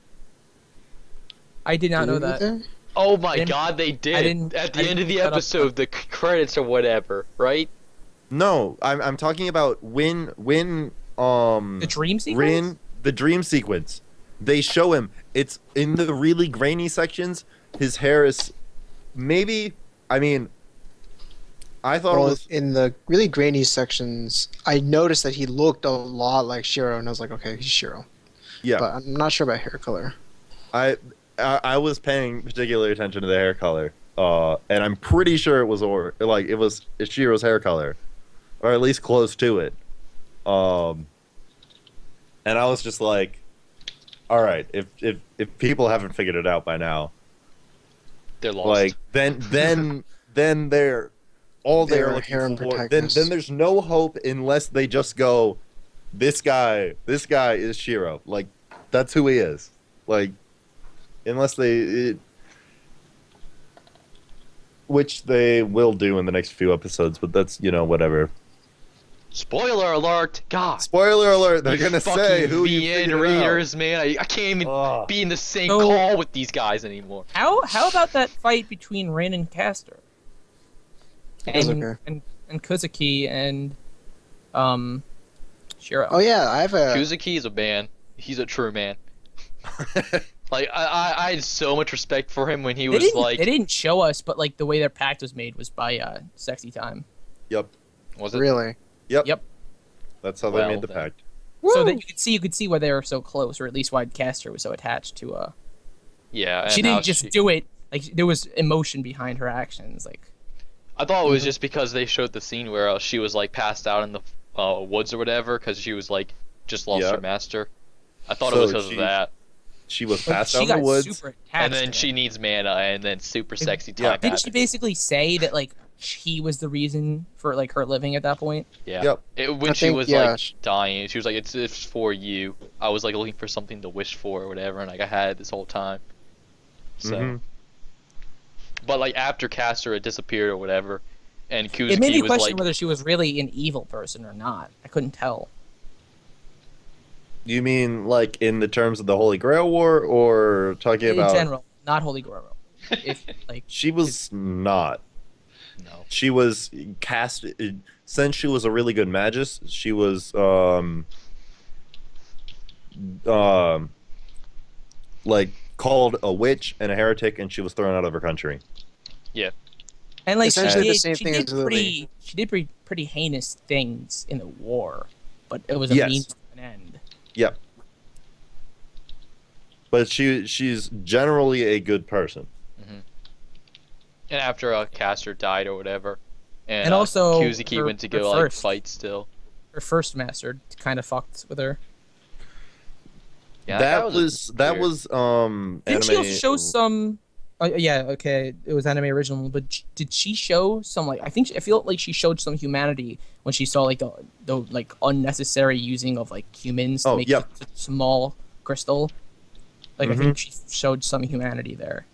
I did not know that. Oh my god, they I did! At the end of the episode, the credits or whatever, right? No, I'm talking about when The dream sequence? the dream sequence. They show him. It's in the really grainy sections. His hair is maybe. I mean, I thought it was in the really grainy sections. I noticed that he looked a lot like Shiro, and I was like, okay, he's Shiro. yeah. But I'm not sure about hair color. I was paying particular attention to the hair color, and I'm pretty sure it was Shiro's hair color, or at least close to it. And I was just like, all right, if people haven't figured it out by now, They're lost. like then they're all they're Their looking harem for. Then protagonist. there's no hope unless they just go, this guy is Shiro. Like that's who he is. Like unless which they will do in the next few episodes, but that's whatever. Spoiler alert! God. Spoiler alert! They're You gonna fucking say who you VN figured readers, man. I can't even Ugh. be in the same So- call with these guys anymore. How about that fight between Rin and Castor? was okay. And Kuzuki and Shiro. Oh yeah, I have a. Kuzuki is a man. He's a true man. Like I had so much respect for him when he was like. They didn't show us, but like the way their pact was made was by Sexy Time. Yep. Was it? Really? Yep. That's how they Well, made the then. pact. So that you could see why they were so close, or at least why Castor was so attached to. Yeah. And She how didn't just do it. Like there was emotion behind her actions. Like I thought it was just because they showed the scene where she was like passed out in the woods or whatever because she was like just lost Yeah. her master. I thought So it was because she- of that. She was but passed she out in the got woods. super attached. And then to she him. needs mana, and then super sexy Yeah. time Didn't she happens. basically say that like he was the reason for like her living at that point? Yeah. Yep. When I she think, was yeah, like dying, she was like, "It's for you." I was like looking for something to wish for or whatever, and like I had it this whole time. So, Mhm. but like after Castor had disappeared or whatever, and Kuzuki It made me was question like, whether she was really an evil person or not. I couldn't tell. You mean like in the terms of the Holy Grail War, or talking In about? general, not Holy Grail. If like She was not. No. She was cast since she was a really good magus. She was um like called a witch and a heretic, and she was thrown out of her country. and like Essentially the she same did, thing she as did Lily. pretty heinous things in the war, but it was a Yes. means to an end. Yep. But she's generally a good person. And after Caster died or whatever, and, And also, Kuzuki her- went to her go like first- fight still. Her first master kind of fucked with her. Yeah, that guy was Didn't she anime. also show some? Yeah, okay, it was anime original, but did she show some like? I feel like she showed some humanity when she saw like the like unnecessary using of like humans to Oh, make yep. such a small crystal. Like I Mhm. think she showed some humanity there.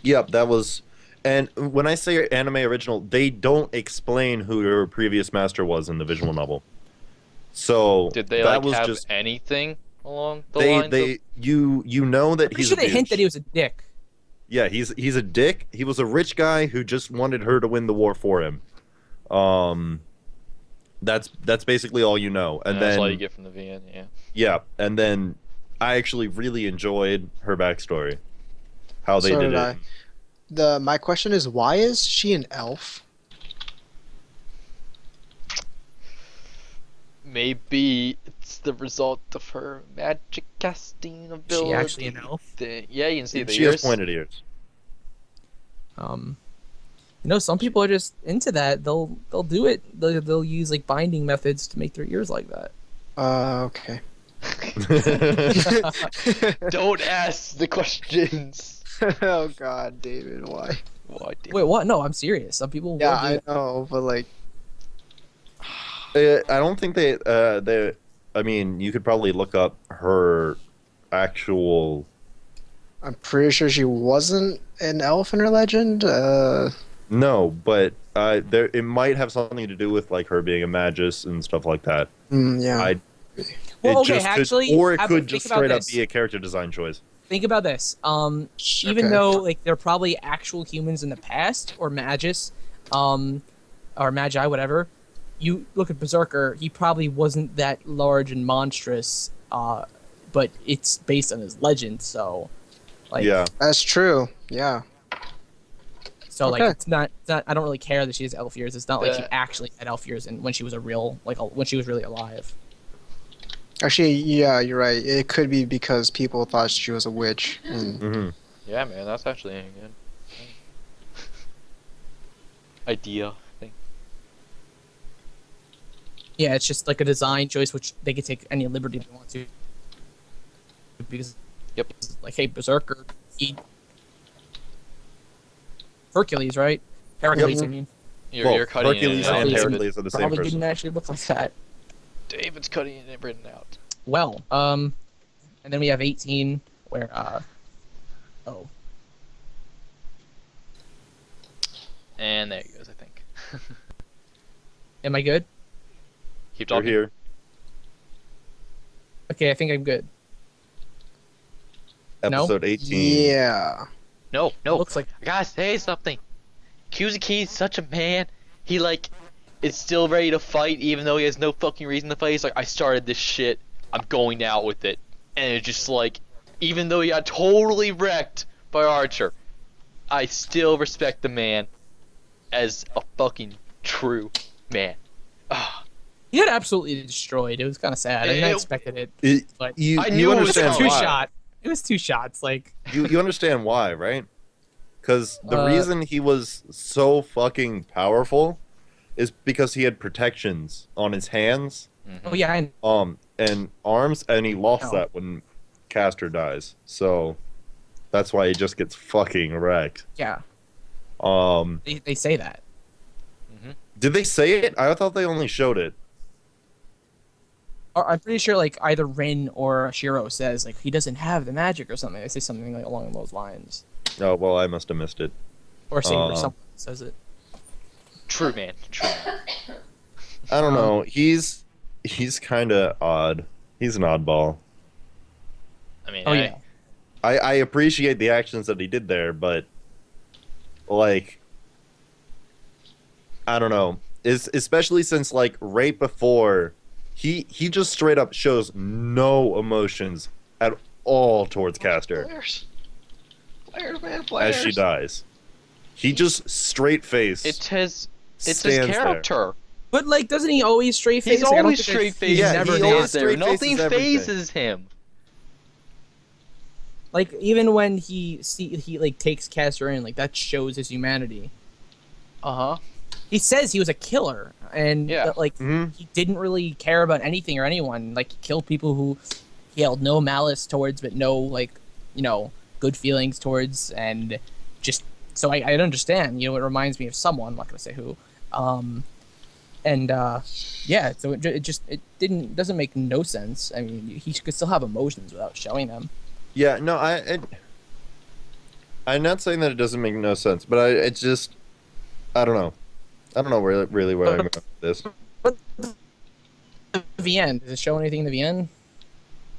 Yep, that was. And when I say anime original, they don't explain who her previous master was in the visual novel. So Did they that like was have just anything along the they lines they of? you know that Pretty he's sure a they hint douche. that he was a dick. Yeah, he's a dick. He was a rich guy who just wanted her to win the war for him. That's basically all you know. And That's then all you get from the VN, yeah. yeah, and then I actually really enjoyed her backstory. How they So did did it. I. My question is, why is she an elf? Maybe it's the result of her magic casting ability. She actually an elf. Yeah, you can see the She ears. has pointed ears. Some people are just into that. They'll do it. They'll use like binding methods to make their ears like that. Okay. Don't ask the questions. Oh God, David, why? Why did Wait, what? No, I'm serious. Some people. Yeah, will do I that. know, but like, I don't think they. I mean, you could probably look up her actual. I'm pretty sure she wasn't an elf in her legend. No, but there it might have something to do with like her being a magus and stuff like that. Yeah. I. Well, it okay, just actually, could, or it have- could think just about straight up this. be a character design choice. Think about this. Even Okay. though like they're probably actual humans in the past or magus, or magi, whatever. You look at Berserker. He probably wasn't that large and monstrous. But it's based on his legend, so. Like, Yeah. That's true. Yeah. So like Okay. it's not I don't really care that she has elf ears. It's not like she Yeah. actually had elf ears and when she was when she was really alive. Actually, yeah, you're right. It could be because people thought she was a witch. Hmm. Yeah, man, that's actually a good idea. I think. Yeah, it's just like a design choice which they could take any liberty they want to. Because Yep. like hey Berserker, Hercules, right? Hercules, I mean. You're cutting Hercules it and out. Hercules Hercules are the same Probably person. didn't actually look like that. David's cutting it written out. Well, and then we have 18 where And there he goes, I think. am I good? Keep You're talking. here. Okay, I think I'm good. No? Episode 18. Yeah. No, no. Looks like I gotta say something. Kuzuki is such a man. He like is still ready to fight even though he has no fucking reason to fight. He's like, I started this shit. I'm going out with it. And it's just like, even though he got totally wrecked by Archer, I still respect the man as a fucking true man. Ah, he got absolutely destroyed. It was kind of sad. I mean, I It- expected it. It- But you, I you knew it was understand coming. why. shot. It was two shots. Like You understand why, right? Because the Uh, reason he was so fucking powerful is because he had protections on his hands, oh yeah, and arms, and he lost No. that when Castor dies. So that's why he just gets fucking wrecked. yeah. Um, They say that. did they say it? I thought they only showed it. Or I'm pretty sure like either Rin or Shiro says like he doesn't have the magic or something. They say something like along those lines. Oh well, I must have missed it. Or Saber, Uh, someone says it. true man. True man. I don't know. He's kind of odd. He's an oddball. I mean, Oh yeah. I appreciate the actions that he did there, but like I don't know. Especially since like right before he just straight up shows no emotions at all towards Castor Players, man, players. as she dies. He just straight face. it's his stands character. But like, doesn't he always straight face? He's Like, I don't always think there's- straight faced. Yeah, never he there. always there. straight Nothing faces everything. phases him. Like even when he like takes Castor in, like that shows his humanity. Uh-huh. He says he was a killer, and Yeah. like Mhm. he didn't really care about anything or anyone. Like he killed people who he held no malice towards, but no like good feelings towards, and just so I understand. It reminds me of someone. I'm not gonna say who. Yeah. So it doesn't make no sense. I mean, he could still have emotions without showing them. Yeah, no, I'm not saying that it doesn't make no sense, but I don't know. I don't know really where I'm going with this. The end. Does it show anything in the end?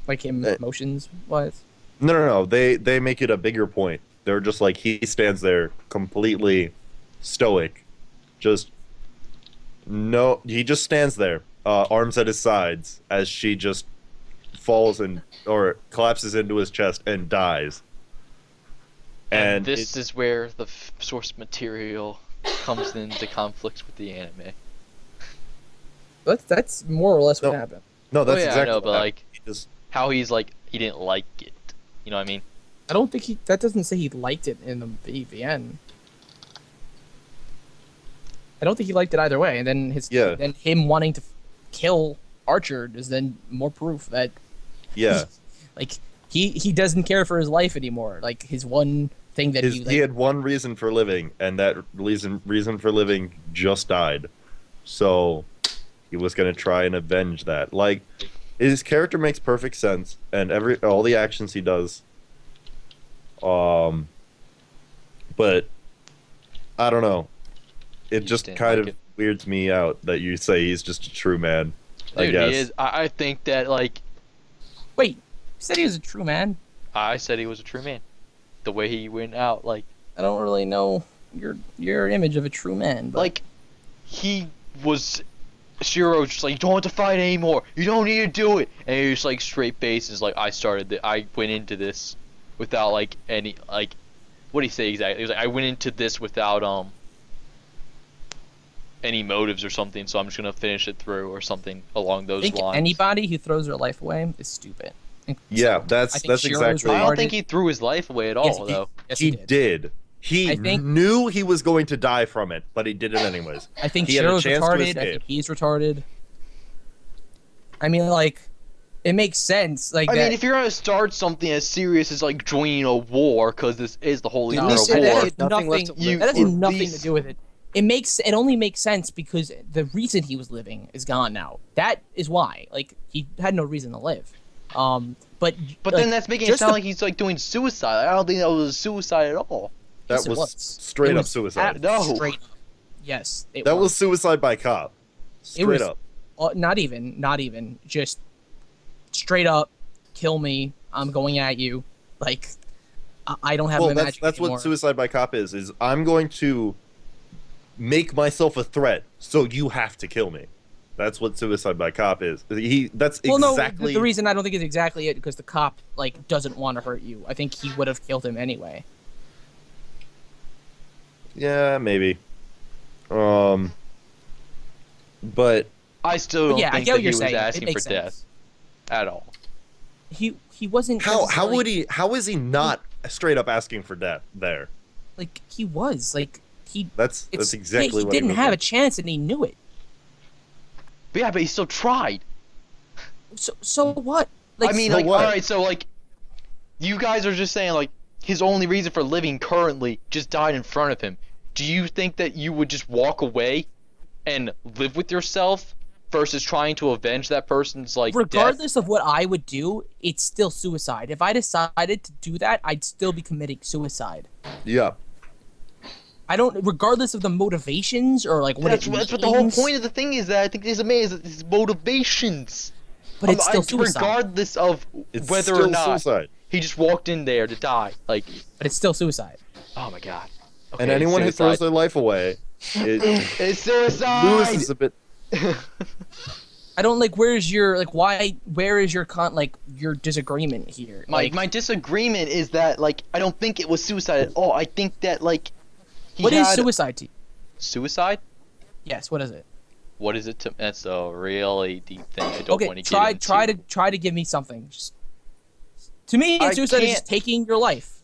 Like him emotions wise? No. They make it a bigger point. They're just like he stands there completely stoic, just no. He just stands there, arms at his sides, as she just falls or collapses into his chest and dies. And this is where the source material comes into conflict with the anime. That's more or less what No. happened. No, that's Oh, yeah, I exactly know, what but, happened. like, He just, How he's like, he didn't like it. You know what I mean? I don't think that doesn't say he liked it in the end. I don't think he liked it either way. And then then him wanting to kill Archer is then more proof that yeah. like he doesn't care for his life anymore. Like his one thing that He had one reason for living, and that reason for living just died. So he was gonna try and avenge that. Like his character makes perfect sense, and all the actions he does. But I don't know. It You just didn't kind like of it. weirds me out that you say he's just a true man. I Dude, guess. he is. I think that, like, Wait, you said he was a true man? I said he was a true man. The way he went out, like, I don't really know your image of a true man, but like, he was. Shiro just like, you don't have to fight anymore. You don't need to do it. And he was like straight faces, like, I went into this without like any like, what did he say exactly? He was like, I went into this without any motives or something, so I'm just gonna finish it through or something along I those think lines. anybody who throws their life away is stupid. Yeah, So, that's I think Shiro's exactly. I retarded. don't think he threw his life away at all, Yes, though. Yes, he he did. did. He I think- knew he was going to die from it, but he did it anyways. I think He had a Shiro's chance to retarded. I escape. think he's retarded. I mean, like, it makes sense. Like I that. mean, if you're gonna start something as serious as like joining a war, because this is the Holy Didn't War he of say that War. he had nothing left to You- live that has for? nothing least- to do with it. It only makes sense because the reason he was living is gone now. That is why. Like, he had no reason to live. But But like, then that's making it just sound the- like he's like doing suicide. I don't think that was suicide at all. That Yes, it was straight It up was suicide. No. Straight up. Yes, it That was suicide by cop. Straight was- up. not even just straight up kill me. I'm going at you. Like I don't have Well, my that's magic that's anymore. what suicide by cop is I'm going to make myself a threat, so you have to kill me. That's what suicide by cop is. That's Well, no, exactly the reason I don't think it's exactly it because the cop like doesn't want to hurt you. I think he would have killed him anyway. Yeah, maybe. But I still don't Yeah, I think get that what he you're was saying. It asking for makes death sense. at all. He wasn't. how necessarily- would he? How is he not straight up asking for death there? Like he was like he. That's exactly he what didn't was have a doing. chance and he knew it. But yeah, but he still tried. So what? Like I mean, so like, what? alright, so like, you guys are just saying like his only reason for living currently just died in front of him. Do you think that you would just walk away and live with yourself versus trying to avenge that person's like death? regardless of what I would do, it's still suicide. If I decided to do that, I'd still be committing suicide. Yeah. I don't, regardless of the motivations or like what That's it what the whole means. point of the thing is that I think this man is his motivations. But it's still suicide. Regardless of It's whether still or not suicide. he just walked in there to die. Like, But it's still suicide. oh my god. And Okay, anyone who throws suicide. their life away, it It's suicide. loses a bit. I don't like. Where is your your disagreement here? My disagreement is that like I don't think it was suicide at all. I think that like What is suicide to you? Suicide? Yes. What is it? What is it to? That's a really deep thing. I don't want to try get into. try to give me something. Just, to me, I suicide is can't- just taking your life.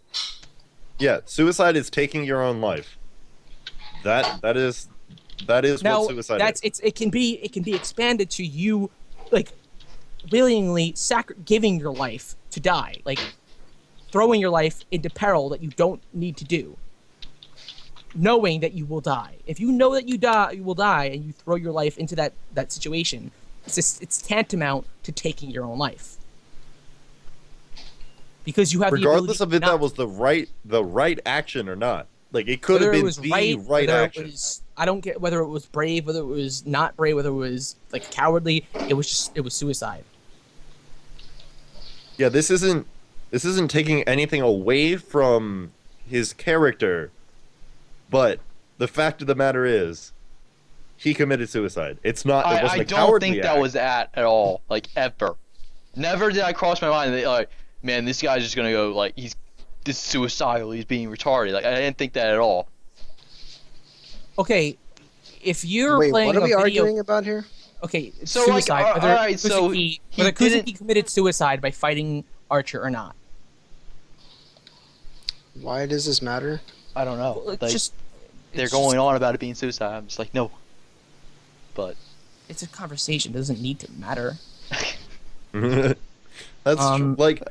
Yeah, suicide is taking your own life. That is Now what suicide is. it can be expanded to you, like willingly giving your life to die, like throwing your life into peril that you don't need to do, knowing that you will die. If you know that you will die, and you throw your life into that situation, it's tantamount to taking your own life. Because you have Regardless the of if ability that was the right action or not. Like it could whether have been it was the right whether action. it was, I don't get whether it was brave, whether it was not brave, whether it was like cowardly. It was suicide. Yeah, this isn't taking anything away from his character, but the fact of the matter is, he committed suicide. It's not. It wasn't I a don't cowardly think that act. was at all. Like ever. Never did I cross my mind that like, man, this guy's just gonna go like this is suicidal. He's being retarded. Like I didn't think that at all. Okay, if you're Wait, playing what are we a video, arguing about here? okay, it's So, like, suicide. Whether alright, so Kuzuki, he whether didn't- Kuzuki committed suicide by fighting Archer or not. Why does this matter? I don't know. Well, it's Like just they're it's going on about it being suicide. I'm just like no. But It's a conversation. It doesn't need to matter. That's like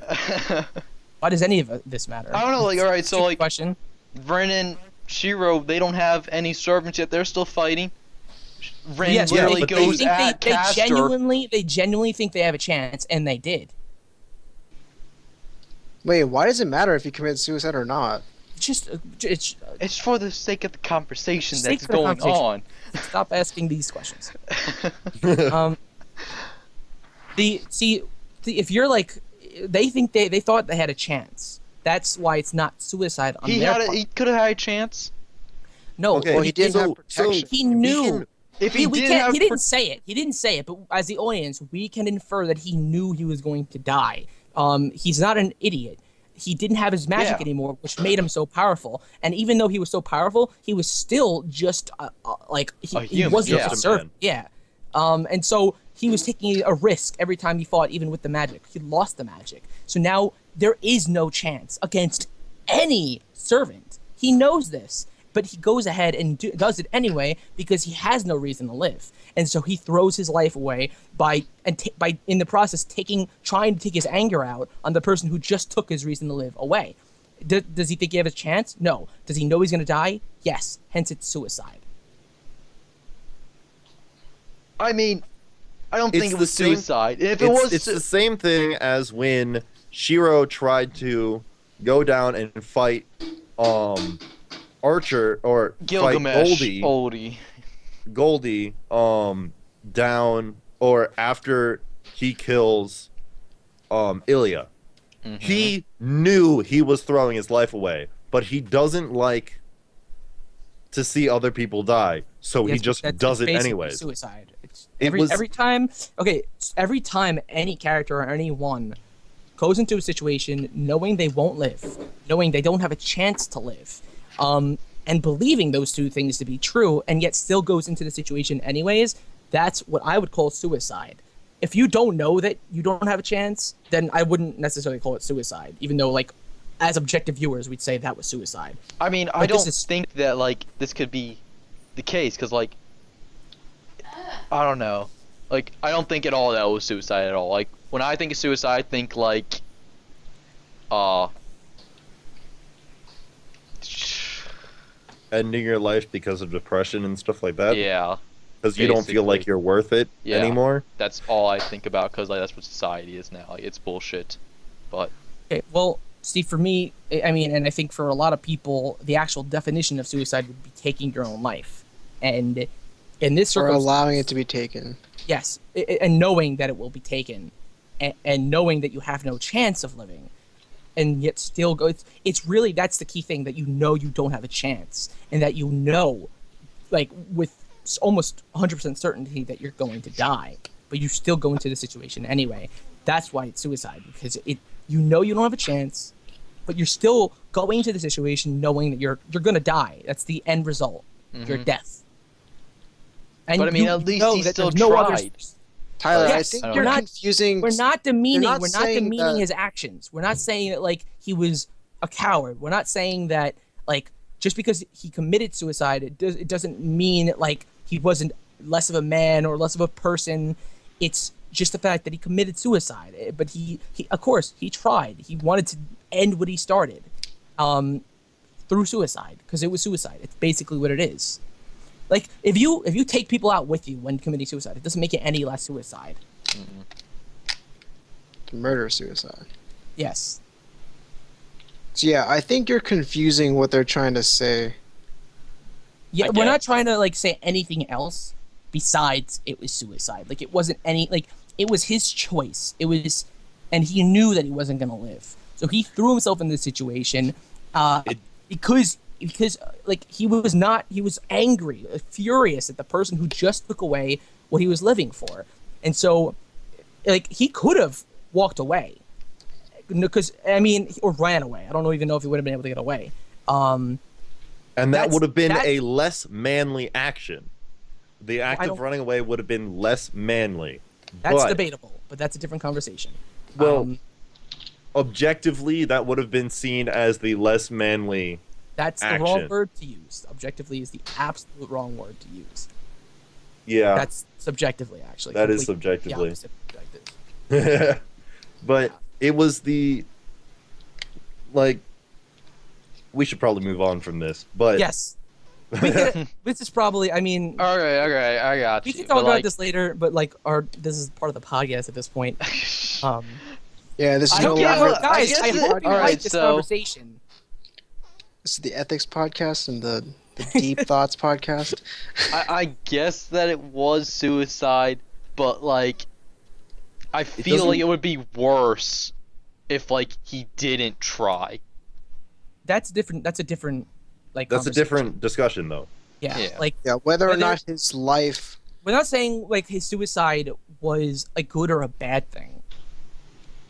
Why does any of this matter? I don't know. Like all right, so Stupid like question. Vernon, Shiro, they don't have any servants yet. They're still fighting. Ren Yes, literally but goes they at think Castor. they genuinely think they have a chance, and they did. Wait, why does it matter if he committed suicide or not? It's It's for the sake of the conversation Sake that's for the going conversation. on. stop asking these questions. If you're like, they think they thought they had a chance. That's why it's not suicide on their part. He could have had a chance. No, Okay, Well, he didn't have protection. he knew. can- If he we didn't can't. have He didn't say it. He didn't say it. But as the audience, we can infer that he knew he was going to die. He's not an idiot. He didn't have his magic Yeah. anymore, which made him so powerful. And even though he was so powerful, he was still just like A he human, was yeah. just a Just a man. servant. Yeah. And so he was taking a risk every time he fought, even with the magic. He lost the magic. So now there is no chance against any servant. He knows this, but he goes ahead and does it anyway because he has no reason to live. And so he throws his life away by in the process trying to take his anger out on the person who just took his reason to live away. Does he think he has a chance? No. Does he know he's going to die? Yes. Hence it's suicide. I mean, I don't It's think it the was same- suicide. If it was, it's the same thing as when Shiro tried to go down and fight Archer or Gilgamesh, fight Oldie. Goldie down or after he kills Ilya. Mhm. He knew he was throwing his life away, but he doesn't like to see other people die, so he Yes, just that's does it basically anyways. Suicide. It's It every was- every time. Okay, every time any character or anyone goes into a situation knowing they won't live, knowing they don't have a chance to live, and believing those two things to be true, and yet still goes into the situation anyways, that's what I would call suicide. If you don't know that you don't have a chance, then I wouldn't necessarily call it suicide, even though, like, as objective viewers, we'd say that was suicide. I mean, I But this don't is- think that like this could be the case because like I don't know, like I don't think at all that was suicide at all. Like when I think of suicide, I think like Ending your life because of depression and stuff like that. yeah, Because you don't feel like basically. you're worth it Yeah. anymore. that's all I think about because like that's what society is now. Like it's bullshit. But Okay, well, Steve, for me, I mean, and I think for a lot of people, the actual definition of suicide would be taking your own life. And In this Or circumstance, allowing it to be taken. yes, and knowing that it will be taken, and knowing that you have no chance of living, and yet still go. It's really, that's the key thing, that you know you don't have a chance, and that you know, like with almost 100% certainty that you're going to die, but you still go into the situation anyway. That's why it's suicide, because you know you don't have a chance, but you're still going into the situation knowing that you're going to die. That's the end result, your death. And But I mean, at least know he that still there's no other- tried. Tyler, Yes, I think I don't you're know. confusing. We're not demeaning. not We're not saying demeaning that- his actions. We're not saying that like he was a coward. We're not saying that like just because he committed suicide, it doesn't mean like he wasn't less of a man or less of a person. It's just the fact that he committed suicide. But he of course he tried. He wanted to end what he started, through suicide, because it was suicide. It's basically what it is. Like if you take people out with you when committing suicide, it doesn't make it any less suicide. Murder-suicide. Yes. So yeah, I think you're confusing what they're trying to say. Yeah, I we're not guess. trying to like say anything else besides it was suicide. Like it wasn't any, like it was his choice. It was, and he knew that he wasn't gonna live, so he threw himself in this situation, because like he was angry, furious at the person who just took away what he was living for, and so like he could have walked away, because I mean, or ran away. I don't even know if he would have been able to get away. And that That's- would have been that- a less manly action. The act I of don't- running away would have been less manly. That's But- debatable, but that's a different conversation. Well, objectively, that would have been seen as the less manly. That's the wrong action. word to use. Objectively is the absolute wrong word to use. Yeah, That's subjectively, actually. that is Completely the subjectively. opposite of objective. But it was the, like, we should probably move on from this. But Yes. We could, this is probably, I mean, Okay, I got we you. can talk but, about like, this later, but like, this is part of the podcast at this point. Yeah, this is I no hope yeah, you, longer. well, I guys, guess I it- hope you all like right, this so- conversation. This is the ethics podcast and the deep thoughts podcast. I guess that it was suicide, but like, I feel doesn't- like it would be worse if like he didn't try. That's different. That's a different, like, that's a conversation. different discussion, though. Yeah, Yeah. like, Yeah, whether or Whether- not his life. we're not saying like his suicide was a good or a bad thing.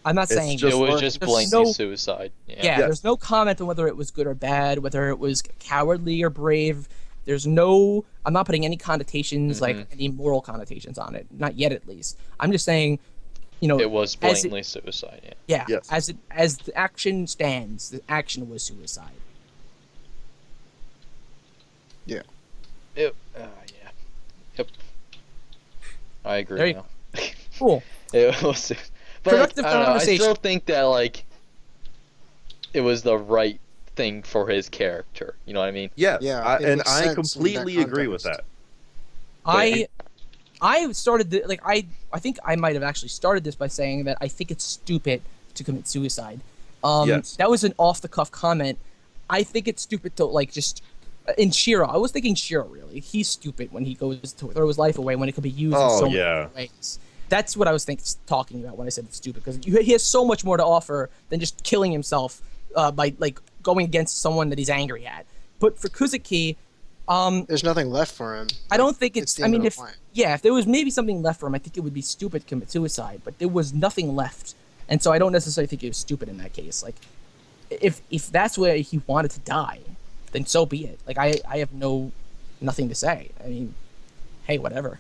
I'm not It's saying just it was like- just there's blatantly no- suicide. Yeah, Yes. there's no comment on whether it was good or bad, whether it was cowardly or brave. There's no, I'm not putting any connotations, like any moral connotations on it. Not yet, at least. I'm just saying, you know, It was as it- blatantly suicide. Yeah. yeah, Yes. as the action stands, the action was suicide. Yeah. Yep. I agree. There you now. Cool. It was, but Productive I don't know, I conversation. still think that like, it was the right thing for his character. You know what I mean? Yes, Yeah, it and makes I sense in completely that agree with context. that. I started the, like I think I might have actually started this by saying that I think it's stupid to commit suicide. Yes. That was an off the cuff comment. I think it's stupid to like just in Shiro. I was thinking Shiro really. He's stupid when he goes to throw his life away when it could be used in Oh, so many yeah. different ways. That's what I was talking about when I said it's stupid, because he has so much more to offer than just killing himself by like going against someone that he's angry at. But for Kuzuki, There's nothing left for him. I don't think It's it's. the I end mean, of the if line. yeah, if there was maybe something left for him, I think it would be stupid to commit suicide. But there was nothing left, and so I don't necessarily think it was stupid in that case. Like, if that's where he wanted to die, then so be it. Like I have nothing to say. I mean, hey, whatever.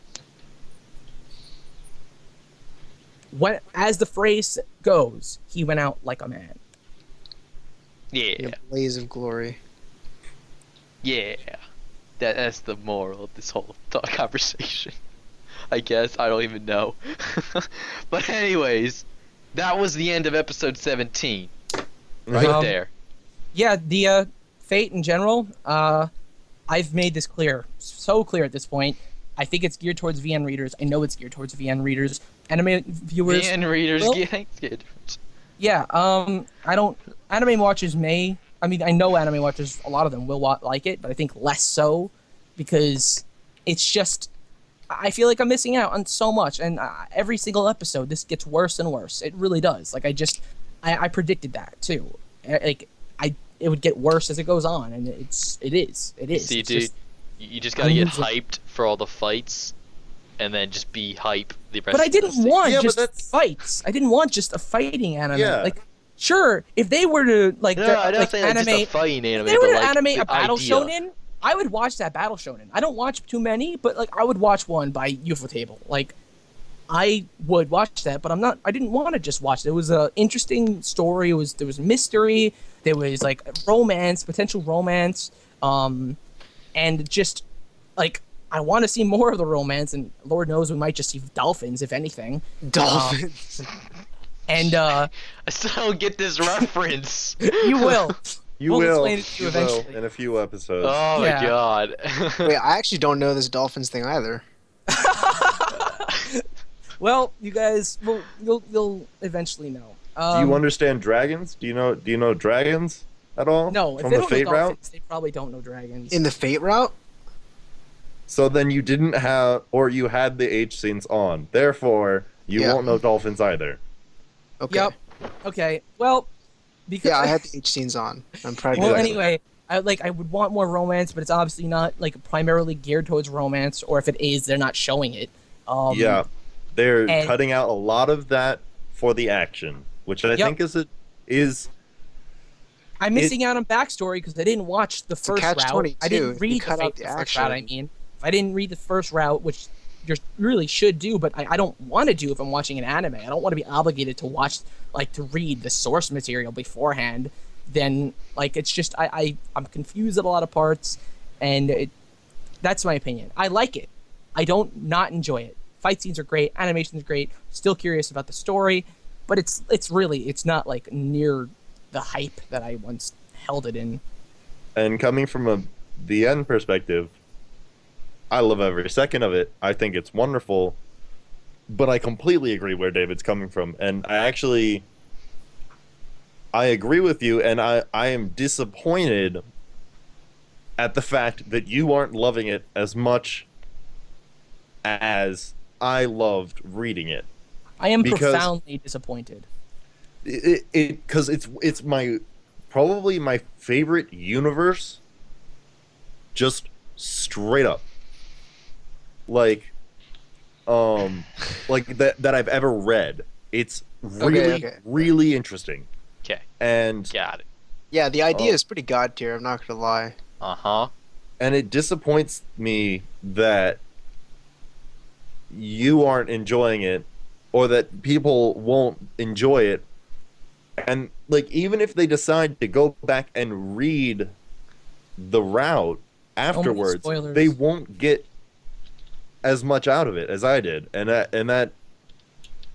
What, as the phrase goes, he went out like a man. Yeah. In a blaze of glory. Yeah. That's the moral of this whole conversation. I guess. I don't even know. But anyways, that was the end of episode 17. Right Um, there. Yeah, the fate in general, I've made this clear, so clear at this point. I think it's geared towards VN readers. I know it's geared towards VN readers. Anime viewers, And readers well- get yeah, I don't, anime watchers may, I mean, I know anime watchers, a lot of them will like it, but I think less so, because it's just, I feel like I'm missing out on so much, and every single episode, this gets worse and worse. It really does. Like I predicted that too. It would get worse as it goes on, and it is. See, It's dude, just- you just gotta get losing. hyped for all the fights, and then just be hype the rest. But I of the didn't season. want Yeah, but just that's- fights. I didn't want just a fighting anime. Yeah. Like, sure, if they were to like, No, they're- I don't like think like anime, just a fighting anime. if they were but, to like, animate the a battle idea. shonen, I would watch that battle shonen. I don't watch too many, but like I would watch one by Ufotable. Like, I would watch that, but I didn't want to just watch it. It was an interesting story. There was mystery. There was like romance, potential romance, and just like I want to see more of the romance. And Lord knows we might just see dolphins, if anything. Dolphins. And I still don't get this reference. you will. You We'll will. explain it to you You will eventually. in a few episodes. Oh my Yeah. god. Wait, I actually don't know this dolphins thing either. Well, you guys, you'll eventually know. Do you understand dragons? Do you know dragons at all? No, if From they the don't know Fate route? dolphins, they probably don't know dragons. In the Fate route? So then you didn't have, or you had the H scenes on. Therefore, you Yeah. won't know dolphins either. Okay. Yep. Okay. Well, because Yeah, I had the H scenes on. I'm proud to well, do that. anyway, I would want more romance, but it's obviously not like primarily geared towards romance, or if it is, they're not showing it. Yeah, they're and- cutting out a lot of that for the action, which I Yep. think is I'm missing out on backstory because I didn't watch the a first route. catch-22. I didn't You read cut the, out the the first route. I action. mean, if I didn't read the first route, which you really should do, but I don't want to do if I'm watching an anime. I don't want to be obligated to watch, like, to read the source material beforehand. Then, like, it's just I'm confused at a lot of parts, and that's my opinion. I like it. I don't not enjoy it. Fight scenes are great. Animation is great. Still curious about the story, but it's not like near the hype that I once held it in. and coming from the end perspective, I love every second of it. I think it's wonderful, but I completely agree where David's coming from, and I agree with you, and I am disappointed at the fact that you aren't loving it as much as I loved reading it. I am Because- profoundly disappointed. Because it's my probably my favorite universe, just straight up, like that I've ever read. It's really okay. really interesting, Okay, and got it. Yeah, the idea Oh. is pretty god tier, I'm not gonna lie. Uh-huh. it disappoints me that you aren't enjoying it, or that people won't enjoy it. And like, even if they decide to go back and read the route afterwards, spoilers. they won't get as much out of it as I did, and that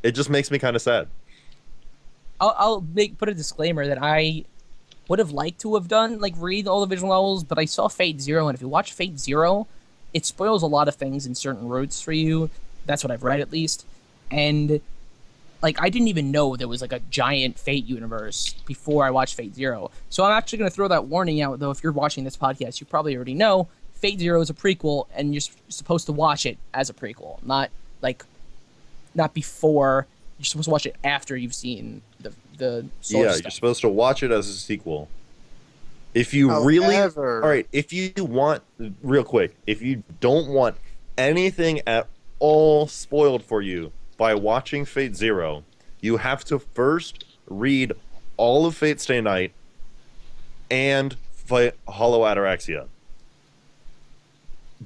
it just makes me kind of sad. I'll put a disclaimer that I would have liked to have done, like, read all the visual novels, but I saw Fate Zero, and if you watch Fate Zero, it spoils a lot of things in certain routes for you. That's what I've read, at least. And, like, I didn't even know there was, like, a giant Fate universe before I watched Fate Zero. So I'm actually going to throw that warning out, though if you're watching this podcast, you probably already know Fate Zero is a prequel, and you're supposed to watch it as a prequel, not before. You're supposed to watch it after you've seen the source Yeah, stuff. you're supposed to watch it as a sequel. If you really, However- all right, if you want, real quick, if you don't want anything at all spoiled for you by watching Fate Zero, you have to first read all of Fate Stay Night and fight Hollow Ataraxia.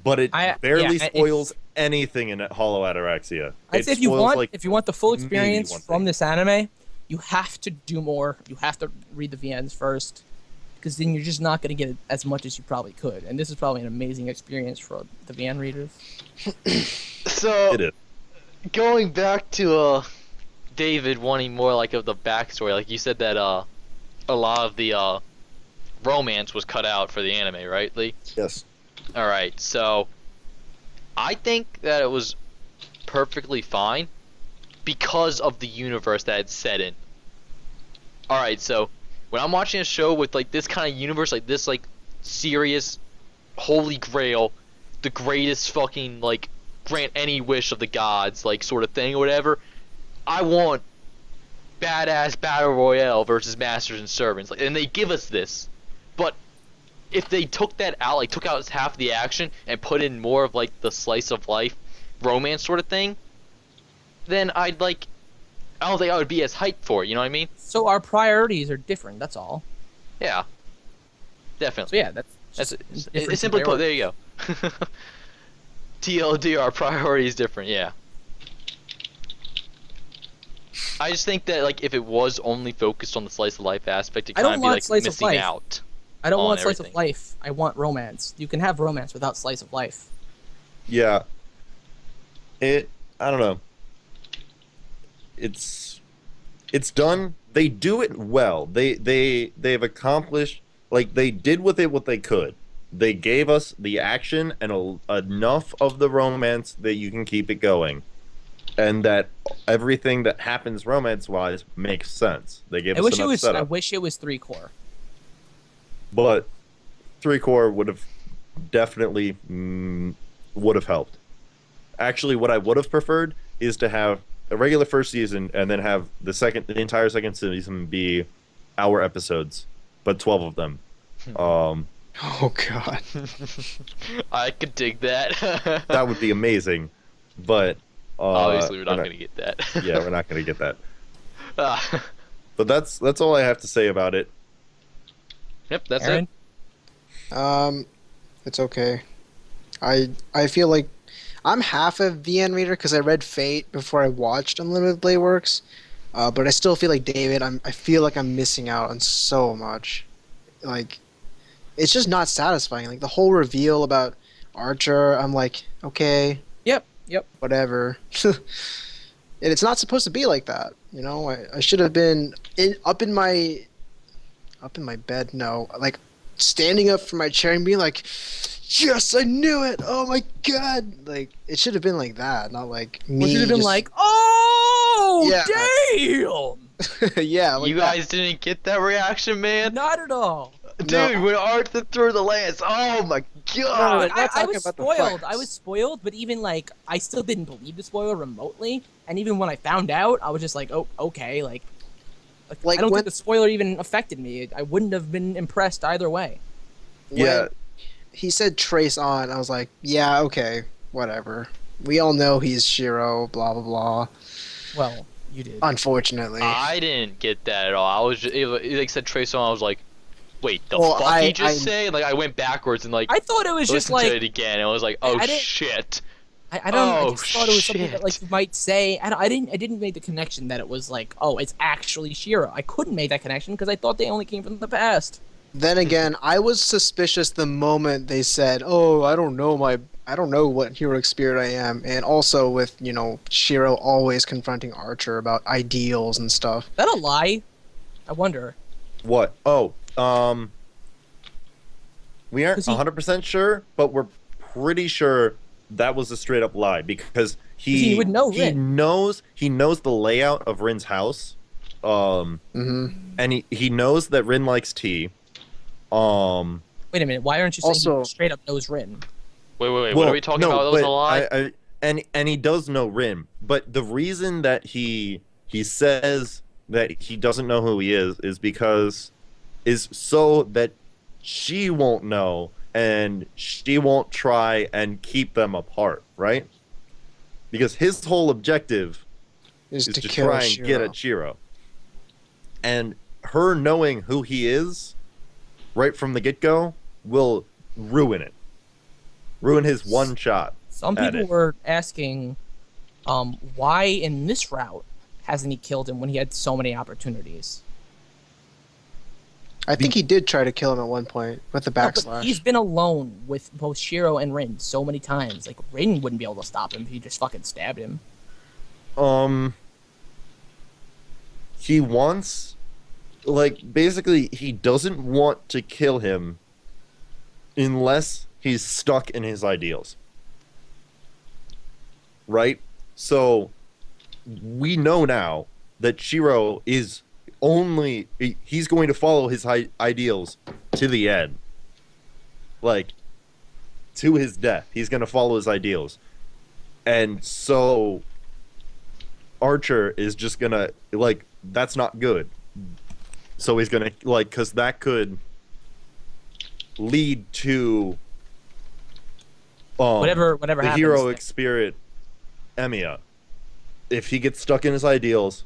But it barely yeah, spoils anything in Hollow Ataraxia. I'd say It if you spoils, want like, if you want the full maybe experience one from thing. this anime, you have to do more. You have to read the VNs first, because then you're just not going to get as much as you probably could. And this is probably an amazing experience for the VN readers. So It is. going back to David wanting more like of the backstory, like you said that a lot of the romance was cut out for the anime, right, Lee? Yes. All right, so I think that it was perfectly fine because of the universe that it's set in. All right, so when I'm watching a show with like this kind of universe, like this, like serious, holy grail, the greatest fucking like grant any wish of the gods, like sort of thing or whatever. I want badass battle royale versus masters and servants, like, and they give us this. But if they took that out, like took out half the action and put in more of like the slice of life romance sort of thing, then I don't think I would be as hyped for it. You know what I mean? So our priorities are different. That's all. Yeah, So definitely. yeah, that's It's simply put. There you go. TLD, our priority is different. Yeah. I just think that like if it was only focused on the slice of life aspect, it I kind don't of be want like slice of missing life. out. I don't on want slice of everything. life. I want romance. You can have romance without slice of life. Yeah. I don't know. It's done. They do it well. They've accomplished, like, they did with it what they could. They gave us the action and enough of the romance that you can keep it going, and that everything that happens romance-wise makes sense. They gave us enough I setup. wish it was 3-core. But 3-core would have definitely would have helped. Actually, what I would have preferred is to have a regular first season and then have the entire second season be hour episodes, but 12 of them. Oh god. I could dig that. That would be amazing, but Obviously, we're not going to get that. Yeah, we're not going to get that. Ah. But that's all I have to say about it. Yep, that's Aaron? it. It's okay. I feel like I'm half a VN reader because I read Fate before I watched Unlimited Blade Works, but I still feel like David. I feel like I'm missing out on so much. Like, it's just not satisfying. Like the whole reveal about Archer, I'm like, okay, Yep. whatever. And it's not supposed to be like that, you know. I should have been up in my bed. No, like standing up from my chair and being like, yes, I knew it. Oh my god! Like it should have been like that, not like me. Or should have been just- like, oh, Yeah. damn! yeah, like You guys didn't get that reaction, man? Not at all. Dude, when Arthur threw the lance, oh my god! We're not I talking was about the spoiled. fights. I was spoiled, but even like I still didn't believe the spoiler remotely. And even when I found out, I was just like, oh, okay. Like Like I don't when- think the spoiler even affected me. I wouldn't have been impressed either way. Yeah, he said trace on. I was like, yeah, okay, whatever. We all know he's Shiro. Blah blah blah. Well, you did. Unfortunately. I didn't get that at all. I was just, it like said Trace on. I was like, wait, the Well, fuck I- he just I- say? Like I went backwards and like I thought it was just listened to like it again. And I was like, oh I didn't- shit. I don't. I Oh, just thought it was something that like shit. you might say. I didn't make the connection that it was like, oh, it's actually Shiro. I couldn't make that connection because I thought they only came from the past. Then again, I was suspicious the moment they said, "Oh, I don't know what heroic spirit I am," and also with Shiro always confronting Archer about ideals and stuff. Is that a lie? I wonder. what? Oh, we aren't 'Cause he- 100% sure, but we're pretty sure that was a straight up lie because he would know Rin. he knows the layout of Rin's house, Mm-hmm. and he knows that Rin likes tea. Wait a minute. Why aren't you saying Also- he straight up knows Rin? Wait, what Well, are we talking no, about? That was but a lie. and he does know Rin, but the reason that he says that he doesn't know who he is because so that she won't know and she won't try and keep them apart, right? Because his whole objective Is is to to kill try and Shiro. get at Shiro. And her knowing who he is right from the get-go will ruin it. Ruin his one shot. Some at people it. were asking, why in this route hasn't he killed him when he had so many opportunities? I think he did try to kill him at one point with the No, but backslash. he's been alone with both Shiro and Rin so many times. Like Rin wouldn't be able to stop him if he just fucking stabbed him. He wants, like, basically he doesn't want to kill him unless he's stuck in his ideals. Right? So we know now that Shiro is he's going to follow his ideals to the end. Like, to his death. He's going to follow his ideals. And so Archer is just gonna like that's not good. So he's gonna like because that could lead to whatever the happens. heroic spirit Emiya. If he gets stuck in his ideals,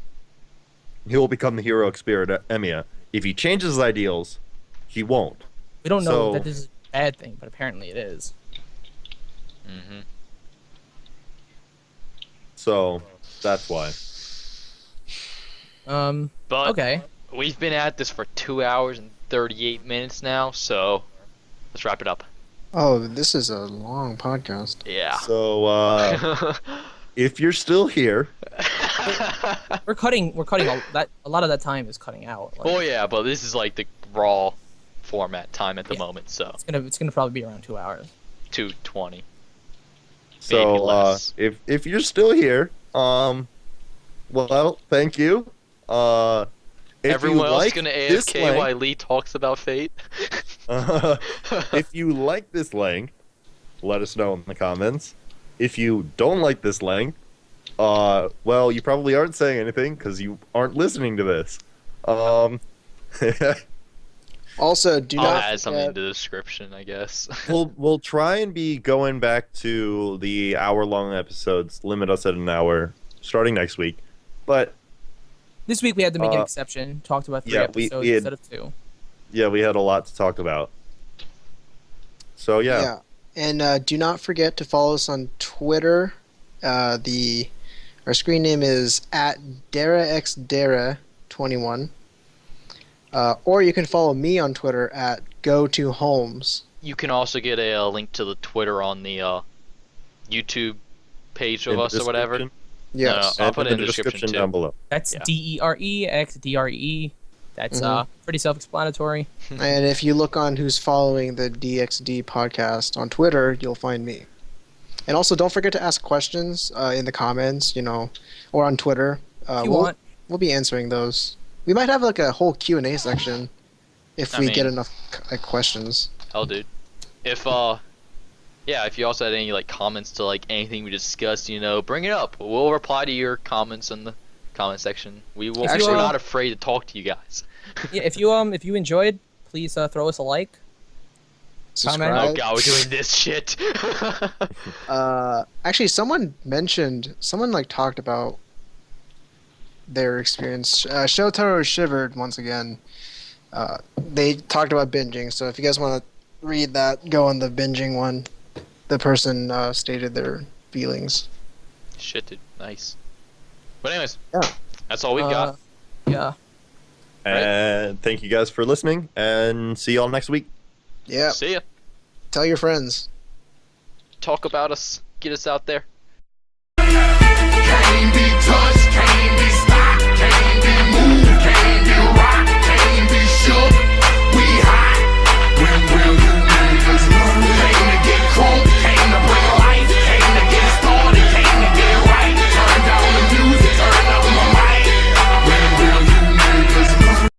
he will become the heroic spirit Emiya. If he changes his ideals, he won't. We don't know So- that this is a bad thing, but apparently it is. Mm-hmm. So that's why. But Okay. we've been at this for 2 hours and 38 minutes now, so let's wrap it up. Oh, this is a long podcast. Yeah. So if you're still here, We're cutting a lot of that time is cutting out. Like, Oh yeah, but this is like the raw format time at the Yeah. moment, so it's gonna probably be around 2 hours. 2:20. so less. if you're still here, well, thank you. If Everyone you else like gonna this AFK length- while Lee talks about Fate. if you like this length, let us know in the comments. If you don't like this length, well, you probably aren't saying anything because you aren't listening to this. Also, do I'll not add something in forget, the description, I guess. we'll try and be going back to the hour-long episodes. Limit us at an hour starting next week. But This week we had to make an exception. Talked about 3 yeah, we episodes had- instead of 2. yeah, we had a lot to talk about. So yeah. And do not forget to follow us on Twitter. Our screen name is at DereXDere21. Or you can follow me on Twitter at GoToHolmes. You can also get a link to the Twitter on the YouTube page of in the us or whatever. description. Yes. I'll And put in it in the description too. down below. That's Yeah. DEREXDRE. That's pretty self-explanatory. And if you look on who's following the DXD podcast on Twitter, you'll find me. And also, don't forget to ask questions in the comments, or on Twitter. If you want. We'll be answering those. We might have like a whole Q&A section if I we mean- get enough questions. Hell, dude. If if you also had any like comments to like anything we discussed, bring it up. We'll reply to your comments in the comment section. We're not afraid to talk to you guys. Yeah, if you enjoyed, please throw us a like. Oh Subscribe. god, we're doing this shit. Actually, someone talked about their experience. Shotaro shivered once again. They talked about binging, so if you guys want to read that, go on the binging one. The person stated their feelings. Shit, dude. Nice. But anyways, Yeah. that's all we've got. Yeah. And thank you guys for listening, and see y'all next week. Yeah. See ya. Tell your friends. Talk about us. Get us out there. Came because